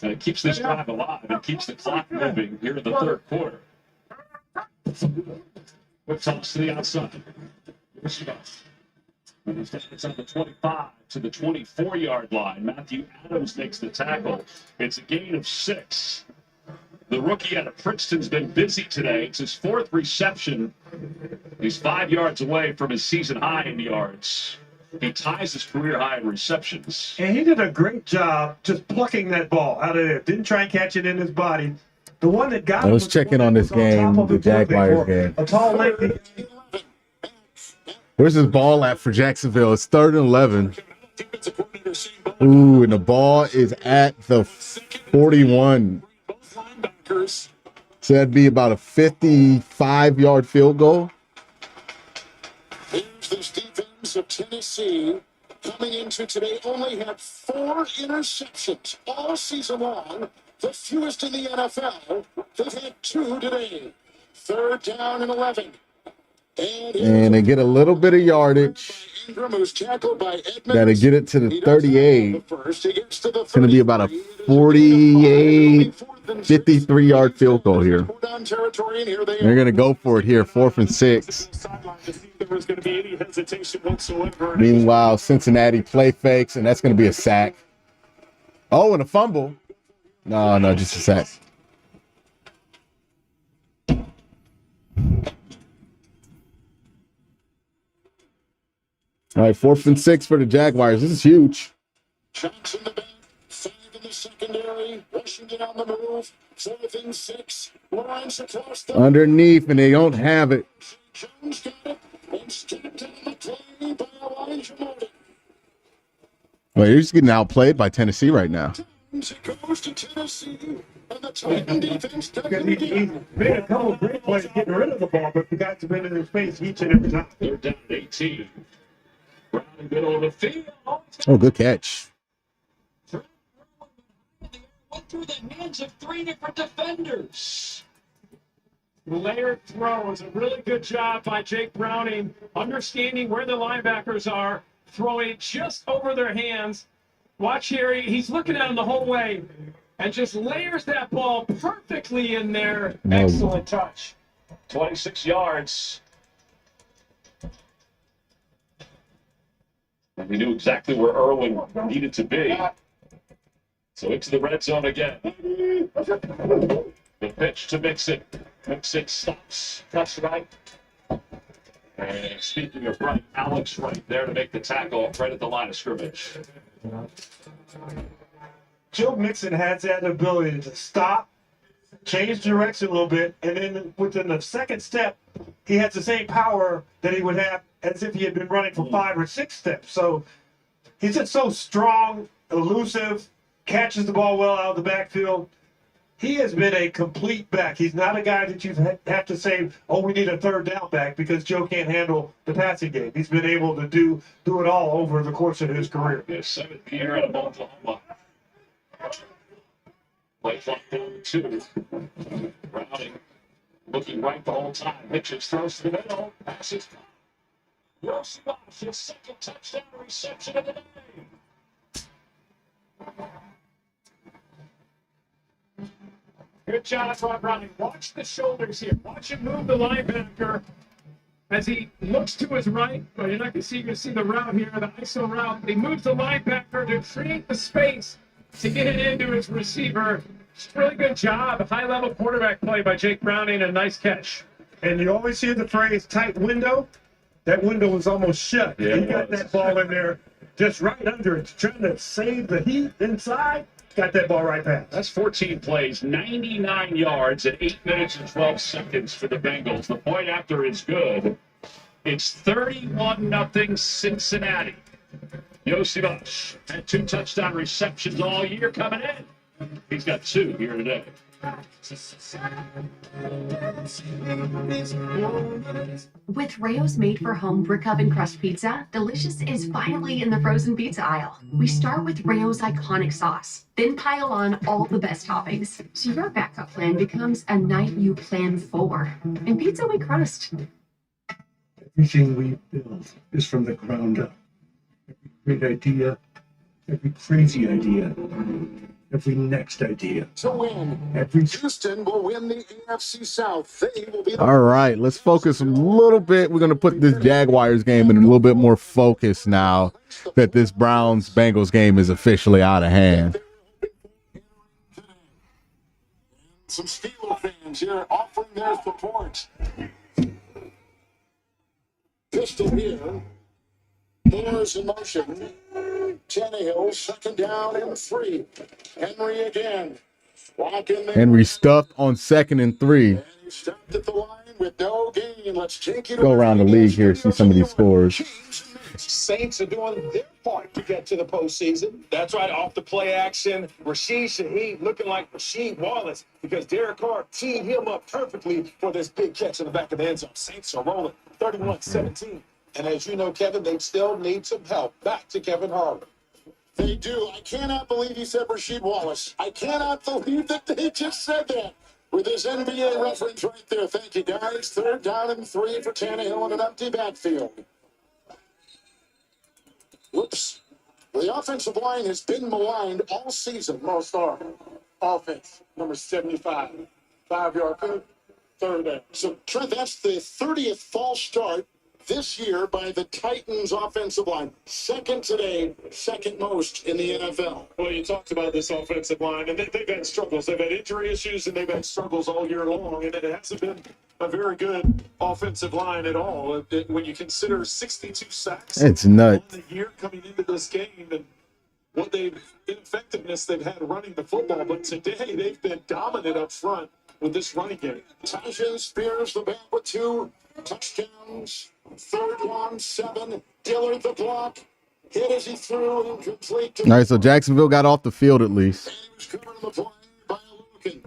And it keeps this drive alive. It keeps the clock moving here in the 3rd quarter. With toss to the outside. It's on the 25 to the 24-yard line. Matthew Adams makes the tackle. It's a gain of 6. The rookie out of Princeton's been busy today. It's his 4th reception. He's 5 yards away from his season high in yards. He ties his career high in receptions. And he did a great job just plucking that ball out of there. Didn't try and catch it in his body. The one that got I was checking on this game, the Jaguars game. A tall, lengthy. Where's this ball at for Jacksonville? It's 3rd and 11. Ooh, and the ball is at the 41. So that'd be about a 55-yard field goal. Here's this defense of Tennessee coming into today only had 4 interceptions all season long, the fewest in the NFL. They've had 2 today. 3rd down and 11. And they get a little bit of yardage. Got to get it to the 38. It's going to be about a 48, 53-yard field goal here. They're going to go for it here, 4th and 6. Meanwhile, Cincinnati play fakes, and that's going to be a sack. Oh, and a fumble. No, just a sack. All right, 4th and 6 for the Jaguars. This is huge. Johnson the back, 5 in the secondary. Washington on the move. 4th and 6. Lawrence across the Underneath, and they don't have it. Jones got it and stepped on the play by Elijah Morton. Well, you're just getting outplayed by Tennessee right now. It goes to Tennessee, and the Titan defense He made a couple of great plays getting rid of the ball, but forgot to bend in his face each and every time. They're down 18. Brown in the middle of the field. Oh, good catch. Went through the hands of 3 different defenders. Layered throw is a really good job by Jake Browning, understanding where the linebackers are, throwing it just over their hands. Watch here, he's looking at them the whole way, and just layers that ball perfectly in there. No. Excellent touch. 26 yards. And we knew exactly where Irwin needed to be. So into the red zone again. The pitch to Mixon. Mixon stops. Cuts right. And speaking of right, Alex right there to make the tackle right at the line of scrimmage. Joe Mixon has that ability to stop, change direction a little bit, and then within the second step, he has the same power that he would have as if he had been running for 5 or 6 steps. So he's just so strong, elusive, catches the ball well out of the backfield. He has been a complete back. He's not a guy that you have to say, oh, we need a third down back because Joe can't handle the passing game. He's been able to do it all over the course of his career. His 7th year at Oklahoma. Play clock down to 2. Browning looking right the whole time. Hitchens throws to the middle. Passes. Yoshima, his 2nd touchdown reception of the day. Good job, Rob Browning. Watch the shoulders here. Watch him move the linebacker as he looks to his right. But you're not going to see the route here, the ISO route. He moves the linebacker to create the space to get it into his receiver. Just really good job. High-level quarterback play by Jake Browning. A nice catch. And you always hear the phrase tight window. That window was almost shut. Yeah, he got that ball in there just right under it, trying to save the heat inside. Got that ball right past. That's 14 plays, 99 yards at 8 minutes and 12 seconds for the Bengals. The point after is good. It's 31-0 Cincinnati. Yosivas had 2 touchdown receptions all year coming in. He's got 2 here today. With Rayo's made-for-home brick oven crust pizza, delicious is finally in the frozen pizza aisle. We start with Rayo's iconic sauce, then pile on all the best toppings, so your backup plan becomes a night you plan for. And pizza we crust. Everything we build is from the ground up. Every great idea, every crazy idea, every next idea. To win, Houston will win the AFC South. They will be the All right, let's focus a little bit. We're going to put this Jaguars game in a little bit more focus now that this Browns-Bengals game is officially out of hand. some Steeler fans here offering their support. Pistol here. Moore's in motion. Tannehill, 2nd down and 3. Henry again. Walk in there. Henry stuffed on 2nd and 3. And he stopped at the line with no gain. Let's take it Go around the league here, see some of these scores. Saints are doing their part to get to the postseason. That's right, off the play action. Rashid Shaheed looking like Rasheed Wallace because Derek Carr teed him up perfectly for this big catch in the back of the end zone. Saints are rolling 31-17. And as you know, Kevin, they still need some help. Back to Kevin Harlan. They do. I cannot believe he said Rasheed Wallace. I cannot believe that they just said that with this NBA reference right there. Thank you, guys. 3rd down and 3 for Tannehill in an empty backfield. Whoops. The offensive line has been maligned all season. Most are. Offense, number 75. 5-yard put, 3rd down. So, Trent, that's the 30th false start this year by the Titans offensive line. 2nd today, 2nd most in the NFL. Well, you talked about this offensive line, and they've had struggles. They've had injury issues, and they've had struggles all year long, and it hasn't been a very good offensive line at all. When you consider 62 sacks It's nuts. on the year coming into this game, and what ineffectiveness they've had running the football, but today they've been dominant up front with this running game. Tajin Spears, the back with 2 touchdowns. 3rd one, 7. Dillard the block. Hit as he threw and complete. All right, so Jacksonville got off the field at least. And he was covering the play by Lucan.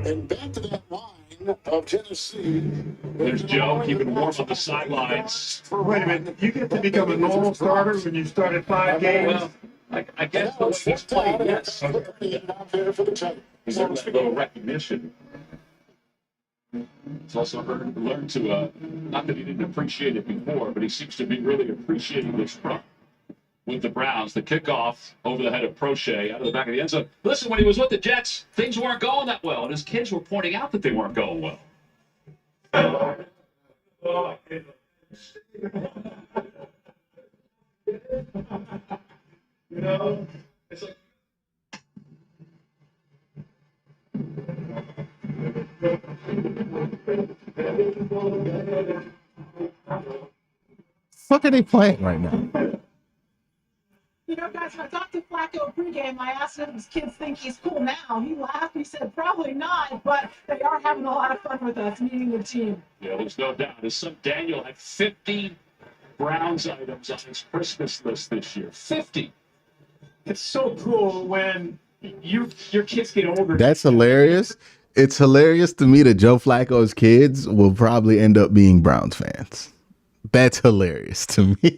And back to that line of Tennessee. There's Joe keeping warm on the sidelines. Wait a minute. You get to become a normal starter when you started 5 games? Well, I guess the way he's played, yes. Out there for the Titans. He's earned that little recognition. He's also learned to, not that he didn't appreciate it before, but he seems to be really appreciating this run. with the Browns. The kickoff over the head of Prochet out of the back of the end zone. Listen, when he was with the Jets, things weren't going that well, and his kids were pointing out that they weren't going well. You know, it's like. Fuck are they playing right now? You know, guys, when I talked to Flacco pregame, I asked him if his kids think he's cool now. He laughed. He said, probably not, but they are having a lot of fun with us, meeting the team. Yeah, there's no doubt. His son Daniel had 50 Browns items on his Christmas list this year. 50. It's so cool when your kids get older. That's hilarious. It's hilarious to me that Joe Flacco's kids will probably end up being Browns fans. That's hilarious to me.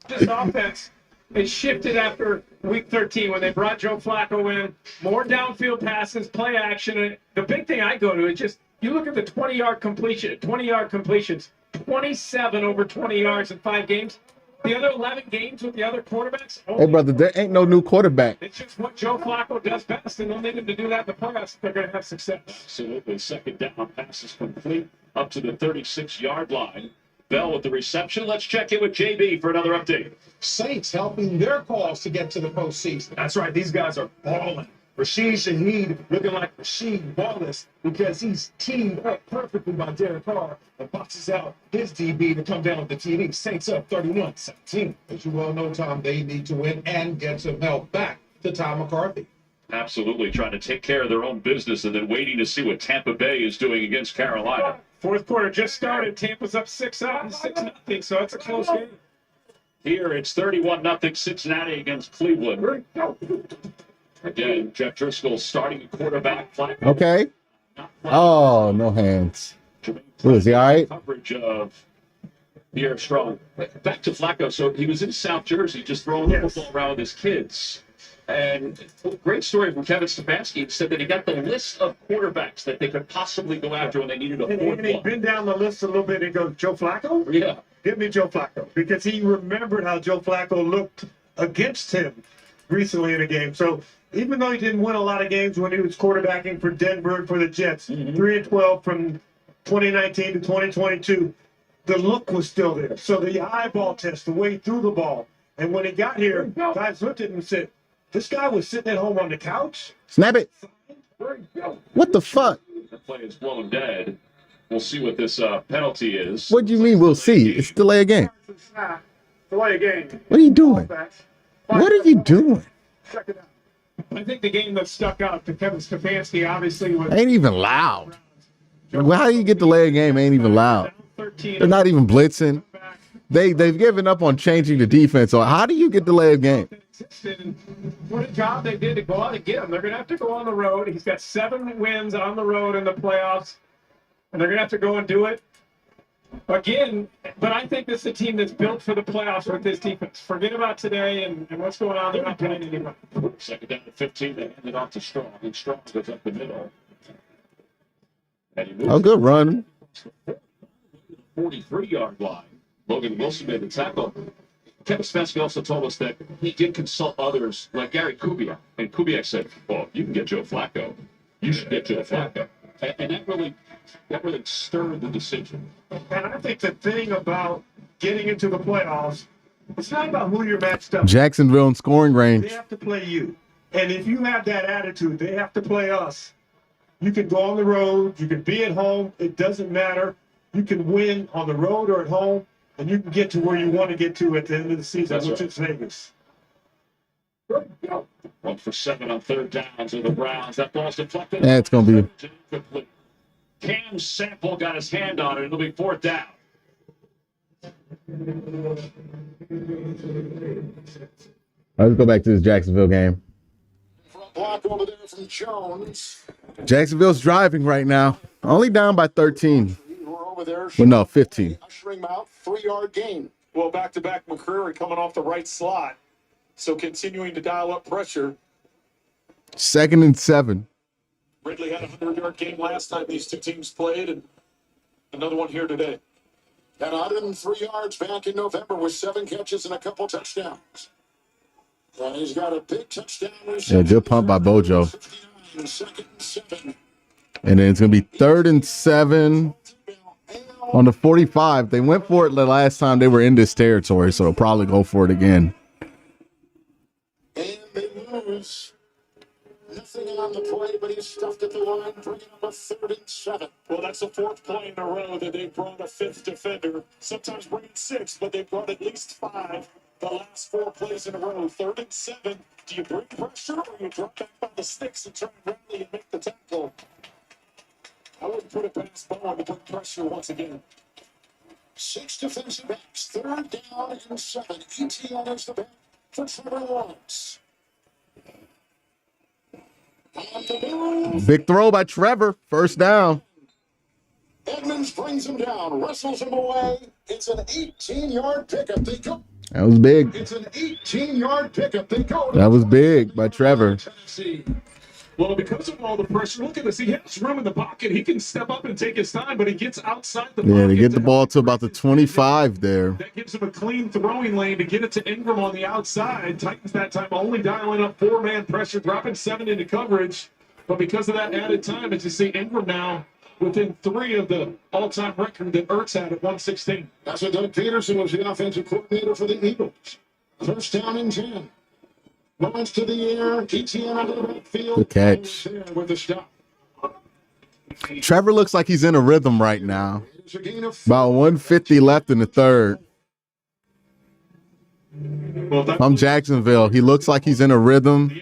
This offense, it shifted after week 13 when they brought Joe Flacco in. More downfield passes, play action. And the big thing I go to is just, you look at the 20-yard completions, 27 over 20 yards in 5 games. The other 11 games with the other quarterbacks. Hey, brother, there ain't no new quarterback. It's just what Joe Flacco does best, and they'll need him to do that in the playoffs if they're going to have success. Absolutely. Second down passes complete up to the 36-yard line. Bell with the reception. Let's check in with JB for another update. Saints helping their cause to get to the postseason. That's right. These guys are balling. Rashid Shaheed looking like Rasheed Wallace because he's teamed up perfectly by Derek Carr and boxes out his DB to come down with the TD. Saints up 31-17. As you well know, Tom, they need to win and get some help back to Tom McCarthy. Absolutely. Trying to take care of their own business and then waiting to see what Tampa Bay is doing against Carolina. Fourth quarter just started. Tampa's up 6-0, so it's a close game. Here it's 31-0 Cincinnati against Cleveland. Again, Jeff Driscoll starting at quarterback. Okay. Oh, no hands. Is he all right? Coverage of Pierre Strong. Back to Flacco. So he was in South Jersey just throwing the football around with his kids. And great story from Kevin Stefanski. He said that he got the list of quarterbacks that they could possibly go after when they needed a fourth And he'd been down the list a little bit. He goes, Joe Flacco? Yeah. Give me Joe Flacco. Because he remembered how Joe Flacco looked against him recently in a game. So even though he didn't win a lot of games when he was quarterbacking for Denver and for the Jets, 3-12 from 2019 to 2022, the look was still there. So the eyeball test, the way he threw the ball. And when he got here, guys looked at him and said, this guy was sitting at home on the couch. Snap it. What the fuck? The play is blown dead. We'll see what this penalty is. What do you mean we'll see? It's delay a game. Delay a game. What are you doing? What are you doing? Check it out. I think the game that stuck out to Kevin Stefanski obviously was. Ain't even loud. Well, how do you get delay a game? Ain't even loud. They're not even blitzing. They've given up on changing the defense. So how do you get delay a game? What a job they did to go out and get him. They're going to have to go on the road. He's got 7 wins on the road in the playoffs, and they're going to have to go and do it again. But I think this is a team that's built for the playoffs with this defense. Forget about today and what's going on. They're not playing anybody. Second down to 15. They hand it off to Strong, and Strong goes up the middle. And he moves Oh, good run. 43-yard line. Logan Wilson made the tackle. Kevin Stefanski also told us that he did consult others like Gary Kubiak. And Kubiak said, well, you can get Joe Flacco. You should get Joe Flacco. And that really stirred the decision. And I think the thing about getting into the playoffs, it's not about who you're matched up. Jacksonville in scoring range. They have to play you. And if you have that attitude, they have to play us. You can go on the road. You can be at home. It doesn't matter. You can win on the road or at home, and you can get to where you want to get to at the end of the season, which is Vegas. 1 for 7 on third downs of the Browns. That ball's deflected. Yeah, it's going to be. Incomplete. Cam Sample got his hand on it. It'll be 4th down. Let's go back to this Jacksonville game. Block over there from Jones. Jacksonville's driving right now. Only down by 13. We're over there. Well, no, 15. Ushering him out, 3-yard gain. Well, back-to-back McCreary coming off the right slot. So continuing to dial up pressure. 2nd and 7. Ridley had a 100-yard game last time these two teams played, and another one here today. Had 103 yards back in November with 7 catches and a couple touchdowns. And he's got a big touchdown. Yeah, good punt by Bojo. 2nd and 7. And then it's going to be 3rd and 7 on the 45. They went for it the last time they were in this territory, so they'll probably go for it again. And they lose. Nothing on the play, but he's stuffed at the line, bringing up a 3rd and 7. Well, that's the 4th play in a row that they've brought a 5th defender. Sometimes bringing 6, but they've brought at least 5 the last 4 plays in a row. 3rd and 7. Do you bring pressure or you drop back by the sticks and try and rally and make the tackle? I wouldn't put it past Bowen to bring pressure once again. 6 defensive backs, 3rd down and 7. ETN is the back for Trevor Lawrence. Big throw by Trevor. 1st down. Edmonds brings him down, wrestles him away. It's an 18-yard pickup. They go. That was big. It's an 18-yard pickup. They go. That was big by Trevor. Well, because of all the pressure, look at this. He has room in the pocket. He can step up and take his time, but he gets outside the pocket. Yeah, they get the ball to about the 25 there. That gives him a clean throwing lane to get it to Ingram on the outside. Titans that time only dialing up 4-man pressure, dropping 7 into coverage. But because of that added time, as you see Ingram now within 3 of the all-time record that Ertz had at 116. That's what Doug Peterson was the offensive coordinator for the Eagles. 1st down and 10. Lawrence to the air. ETN out of the backfield. Good catch. With the stop. Trevor looks like he's in a rhythm right now. About 150 left in the 3rd. From Jacksonville, he looks like he's in a rhythm.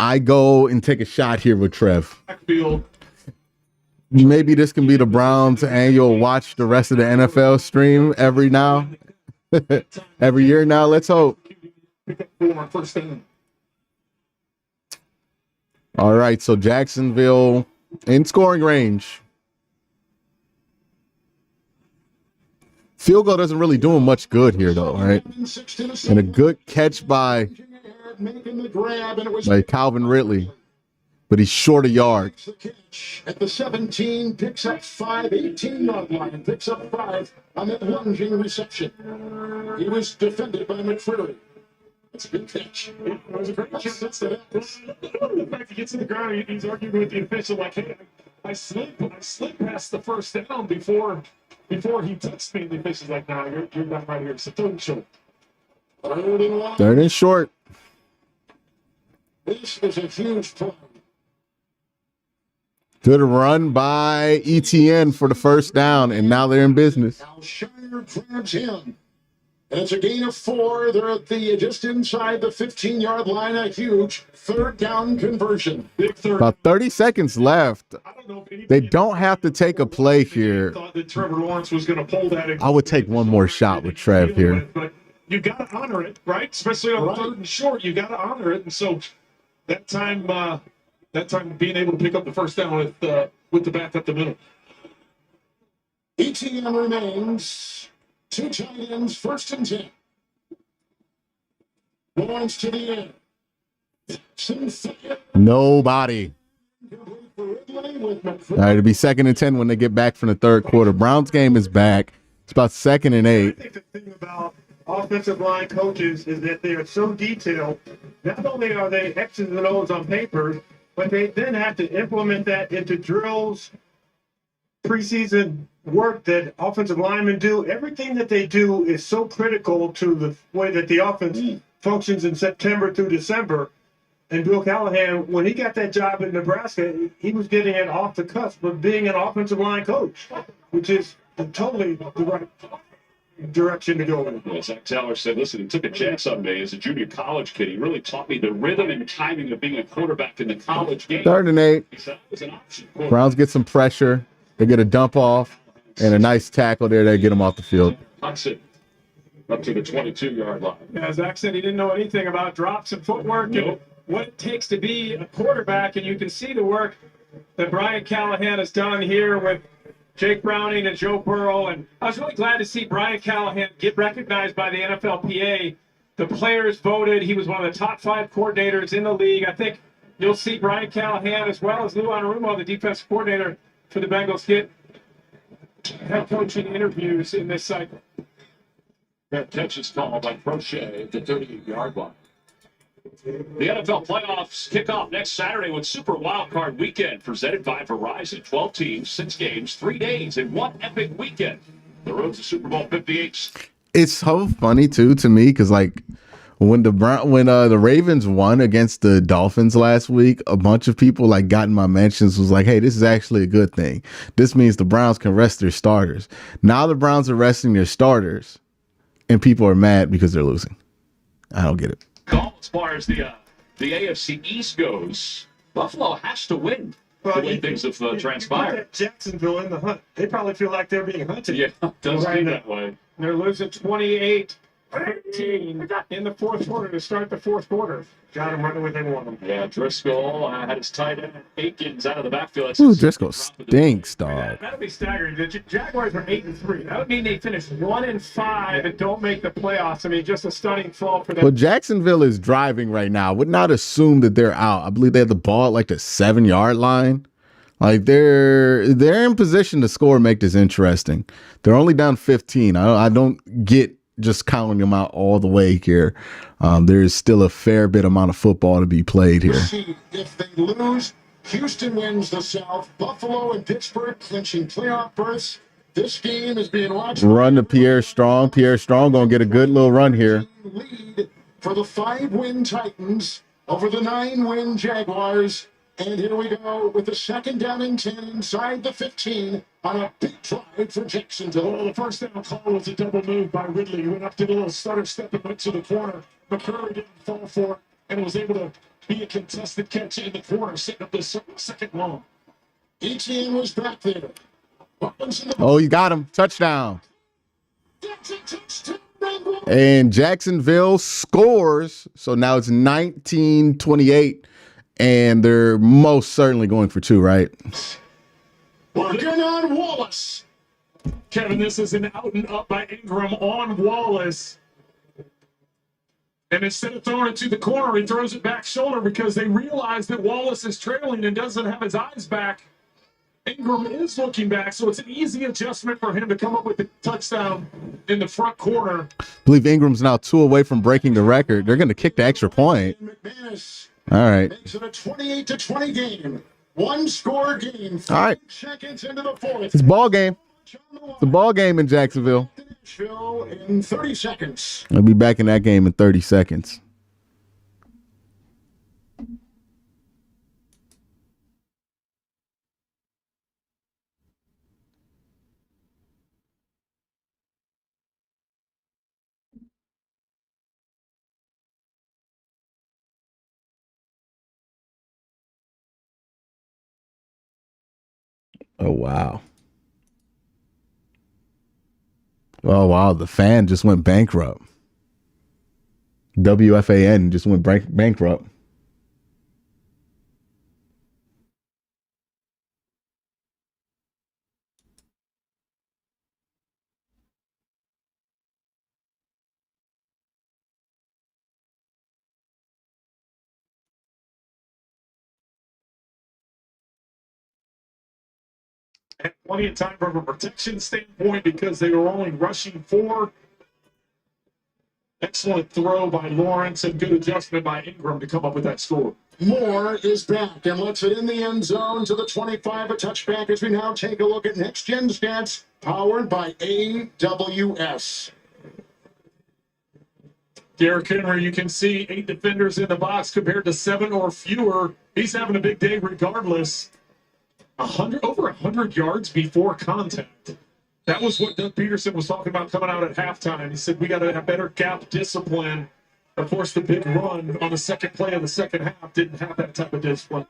I go and take a shot here with Trev. Maybe this can be the Browns annual watch the rest of the NFL stream every year now. Let's hope. All right, so Jacksonville in scoring range. Field goal doesn't really do him much good here, though, right? And a good catch by Calvin Ridley, but he's short a yard. At the 17, picks up 5, 18-yard line, picks up 5 on that lunging reception. He was defended by McCreary. That's a good catch. It was a great catch. That's the fact he gets to the ground, he's arguing with the official like, hey, I slipped past the 1st down before he touched me. And the official's like, nah, you're not right here. It's a 3rd and short. 3rd and short. This is a huge play. Good run by ETN for the 1st down, and now they're in business. Now Shire grabs him. And it's a gain of 4. They're at just inside the 15-yard line. A huge 3rd down conversion. Big 3rd. About 30 seconds left. They don't have to take a play here. Thought that Trevor Lawrence was going to pull that. I would take one more shot with Trev here. But you got to honor it, right? Especially on 3rd and short, you got to honor it. And so that time being able to pick up the 1st down with the back up the middle. ETN remains 2 tight ends, 1st and 10. Lawrence to the end. Nobody. All right, it'll be 2nd and 10 when they get back from the 3rd quarter. Browns game is back. It's about 2nd and 8. I think the thing about offensive line coaches is that they are so detailed. Not only are they X's and O's on paper, but they then have to implement that into drills, preseason work that offensive linemen do. Everything that they do is so critical to the way that the offense functions in September through December. And Bill Callahan, when he got that job in Nebraska, he was getting it off the cusp of being an offensive line coach, which is totally the right direction to go in. Yeah, Zach Taylor said, listen, he took a chance on me as a junior college kid. He really taught me the rhythm and timing of being a quarterback in the college game. 3rd and 8. Browns get some pressure. They get a dump off and a nice tackle there. They get them off the field. Hudson up to the 22-yard line. Yeah, Zach said he didn't know anything about drops and footwork and what it takes to be a quarterback, and you can see the work that Brian Callahan has done here with Jake Browning and Joe Burrow. And I was really glad to see Brian Callahan get recognized by the NFLPA. The players voted. He was one of the top 5 coordinators in the league. I think you'll see Brian Callahan as well as Lou Anarumo, the defensive coordinator for the Bengals, get head coaching interviews in this cycle. That catch is called by Crochet at the 38-yard line. The NFL playoffs kick off next Saturday with Super Wildcard Weekend presented by Verizon. 12 teams, 6 games, 3 days in one epic weekend. The road to Super Bowl 58. It's so funny too to me because like when the Ravens won against the Dolphins last week, a bunch of people like got in my mentions was like, hey, this is actually a good thing. This means the Browns can rest their starters. Now the Browns are resting their starters and people are mad because they're losing. I don't get it. As far as the AFC East goes, Buffalo has to win the way things have transpired. Jacksonville in the hunt. They probably feel like they're being hunted. Yeah, it does seem that way. They're losing 28-13 in the fourth quarter to start the fourth quarter. Got him running within one. Yeah, Driscoll had his tight end Aikens out of the backfield. Ooh, Driscoll stinks, dog. That'd be staggering. The Jaguars are 8-3. That would mean they finish 1-5 and don't make the playoffs. I mean, just a stunning fall for them. Well, Jacksonville is driving right now. I would not assume that they're out. I believe they have the ball at like the 7-yard line. Like they're in position to score and make this interesting. They're only down 15. I don't get just counting them out all the way here. There's still a fair bit amount of football to be played here. If they lose, Houston wins the South. Buffalo and Pittsburgh clinching playoff berths. This game is being watched. Run to Pierre Strong. Pierre Strong gonna get a good little run here. Lead for the 5-win Titans over the 9-win Jaguars. And here we go with the 2nd down and 10 inside the 15 on a big drive for Jacksonville. Well, the first down call was a double move by Ridley. He went up, did a little stutter step and went to the corner. McCurry didn't fall for it and was able to be a contested catch in the corner, setting up the second long. ETN was back there. Oh, you got him. Touchdown. And Jacksonville scores. So now it's 19-28. And they're most certainly going for 2, right? Working on Wallace. Kevin, this is an out and up by Ingram on Wallace. And instead of throwing it to the corner, he throws it back shoulder because they realize that Wallace is trailing and doesn't have his eyes back. Ingram is looking back, so it's an easy adjustment for him to come up with the touchdown in the front corner. I believe Ingram's now 2 away from breaking the record. They're going to kick the extra point. All right. Makes it a 28-20 game. 1-score game. All right. Seconds into the fourth. It's ball game. It's a ball game in Jacksonville. In 30 seconds. I'll be back in that game in 30 seconds. Oh, wow. Oh, wow. The fan just went bankrupt. WFAN just went bankrupt. Had plenty of time from a protection standpoint because they were only rushing 4. Excellent throw by Lawrence and good adjustment by Ingram to come up with that score. Moore is back and lets it in the end zone to the 25, a touchback as we now take a look at Next Gen Stats powered by AWS. Derrick Henry, you can see 8 defenders in the box compared to 7 or fewer. He's having a big day regardless. Over 100 yards before contact. That was what Doug Peterson was talking about coming out at halftime. He said, we got to have better gap discipline. Of course, the big run on the second play of the second half didn't have that type of discipline.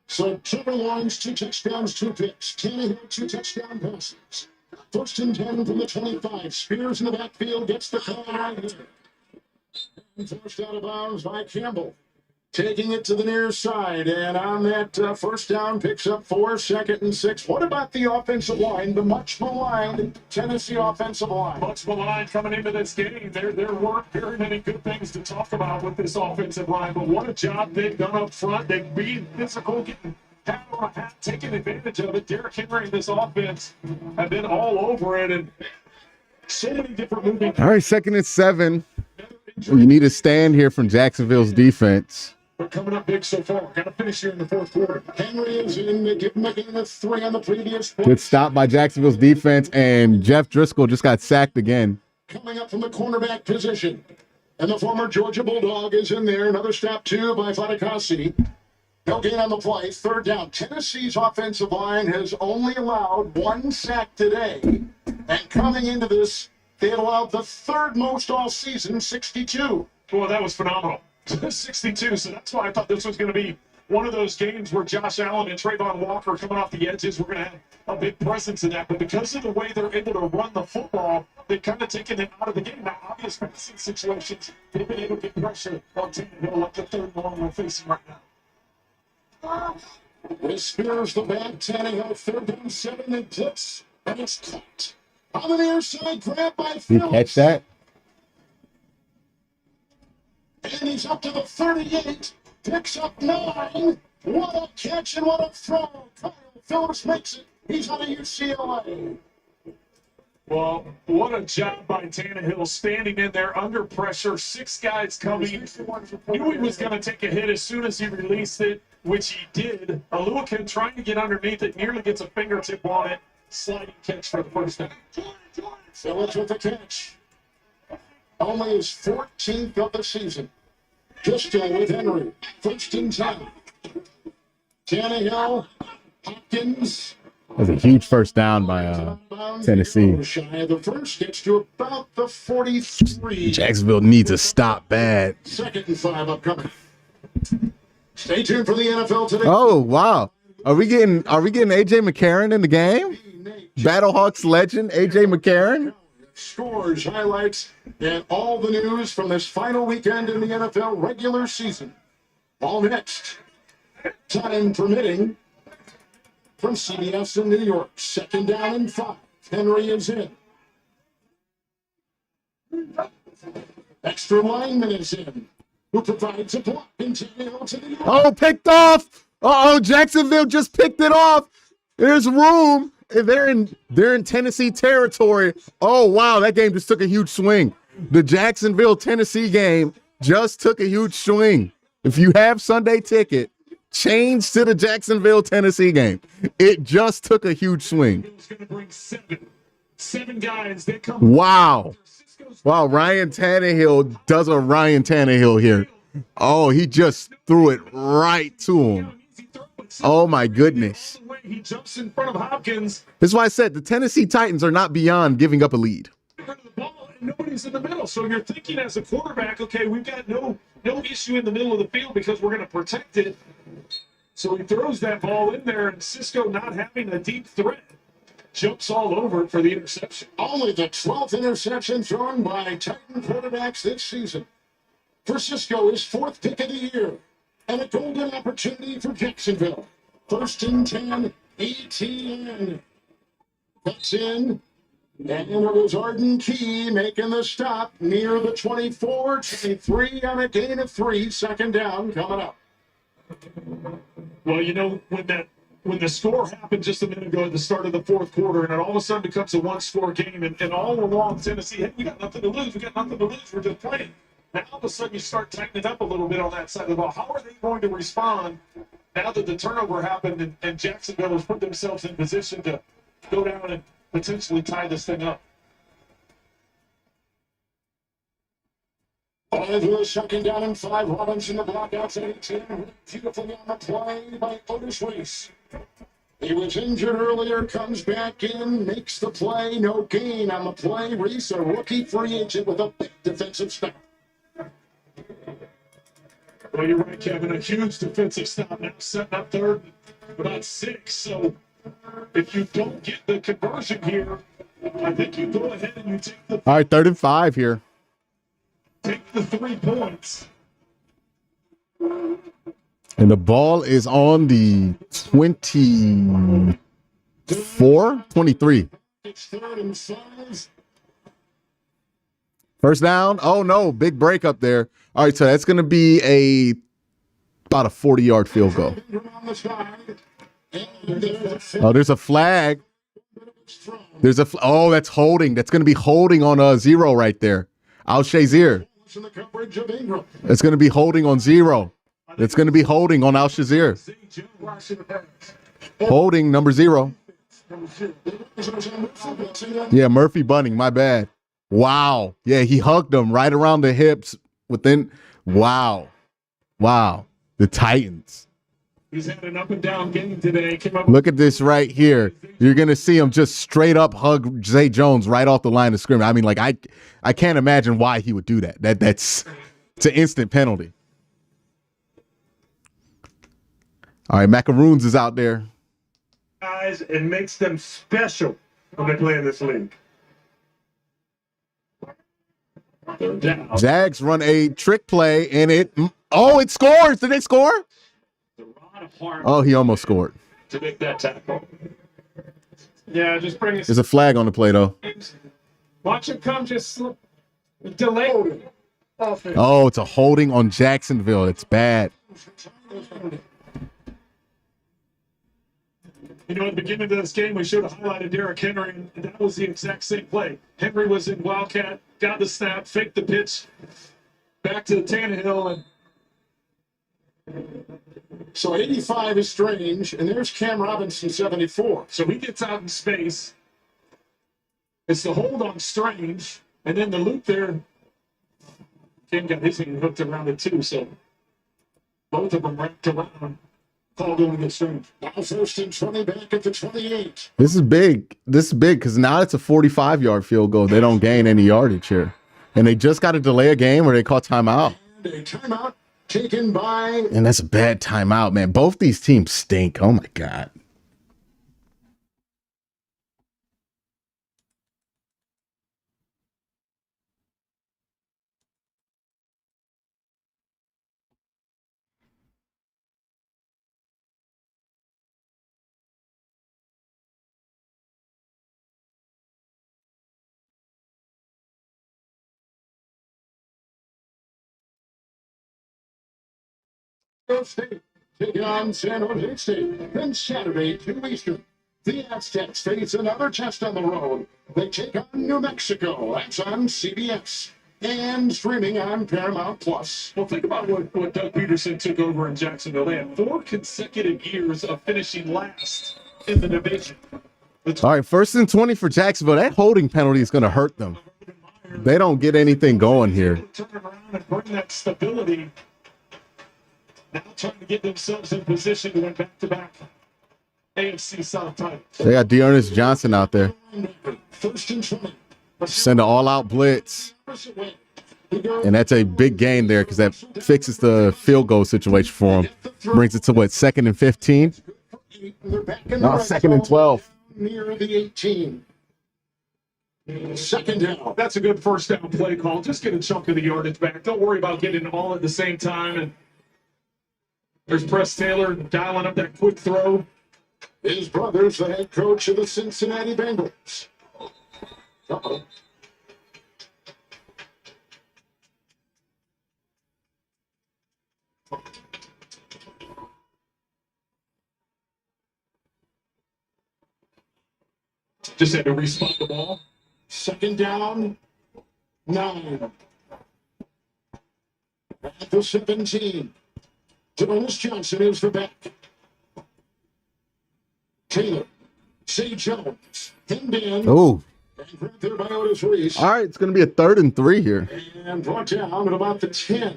So Trevor Lawrence, 2 touchdowns, 2 picks. Tannehill, 2 touchdown passes. 1st and 10 from the 25. Spears in the backfield gets the call right here. And forced out of bounds by Campbell. Taking it to the near side, and on that 1st down, picks up 4, 2nd and 6. What about the offensive line, the much maligned Tennessee offensive line? Much maligned coming into this game. There weren't very many good things to talk about with this offensive line, but what a job they've done up front. They've been physical, getting hat on a hat, taking advantage of it. Derrick Henry and this offense have been all over it, and so many different moving. All right, 2nd and 7. You need a stand here from Jacksonville's defense. They're coming up big so far. Got to finish here in the 4th quarter. Henry is in. They give him a gain of 3 on the previous play. Good stop by Jacksonville's defense, and Jeff Driscoll just got sacked again. Coming up from the cornerback position. And the former Georgia Bulldog is in there. Another stop, too, by Fatukasi. No gain on the play. 3rd down. Tennessee's offensive line has only allowed 1 sack today. And coming into this, they had allowed the 3rd most all season, 62. Well, that was phenomenal. 62, so that's why I thought this was going to be one of those games where Josh Allen and Trayvon Walker coming off the edges, we're going to have a big presence in that. But because of the way they're able to run the football, they've kind of taken it out of the game. Now, obvious passing situations, they've been able to get pressure on Tannehill like the 3rd one we're facing right now. This spears the back. Tannehill, 3rd down, 7, and blitz, and it's caught. On the near side, grab by Phillips. You catch that? And he's up to the 38. Picks up 9. What a catch and what a throw. Kyle Phillips makes it. He's out of UCLA. Well, what a job by Tannehill standing in there under pressure. 6 guys coming. Knew he was going to take a hit as soon as he released it, which he did. Aluakin trying to get underneath it, nearly gets a fingertip on it. Sliding catch for the 1st down. Phillips with the catch. Only his 14th of the season. Pistol with Henry. 1st and 10. Tannehill, Hopkins. That's a huge 1st down by Tennessee. Shy of the 1st, gets to about the 43. Jacksonville needs a stop bad. 2nd and 5 upcoming. Stay tuned for the NFL today. Oh, wow. Are we getting AJ McCarron in the game? Battlehawks legend AJ McCarron? Scores, highlights, and all the news from this final weekend in the NFL regular season. All next. Time permitting. From CBS in New York. 2nd down and 5. Henry is in. Extra lineman is in. Who provides a block into the Oh, picked off. Uh-oh, Jacksonville just picked it off. There's room. They're in Tennessee territory. Oh, wow, that game just took a huge swing. The Jacksonville-Tennessee game just took a huge swing. If you have Sunday ticket, change to the Jacksonville-Tennessee game. It just took a huge swing. It's going to bring 7 guys. They come. Wow. Wow, Ryan Tannehill does a Ryan Tannehill here. Oh, he just threw it right to him. Oh, my goodness. He jumps in front of Hopkins. This is why I said the Tennessee Titans are not beyond giving up a lead. Nobody's in the middle. So you're thinking as a quarterback, okay, we've got no issue in the middle of the field because we're going to protect it. So he throws that ball in there, and Cisco, not having a deep threat, jumps all over it for the interception. Only the 12th interception thrown by Titan quarterbacks this season. For Cisco, his 4th pick of the year. And a golden opportunity for Jacksonville. 1st and 10, ETN. Cuts in. And it was Arden Key making the stop near the 24, 23 on a gain of 3. 2nd down coming up. Well, you know, when the score happened just a minute ago at the start of the 4th quarter, and it all of a sudden becomes a 1-score game, and all along Tennessee, hey, we got nothing to lose. We got nothing to lose. We're just playing. Now all of a sudden you start tightening up a little bit on that side of the ball. How are they going to respond now that the turnover happened and Jacksonville has put themselves in position to go down and potentially tie this thing up? All into the 2nd down and 5. Robinson the block outside 18. Beautifully on the play by Otis Reese. He was injured earlier, comes back in, makes the play. No gain on the play. Reese, a rookie free agent with a big defensive stop. Well, you're right, Kevin. A huge defensive stop now, setting up 3rd, about 6. So if you don't get the conversion here, I think you go ahead and you take the. All right, 3rd and 5 here. Take the 3 points. And the ball is on the 24, 23. It's 3rd and 5. 1st down. Oh, no, big break up there. All right, so that's going to be about a 40-yard field goal. On the side, Oh, there's a flag. There's a oh, that's holding. That's going to be holding on 0 right there. Al Shazier. It's going to be holding on 0. It's going to be holding on Al Shazier. Holding number 0. Yeah, Murphy Bunting. My bad. Wow. Yeah, he hugged him right around the hips within. Wow. Wow. The Titans. He's had an up and down game today. Look at this right here. You're going to see him just straight up hug Zay Jones right off the line of scrimmage. I mean, like, I can't imagine why he would do that. It's an instant penalty. All right, Macaroons is out there. Guys, it makes them special when they play in this league. Jags run a trick play, and it scores. Did they score? Oh, he almost scored. To make that tackle. Yeah, just bring it. There's a flag on the play, though. Watch him come, just delay. Oh, it's a holding on Jacksonville. It's bad. You know, at the beginning of this game, we should have highlighted Derrick Henry, and that was the exact same play. Henry was in Wildcat, got the snap, faked the pitch, back to the Tannehill, and so 85 is Strange, and there's Cam Robinson, 74. So he gets out in space. It's the hold on Strange, and then the loop there. Cam got his hand hooked around it too, so both of them wrapped around. Called in against Strange. Now first and 20 back at the 28. This is big. This is big because now it's a 45-yard field goal. They don't gain any yardage here. And they just got to delay a game where they call timeout. And a timeout taken by... And that's a bad timeout, man. Both these teams stink. Oh, my God. State taking on San Jose State. Then Saturday, 2 Eastern, the Aztecs face another test on the road. They take on New Mexico. That's on CBS and streaming on Paramount Plus. Well, think about what Doug Peterson took over in Jacksonville. They had 4 consecutive years of finishing last in the division. All right, first and 20 for Jacksonville. That holding penalty is going to hurt them. They don't get anything going here. Turn around and bring that stability. Now trying to get themselves in position to win back-to-back AFC South titles. They got Dearness Johnson out there. First and 20. Send an all-out blitz. And that's a big gain there because that fixes the field goal situation for them. Brings it to, what, 2nd and 15? No, 2nd and 12. Near the 18. Second down. That's a good first down play call. Just get a chunk of the yardage back. Don't worry about getting it all at the same time. And there's Press Taylor dialing up that quick throw. His brother's the head coach of the Cincinnati Bengals. Uh-oh. Just had to respot the ball. Second down, 9. At the 17. Dearness Johnson is the back. Taylor, Zay Jones, pinned in. Oh. And grabbed there by Otis Reese. All right, it's going to be a 3rd and 3 here. And brought down at about the 10.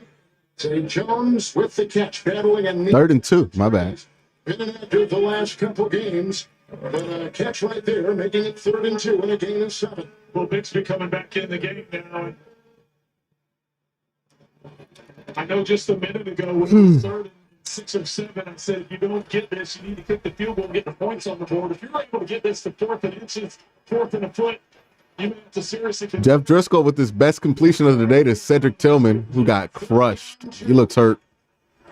Zay Jones with the catch, battling and 3rd and 2, my bad. been inactive the last couple games. But a catch right there, making it 3rd and 2 and a gain of 7. Well, Bixby coming back in the game now. I know just a minute ago when it was 3rd and 6 or 7, I said, if you don't get this, you need to kick the field goal and get the points on the board. If you're able to get this to 4th and inches, 4th and a foot, you may have to seriously consider. Jeff Driscoll with his best completion of the day to Cedric Tillman, who got crushed. He looks hurt.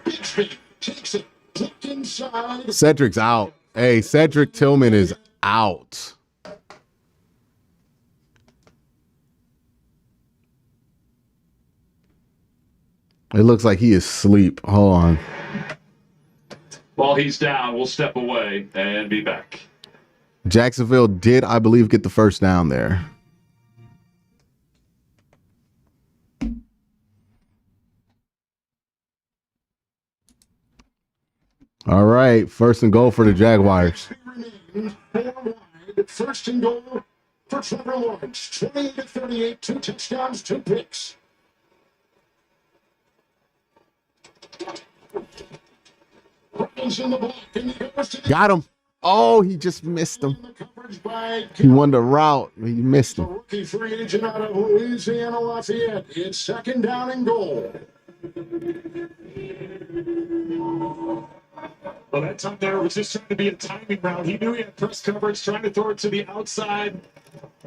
Takes it, tucked inside. Cedric's out. Hey, Cedric Tillman is out. It looks like he is asleep. Hold on. While he's down, we'll step away and be back. Jacksonville did, I believe, get the first down there. All right, first and goal for the Jaguars. First and goal for Trevor Lawrence. 28-38, 2 touchdowns, 2 picks. In the block, and he goes to the Got him. Oh, he just missed him. He won the route. He missed him. rookie free agent out of Louisiana Lafayette. It's second down and goal. Well, that time there was just trying to be a timing route. He knew he had press coverage, trying to throw it to the outside.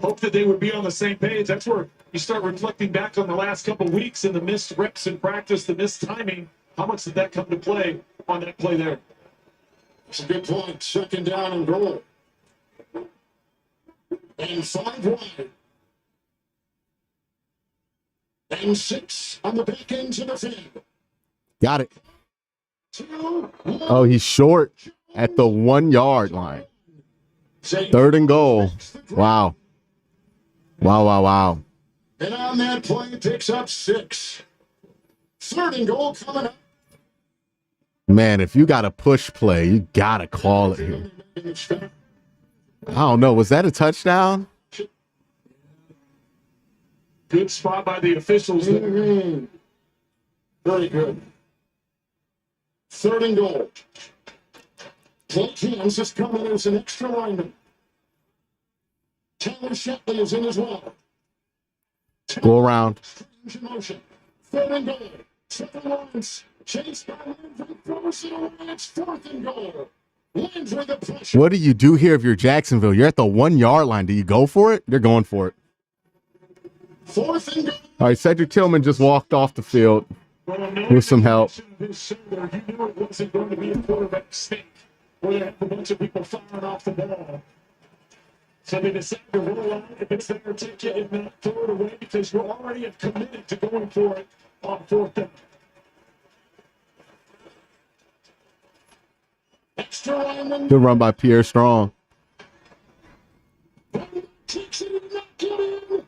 Hope that they would be on the same page. That's where you start reflecting back on the last couple of weeks and the missed reps in practice, the missed timing. How much did that come to play on that play there? It's a good point. Second down and goal. And 5 wide. And 6 on the back end to the field. Got it. Oh, he's short at the 1 yard line. Third and goal. Wow. Wow. And on that play, it picks up 6. Third and goal coming up. Man, if you got a push play, you got to call it here. I don't know. Was that a touchdown? Good spot by the officials there. Very good. Third and goal. Blake Hams is coming as an extra lineman. Taylor Shetley is in as well. Go around. Motion. Third and goal. Trevor Lawrence. Chased by Landry. Throws it away. It's 4th and goal. Landry the pressure. What do you do here if you're Jacksonville? You're at the 1 yard line. Do you go for it? They're going for it. 4th and goal. All right, Cedric Tillman just walked off the field with some help. You knew it wasn't going to be a quarterback sneak where they have a bunch of people firing off the ball. So they decided to roll out. If it's there, take it and not throw it away because you already have committed to going for it on 4th down. Extra lineman. Good run by Pierre Strong. Takes it and not get in.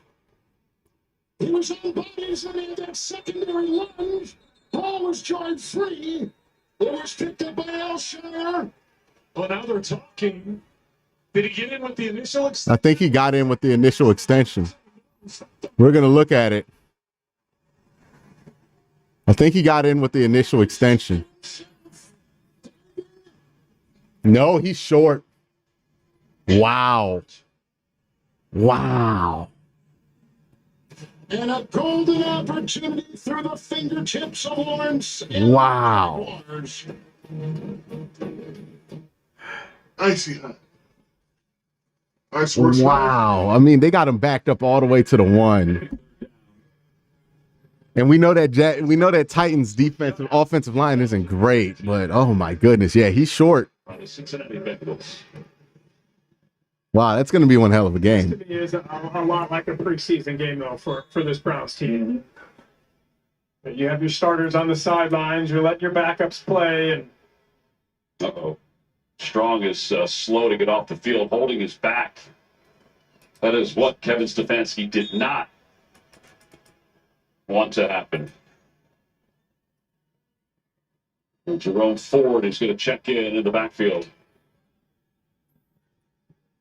He was on bodies and in that secondary lunge. Ball was jarred free. It was picked up by Alshire. Well, now they're talking. Did he get in with the initial I think he got in with the initial extension. We're going to look at it. I think he got in with the initial extension. No, he's short. Wow. And a golden opportunity through the fingertips of Lawrence. Wow. Icy hot. Wow. I mean, they got him backed up all the way to the 1. And we know that Titans offensive line isn't great, but oh my goodness, yeah, he's short. Cincinnati Bengals. Wow, that's going to be one hell of a game. To me is a lot like a preseason game, though, for this Browns team. But you have your starters on the sidelines. You're letting your backups play. And Uh-oh. Strong is slow to get off the field, holding his back. That is what Kevin Stefanski did not want to happen. And Jerome Ford is going to check in the backfield.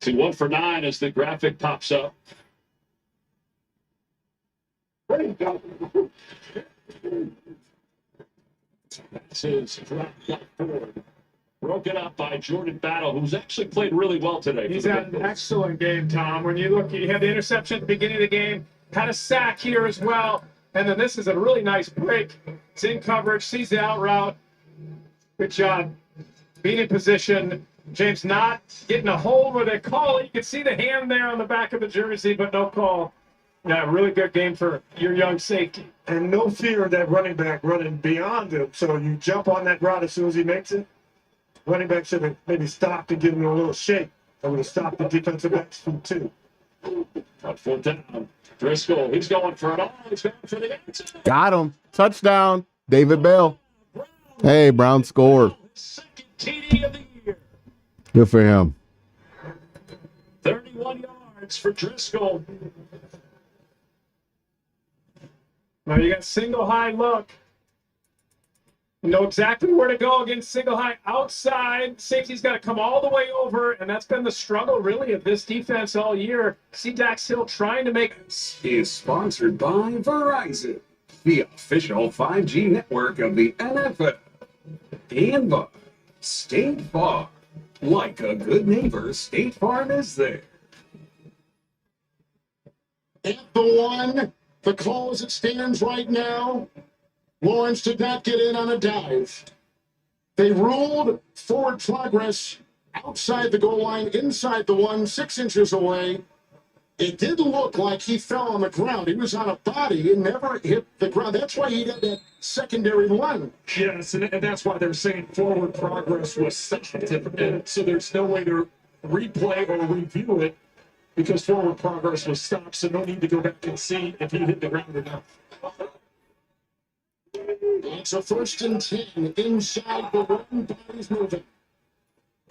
See, 1 for 9 as the graphic pops up. There you go. That's his drop forward. Broken up by Jordan Battle, who's actually played really well today. he's had an excellent game, Tom. When you look, he had the interception at the beginning of the game, had a sack here as well. And then this is a really nice break. It's in coverage, sees the out route. Good job. Being in position. James not getting a hold where they call it. You can see the hand there on the back of the jersey, but no call. Yeah, really good game for your young safety. And no fear of that running back running beyond him. So you jump on that route as soon as he makes it. Running back should have maybe stopped and given him a little shake. That would have stopped the defensive backs from 2. On 4th down. Driscoll, he's going for it all. He's going for the answer. Got him. Touchdown. David Bell. Hey, Brown scored. TD of the year. Good for him. 31 yards for Driscoll. Now you got single high look. You know exactly where to go against single high outside. Safety's got to come all the way over, and that's been the struggle, really, of this defense all year. See Dax Hill trying to make... Is sponsored by Verizon, the official 5G network of the NFL. And by State Farm. Like a good neighbor, State Farm is there. At the 1, the call as it stands right now, Lawrence did not get in on a dive. They ruled forward progress outside the goal line, inside the 1, 6 inches away. It did look like he fell on the ground. He was on a body and never hit the ground. That's why he had that secondary line. Yes, and that's why they're saying forward progress was stopped. And so there's no way to replay or review it because forward progress was stopped. So no need to go back and see if he hit the ground or not. It's a 1st and 10 inside the 1. Bodies moving.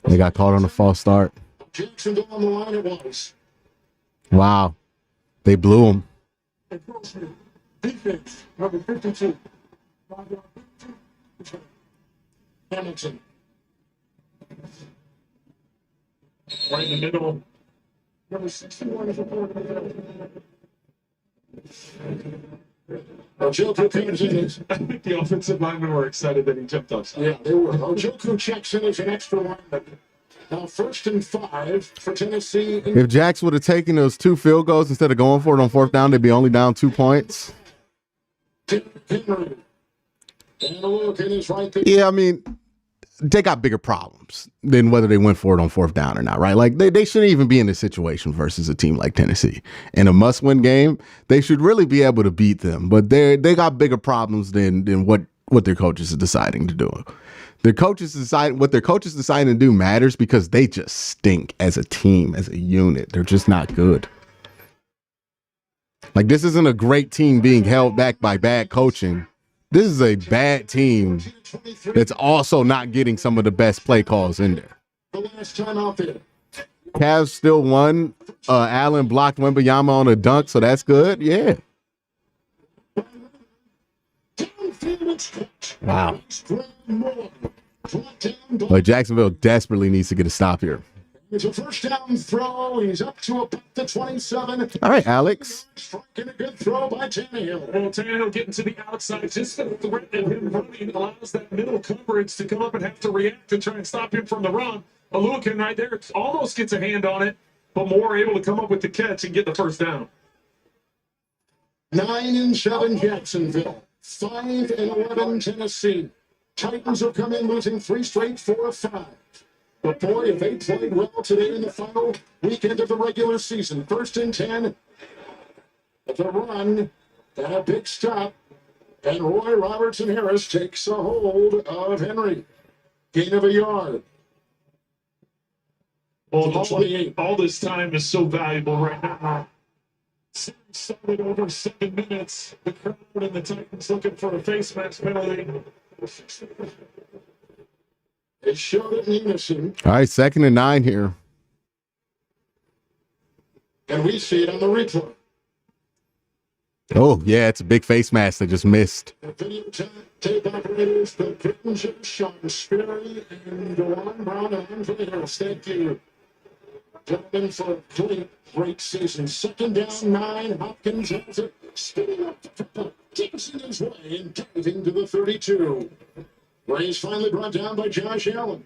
They got caught on a false start. Jacksonville on the line it was. Wow. They blew him. Defense, number 52. Hamilton. Right in the middle. Number 61 is reported. Ojoku comes in. I think the offensive linemen were excited that he jumped off. Yeah, they were. Ojoku checks in as an extra lineman. Now 1st and 5 for Tennessee. If Jax would have taken those 2 field goals instead of going for it on 4th down, they'd be only down 2 points. Henry. And a look in his right there. Yeah, I mean, they got bigger problems than whether they went for it on 4th down or not, right? Like, they shouldn't even be in this situation versus a team like Tennessee. In a must-win game, they should really be able to beat them. But they got bigger problems than what their coaches are deciding to do. What their coaches deciding to do matters because they just stink as a team, as a unit. They're just not good. Like, this isn't a great team being held back by bad coaching. This is a bad team that's also not getting some of the best play calls in there. The last time out there. Cavs still won. Allen blocked Wembanyama on a dunk, so that's good. Yeah. Wow. But Jacksonville desperately needs to get a stop here. It's a 1st down throw. He's up to about the 27. All right, Alex. Striking a good throw by Tannehill. Well, Tannehill getting to the outside. Just the threat of him running allows that middle coverage to come up and have to react and try and stop him from the run. Aluakin right there almost gets a hand on it, but Moore able to come up with the catch and get the 1st down. 9 and 7 Jacksonville. 5 and 11 Tennessee. Titans have come in losing 3 straight, 4 of 5. But boy, if they played well today in the final weekend of the regular season. 1st and 10. The run and a big stop. And Roy Robertson Harris takes a hold of Henry. Gain of a yard. Well, all this time is so valuable right now. Started over 7 minutes. The crowd and the Titans looking for a face mask penalty. It showed it in unison. All right, 2nd and 9 here. And we see it on the replay. Oh, yeah, it's a big face mask they just missed. The videotape operators, the Britton, Sean Sperry, and Dewan Brown on for the Hills. Thank you, gentlemen, for a great season. 2nd down, 9. Hopkins has it. Spinning up the football. Dancing his way and diving to the 32. Where he's finally brought down by Josh Allen.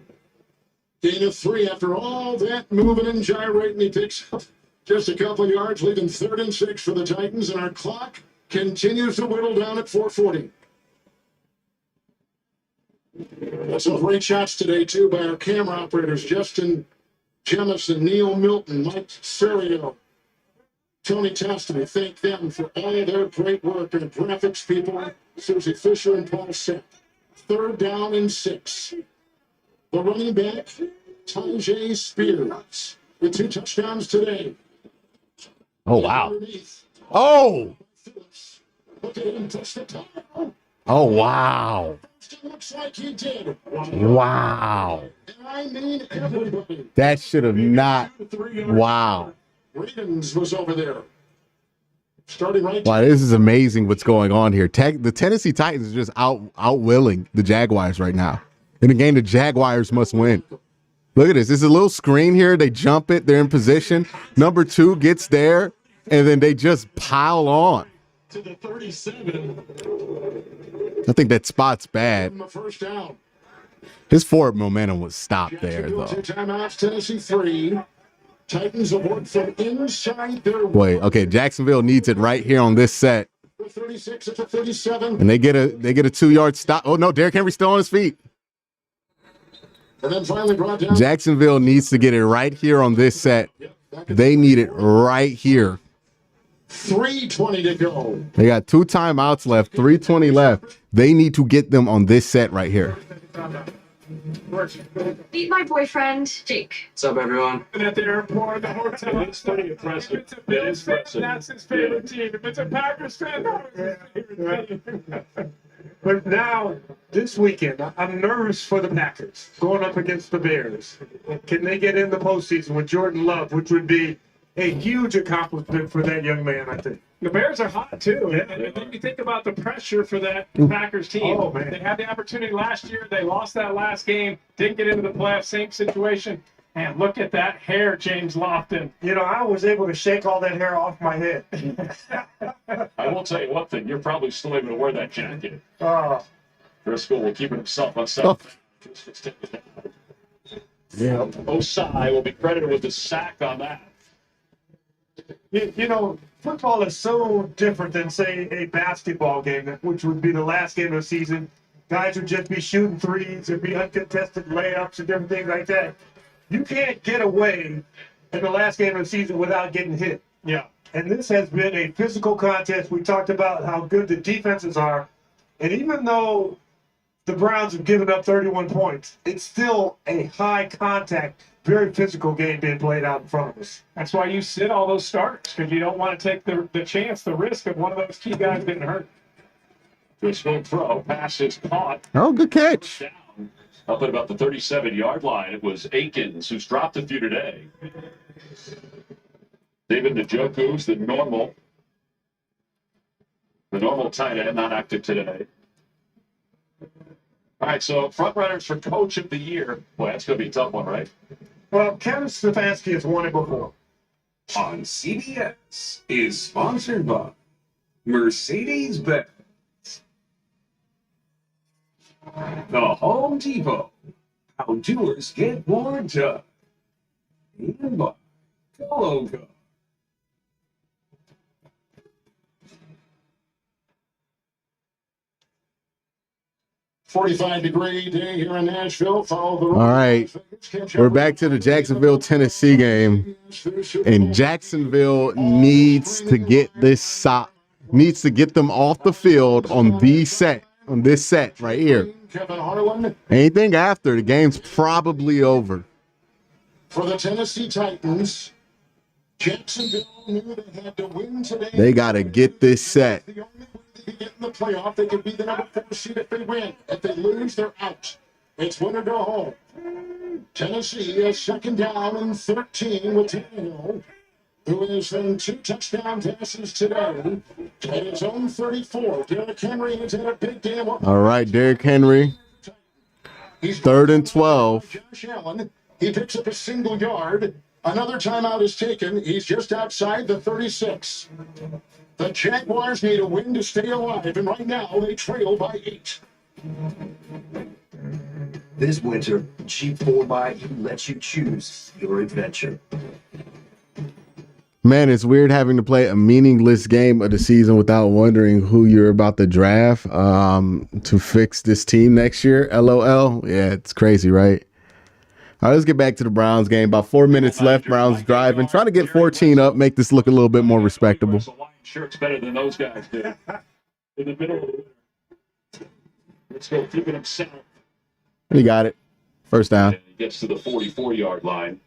Gain of 3 after all that moving and gyrating. He picks up just a couple yards, leaving 3rd and 6 for the Titans. And our clock continues to whittle down at 4:40. Some great shots today, too, by our camera operators. Justin Jemison, Neil Milton, Mike Serio, Tony Testament. Thank them for all their great work. And graphics people, Susie Fisher and Paul Sepp. 3rd down and 6. The running back, Tajay Spears, with 2 touchdowns today. Oh, wow. Oh! Look at him touch the tackle. Oh, wow. Looks like he did. Wow. And I mean everybody. That should have not. Wow. Ravens was over there. Starting right. Wow, this is amazing what's going on here. The Tennessee Titans are just outwilling the Jaguars right now. In a game the Jaguars must win. Look at this. There's a little screen here. They jump it. They're in position. Number 2 gets there, and then they just pile on. To the 37. I think that spot's bad. First down. His forward momentum was stopped there, though. 2 timeouts, Tennessee 3. Titans avoid from inside their. Wait, okay. Jacksonville needs it right here on this set. 36 at the 37. And they get a 2-yard stop. Oh no, Derrick Henry's still on his feet. And then finally brought down. Jacksonville needs to get it right here on this set. They need it right here. 3:20 to go. They got 2 timeouts left, 3:20 left. They need to get them on this set right here. Meet my boyfriend, Jake. What's up, everyone? And at the airport, the hotel. It's pretty impressive. If it's a Bills fan, that's his favorite team. If it's a Packers fan, that's his favorite team. But now, this weekend, I'm nervous for the Packers going up against the Bears. Can they get in the postseason with Jordan Love, which would be a huge accomplishment for that young man, I think. The Bears are hot, too. And then you think about the pressure for that Packers team. Oh, man. They had the opportunity last year. They lost that last game, didn't get into the playoffs, same situation. And look at that hair, James Lofton. You know, I was able to shake all that hair off my head. I will tell you one thing. You're probably still able to wear that jacket. Oh. Driscoll will keep it himself on Sunday. Yeah. Osai will be credited with the sack on that. You know, football is so different than, say, a basketball game, which would be the last game of the season. Guys would just be shooting threes, there'd be uncontested layups and different things like that. You can't get away in the last game of the season without getting hit. Yeah. And this has been a physical contest. We talked about how good the defenses are. And even though the Browns have given up 31 points, it's still a high contact, very physical game being played out in front of us. That's why you sit all those starters, because you don't want to take the chance, the risk of one of those key guys getting hurt. Driscoll throw, pass is caught. Oh, good catch. Down, up at about the 37-yard line. It was Akins who's dropped a few today. David Njoku's the normal tight end, not active today. All right, so front runners for Coach of the Year. Boy, that's going to be a tough one, right? Well, Kevin Stefanski has won it before. On CBS is sponsored by Mercedes-Benz, the Home Depot, how doers get more done, and by Coloco. 45-degree day here in Nashville. Follow the All right. We're back to the Jacksonville, Tennessee game. And Jacksonville needs to get this needs to get them off the field on this set right here. Anything after, the game's probably over. For the Tennessee Titans, Jacksonville knew they had to win today. They got to get this set. The only way they could get in the playoff, they could be the number 4 seed if they win. If they lose, they're out. It's win or go home. Tennessee is second down and 13 with Tannehill, who has thrown 2 touchdown passes today at his own 34. Derrick Henry has had a big game. All right, Derrick Henry. 3rd and 12. Josh Allen, he picks up a single yard. Another timeout is taken. He's just outside the 36. The Jaguars need a win to stay alive, and right now they trail by 8. This winter, Jeep 4xE lets you choose your adventure. Man, it's weird having to play a meaningless game of the season without wondering who you're about to draft to fix this team next year. LOL. Yeah, it's crazy, right? All right, let's get back to the Browns game. About 4 minutes left. Browns driving, trying to get 14 up, make this look a little bit more respectable. Shirt's better than those guys did. In the middle of the winter. Let's go flipping himself. He got it. First down. He gets to the 44-yard line.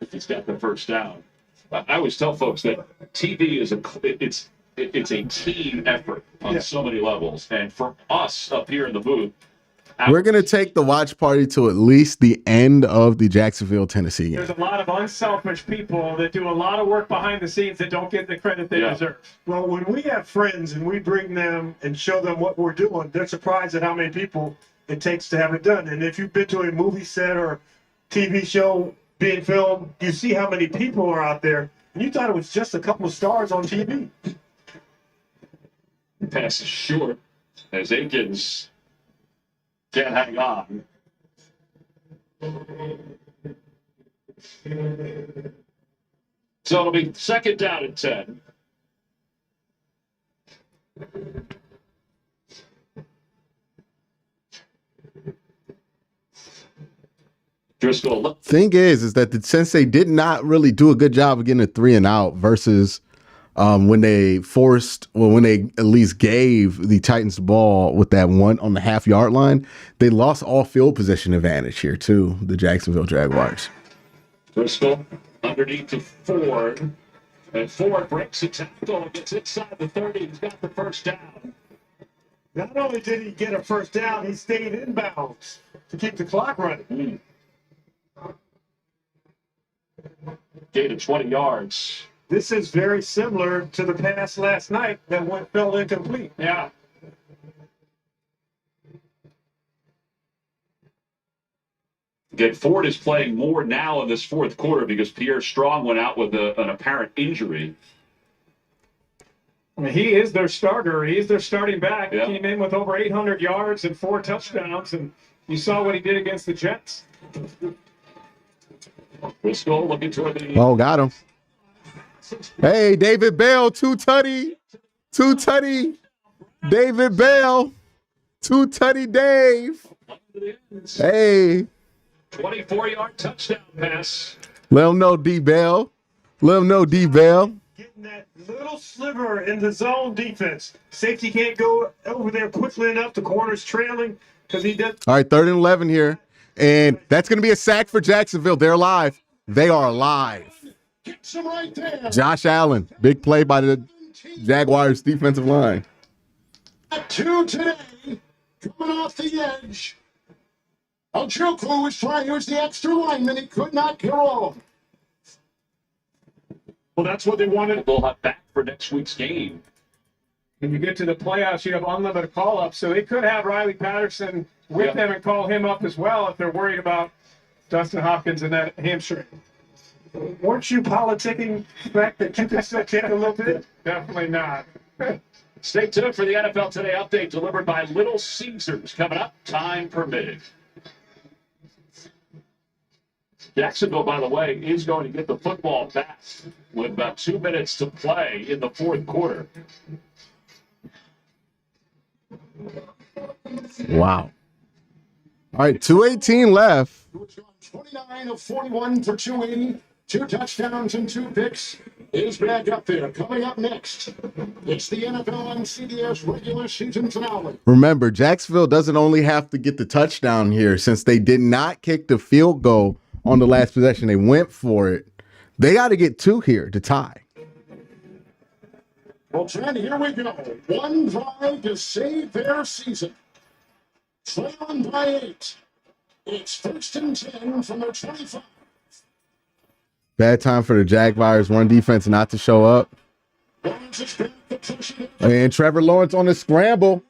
If he's got the first down. I always tell folks that TV is it's a team effort on so many levels. And for us up here in the booth, we're going to take the watch party to at least the end of the Jacksonville, Tennessee game. There's a lot of unselfish people that do a lot of work behind the scenes that don't get the credit they deserve. Well, when we have friends and we bring them and show them what we're doing, they're surprised at how many people it takes to have it done. And if you've been to a movie set or TV show being filmed, you see how many people are out there, and you thought it was just a couple of stars on TV. Pass is short as Akins can't hang on. So it'll be second down and 10. Driscoll. Thing is that since they did not really do a good job of getting a 3 and out versus when they at least gave the Titans the ball with that one on the half-yard line, they lost all field position advantage here too, the Jacksonville Jaguars. Driscoll underneath to Ford. And Ford breaks a tackle and gets inside the 30. He's got the first down. Not only did he get a first down, he stayed inbounds to keep the clock running. Gain of 20 yards. This is very similar to the pass last night that fell incomplete. Yeah. Again, Ford is playing more now in this fourth quarter because Pierre Strong went out with an apparent injury. I mean, he is their starter. He's their starting back. Yeah. He came in with over 800 yards and 4 touchdowns, and you saw what he did against the Jets. Driscoll looking toward the... Oh, got him. Hey, David Bell, two tutty. David Bell, two tutty Dave. Hey. 24-yard touchdown pass. Let him know, D Bell. Getting that little sliver in the zone defense. Safety can't go over there quickly enough. The corner's trailing because he does. All right, 3rd and 11 here. And that's going to be a sack for Jacksonville. They're alive. They are alive. Right there. Josh Allen, big play by the Jaguars defensive line. 2 today, coming off the edge. Ojukwu was trying to use the extra lineman. He could not get all of them. Well, that's what they wanted. They'll have back for next week's game. When you get to the playoffs, you have unlimited call-ups, so they could have Riley Patterson with them and call him up as well if they're worried about Dustin Hopkins and that hamstring. Weren't you politicking the fact that you could still kick a little bit? Definitely not. Stay tuned for the NFL Today update delivered by Little Caesars coming up, time permitting. Jacksonville, by the way, is going to get the football back with about 2 minutes to play in the fourth quarter. Wow. All right, 2:18 left. 29 of 41 for 280, 2 touchdowns and 2 picks. Is back up there. Coming up next, it's the NFL on CBS regular season finale. Remember, Jacksonville doesn't only have to get the touchdown here since they did not kick the field goal on the last possession. They went for it. They got to get 2 here to tie. Well, Trent, here we go. 1 drive to save their season. Trail on by 8. It's 1st and 10 from their 25. Bad time for the Jaguars' run defense not to show up. And Trevor Lawrence on the scramble.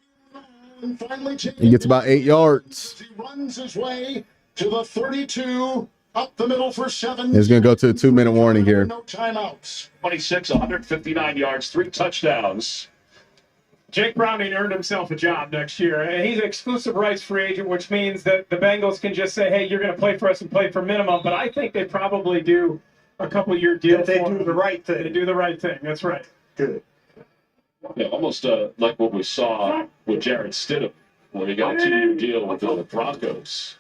He gets about 8 yards. He runs his way to the 32, up the middle for 7. He's going to go to a 2-minute warning here. No timeouts. 26, 159 yards, 3 touchdowns. Jake Browning earned himself a job next year. And he's an exclusive rights free agent, which means that the Bengals can just say, hey, you're going to play for us and play for minimum. But I think they probably do a couple-year deal. They do the right thing. They do the right thing. That's right. Good. Yeah, almost like what we saw with Jarrett Stidham, where he got a 2-year deal with the Broncos.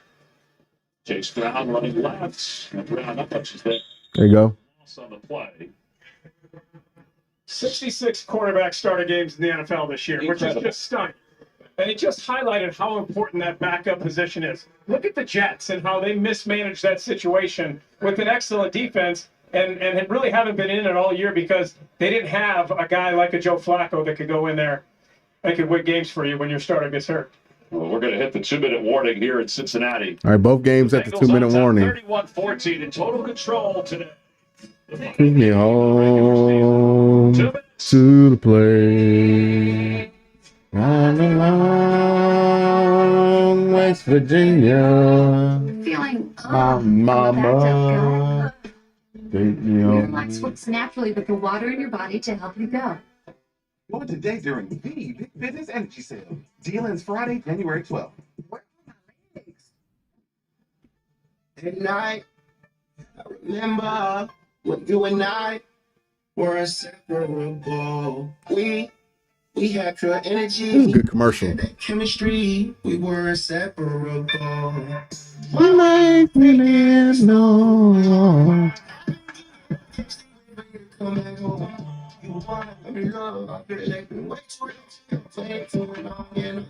Chase Brown running left, and Brown up touches there. There you go. On the play. 66 quarterback starter games in the NFL this year, which is just stunning. And it just highlighted how important that backup position is. Look at the Jets and how they mismanaged that situation with an excellent defense. and really haven't been in it all year because they didn't have a guy like a Joe Flacco that could go in there and could win games for you when your starter gets hurt. Well, we're going to hit the 2-minute warning here in Cincinnati. All right, both games at the 2-minute warning. 31-14 in total control today. Take me home to the play. I'm along West Virginia. Feeling Mama. Take me home. relax what's naturally with the water in your body to help you go. Going today during the Big Business Energy Sale. Deal ends Friday, January 12th. At night, I remember when you and I were inseparable. We had pure energy. This is a good commercial. That chemistry, we were inseparable. You make me live no. Come back home. You wanna be loved. I feel like we way too long. Playing too long and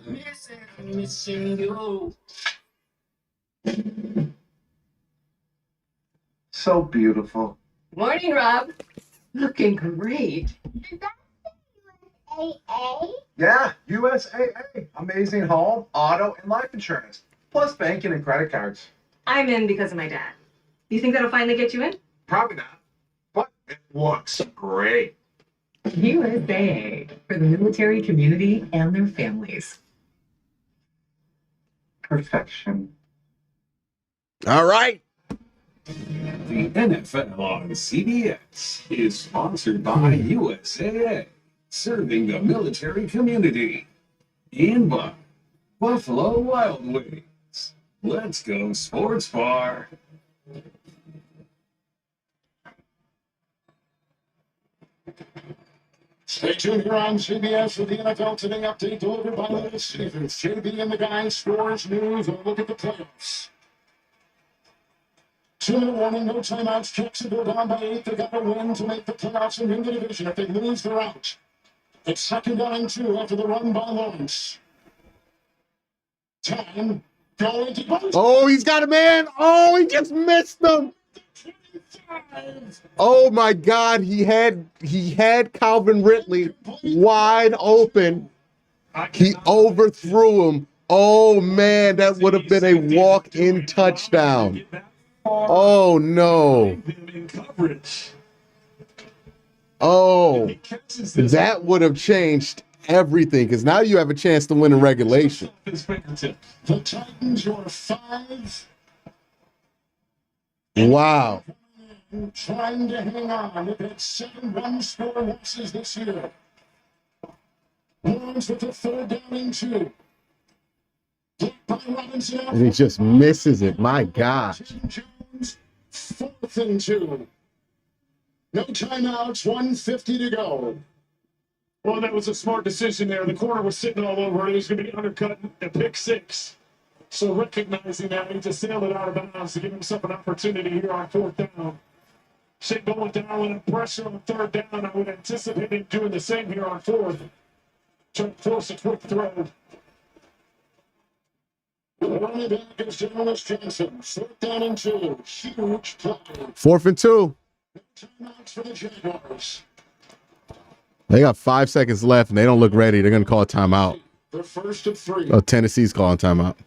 I'm missing you. So beautiful. Morning, Rob. Looking great. Yeah, USAA. Amazing home, auto, and life insurance. Plus banking and credit cards. I'm in because of my dad. You think that'll finally get you in? Probably not. But it looks great. USAA for the military community and their families. Perfection. All right. The NFL on CBS is sponsored by USAA, serving the military community, and by Buffalo Wild Wings. Let's go Sports Bar. Stay tuned here on CBS with the NFL Today update delivered by Little Stevens. JB and the guys, scores, news, and a look at the playoffs. 2-minute warning, no timeouts. Jacksonville down by 8. They got to win to make the playoffs and win the division. If they lose, they're out. It's 2nd down and 2 after the run by Lawrence. Time going to both. Oh, he's got a man. Oh, he just missed him. Oh my God, he had Calvin Ridley wide open. He overthrew him. Oh man, that would have been a walk-in touchdown. Oh no. Oh, that would have changed everything because now you have a chance to win in regulation. The Titans are 5. Wow. Trying to hang on. They've had 7 one-score losses this year. Browns with a 3rd down and 2. And he just misses it. My God. 4th and 2. No timeouts, 1:50 to go. Well, that was a smart decision there. The corner was sitting all over it. He was going to be undercut at pick 6. So recognizing that, he just sailed it out of bounds to give himself an opportunity here on 4th down. Shane going down with a pressure on 3rd down. I would anticipate him doing the same here on 4th. Trying to force a quick throw. The running back is Jonas Johnson. 4th down and 2. Huge play. 4th and 2. Timeouts for the Jaguars. They got 5 seconds left and they don't look ready. They're going to call a timeout. The first of 3. Oh, Tennessee's calling timeout.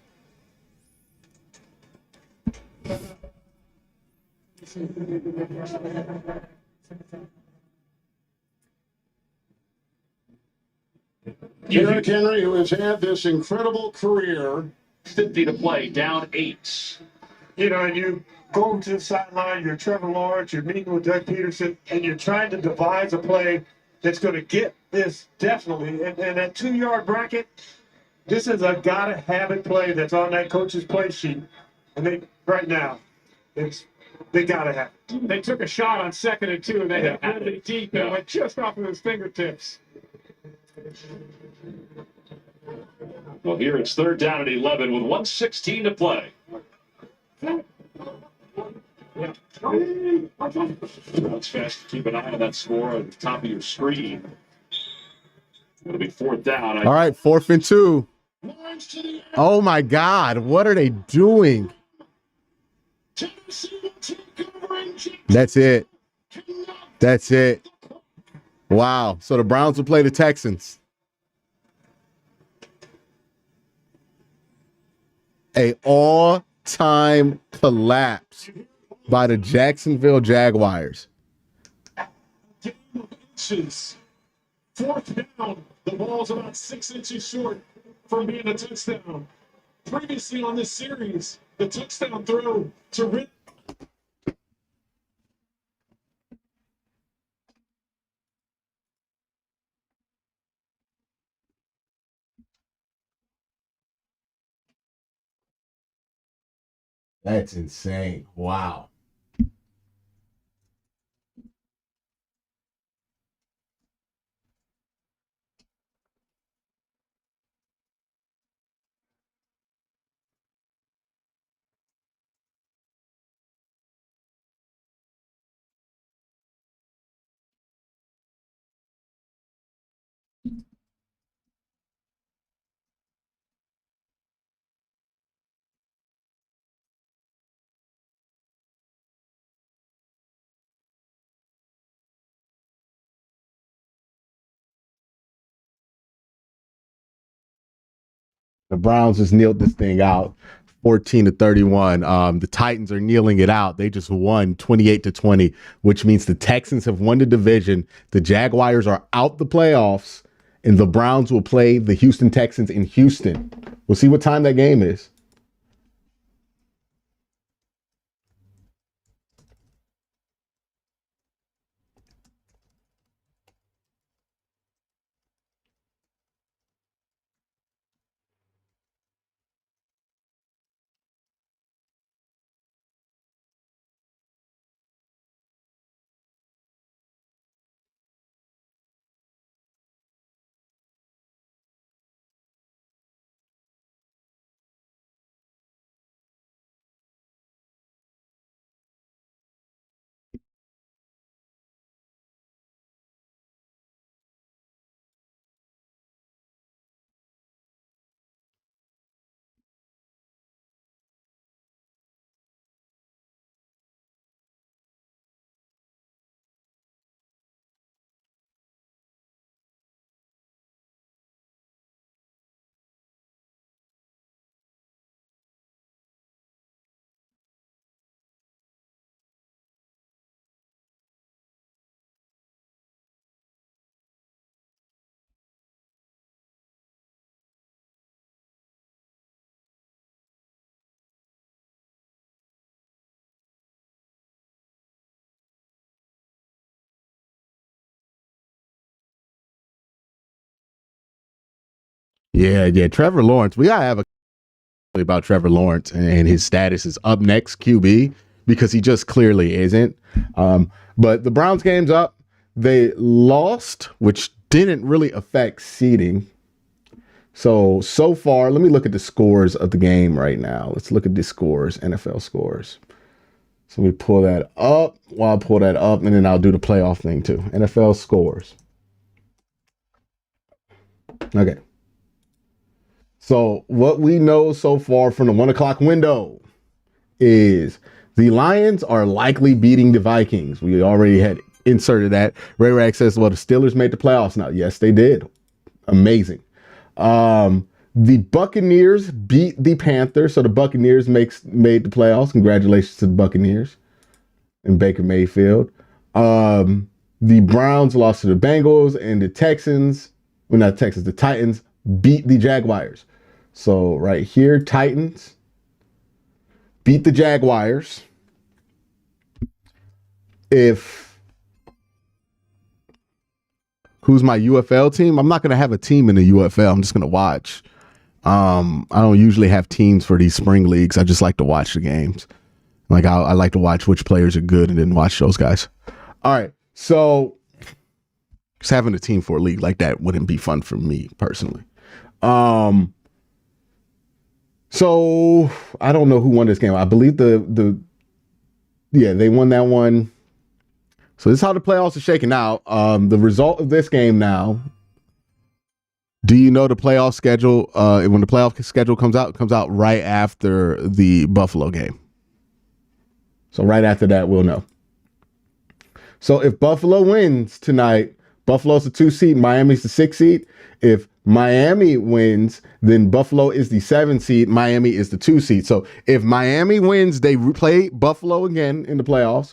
Derrick Henry, who has had this incredible career. 50 to play, down 8. You know, and you go to the sideline, you're Trevor Lawrence, you're meeting with Doug Peterson, and you're trying to devise a play that's going to get this definitely. And that 2-yard bracket, this is a gotta-have-it play that's on that coach's play sheet. And they, right now, they gotta have it. They took a shot on 2nd and 2, and they hit really deep and went just off of his fingertips. Well, here it's 3rd down and 11 with 1:16 to play. It's fast to keep an eye on that score at the top of your screen. It'll be 4th down. All right, 4th and 2. Oh my God, what are they doing? That's it. That's it. Wow. So the Browns will play the Texans. A all-time collapse by the Jacksonville Jaguars. Fourth down, the ball's about 6 inches short from being a touchdown. Previously on this series, the touchdown throw to Rick. That's insane. Wow. The Browns just kneeled this thing out 14-31. The Titans are kneeling it out. They just won 28-20, which means the Texans have won the division. The Jaguars are out the playoffs, and the Browns will play the Houston Texans in Houston. We'll see what time that game is. Yeah. Trevor Lawrence. We gotta have a about Trevor Lawrence and his status is up next QB because he just clearly isn't. But the Browns game's up. They lost, which didn't really affect seeding. So far, let me look at the scores of the game right now. Let's look at the scores, NFL scores. So we pull that up. Well, I'll pull that up, and then I'll do the playoff thing too. NFL scores. Okay. So what we know so far from the 1 o'clock window is the Lions are likely beating the Vikings. We already had inserted that. Ray Rag says, well, the Steelers made the playoffs now. Yes, they did. Amazing. The Buccaneers beat the Panthers, so the Buccaneers made the playoffs. Congratulations to the Buccaneers and Baker Mayfield. The Browns lost to the Bengals, and the Texans, well, not Texans, the Titans beat the Jaguars. So right here, Titans beat the Jaguars. Who's my UFL team? I'm not going to have a team in the UFL. I'm just going to watch. I don't usually have teams for these spring leagues. I just like to watch the games. Like I like to watch which players are good and then watch those guys. All right. So just having a team for a league like that wouldn't be fun for me personally. So I don't know who won this game. I believe they won that one. So this is how the playoffs are shaking out. The result of this game now. Do you know the playoff schedule? When the playoff schedule comes out right after the Buffalo game. So right after that, we'll know. So if Buffalo wins tonight, Buffalo's the 2 seed, Miami's the 6 seed. If Miami wins, then Buffalo is the 7 seed, Miami is the 2 seed. So if Miami wins, they play Buffalo again in the playoffs.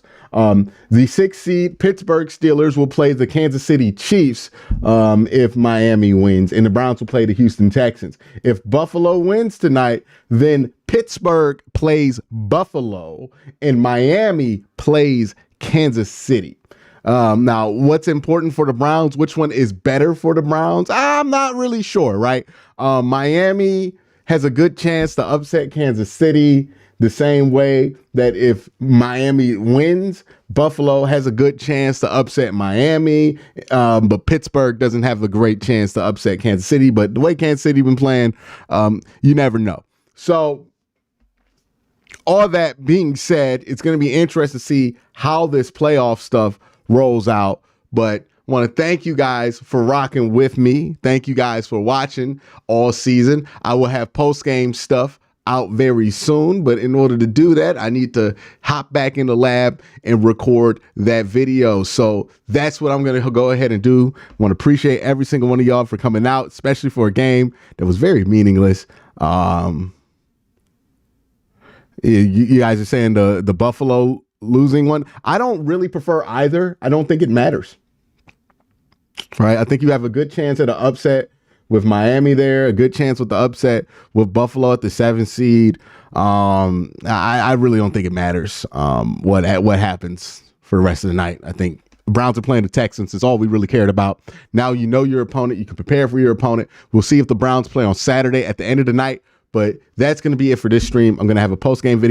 The 6 seed Pittsburgh Steelers will play the Kansas City Chiefs if Miami wins, and the Browns will play the Houston Texans. If Buffalo wins tonight, then Pittsburgh plays Buffalo and Miami plays Kansas City. Now, what's important for the Browns? Which one is better for the Browns? I'm not really sure, right? Miami has a good chance to upset Kansas City the same way that if Miami wins, Buffalo has a good chance to upset Miami, but Pittsburgh doesn't have a great chance to upset Kansas City. But the way Kansas City been playing, you never know. So all that being said, it's going to be interesting to see how this playoff stuff rolls out. But I want to thank you guys for rocking with me. Thank you guys for watching all season. I will have post-game stuff out very soon, but in order to do that, I need to hop back in the lab and record that video. So that's what I'm going to go ahead and do. I want to appreciate every single one of y'all for coming out, especially for a game that was very meaningless. You guys are saying the Buffalo losing one. I don't really prefer either. I don't think it matters. Right? I think you have a good chance at an upset with Miami there, a good chance with the upset with Buffalo at the 7th seed. I really don't think it matters what happens for the rest of the night. I think the Browns are playing the Texans. It's all we really cared about. Now you know your opponent. You can prepare for your opponent. We'll see if the Browns play on Saturday at the end of the night. But that's going to be it for this stream. I'm going to have a post-game video.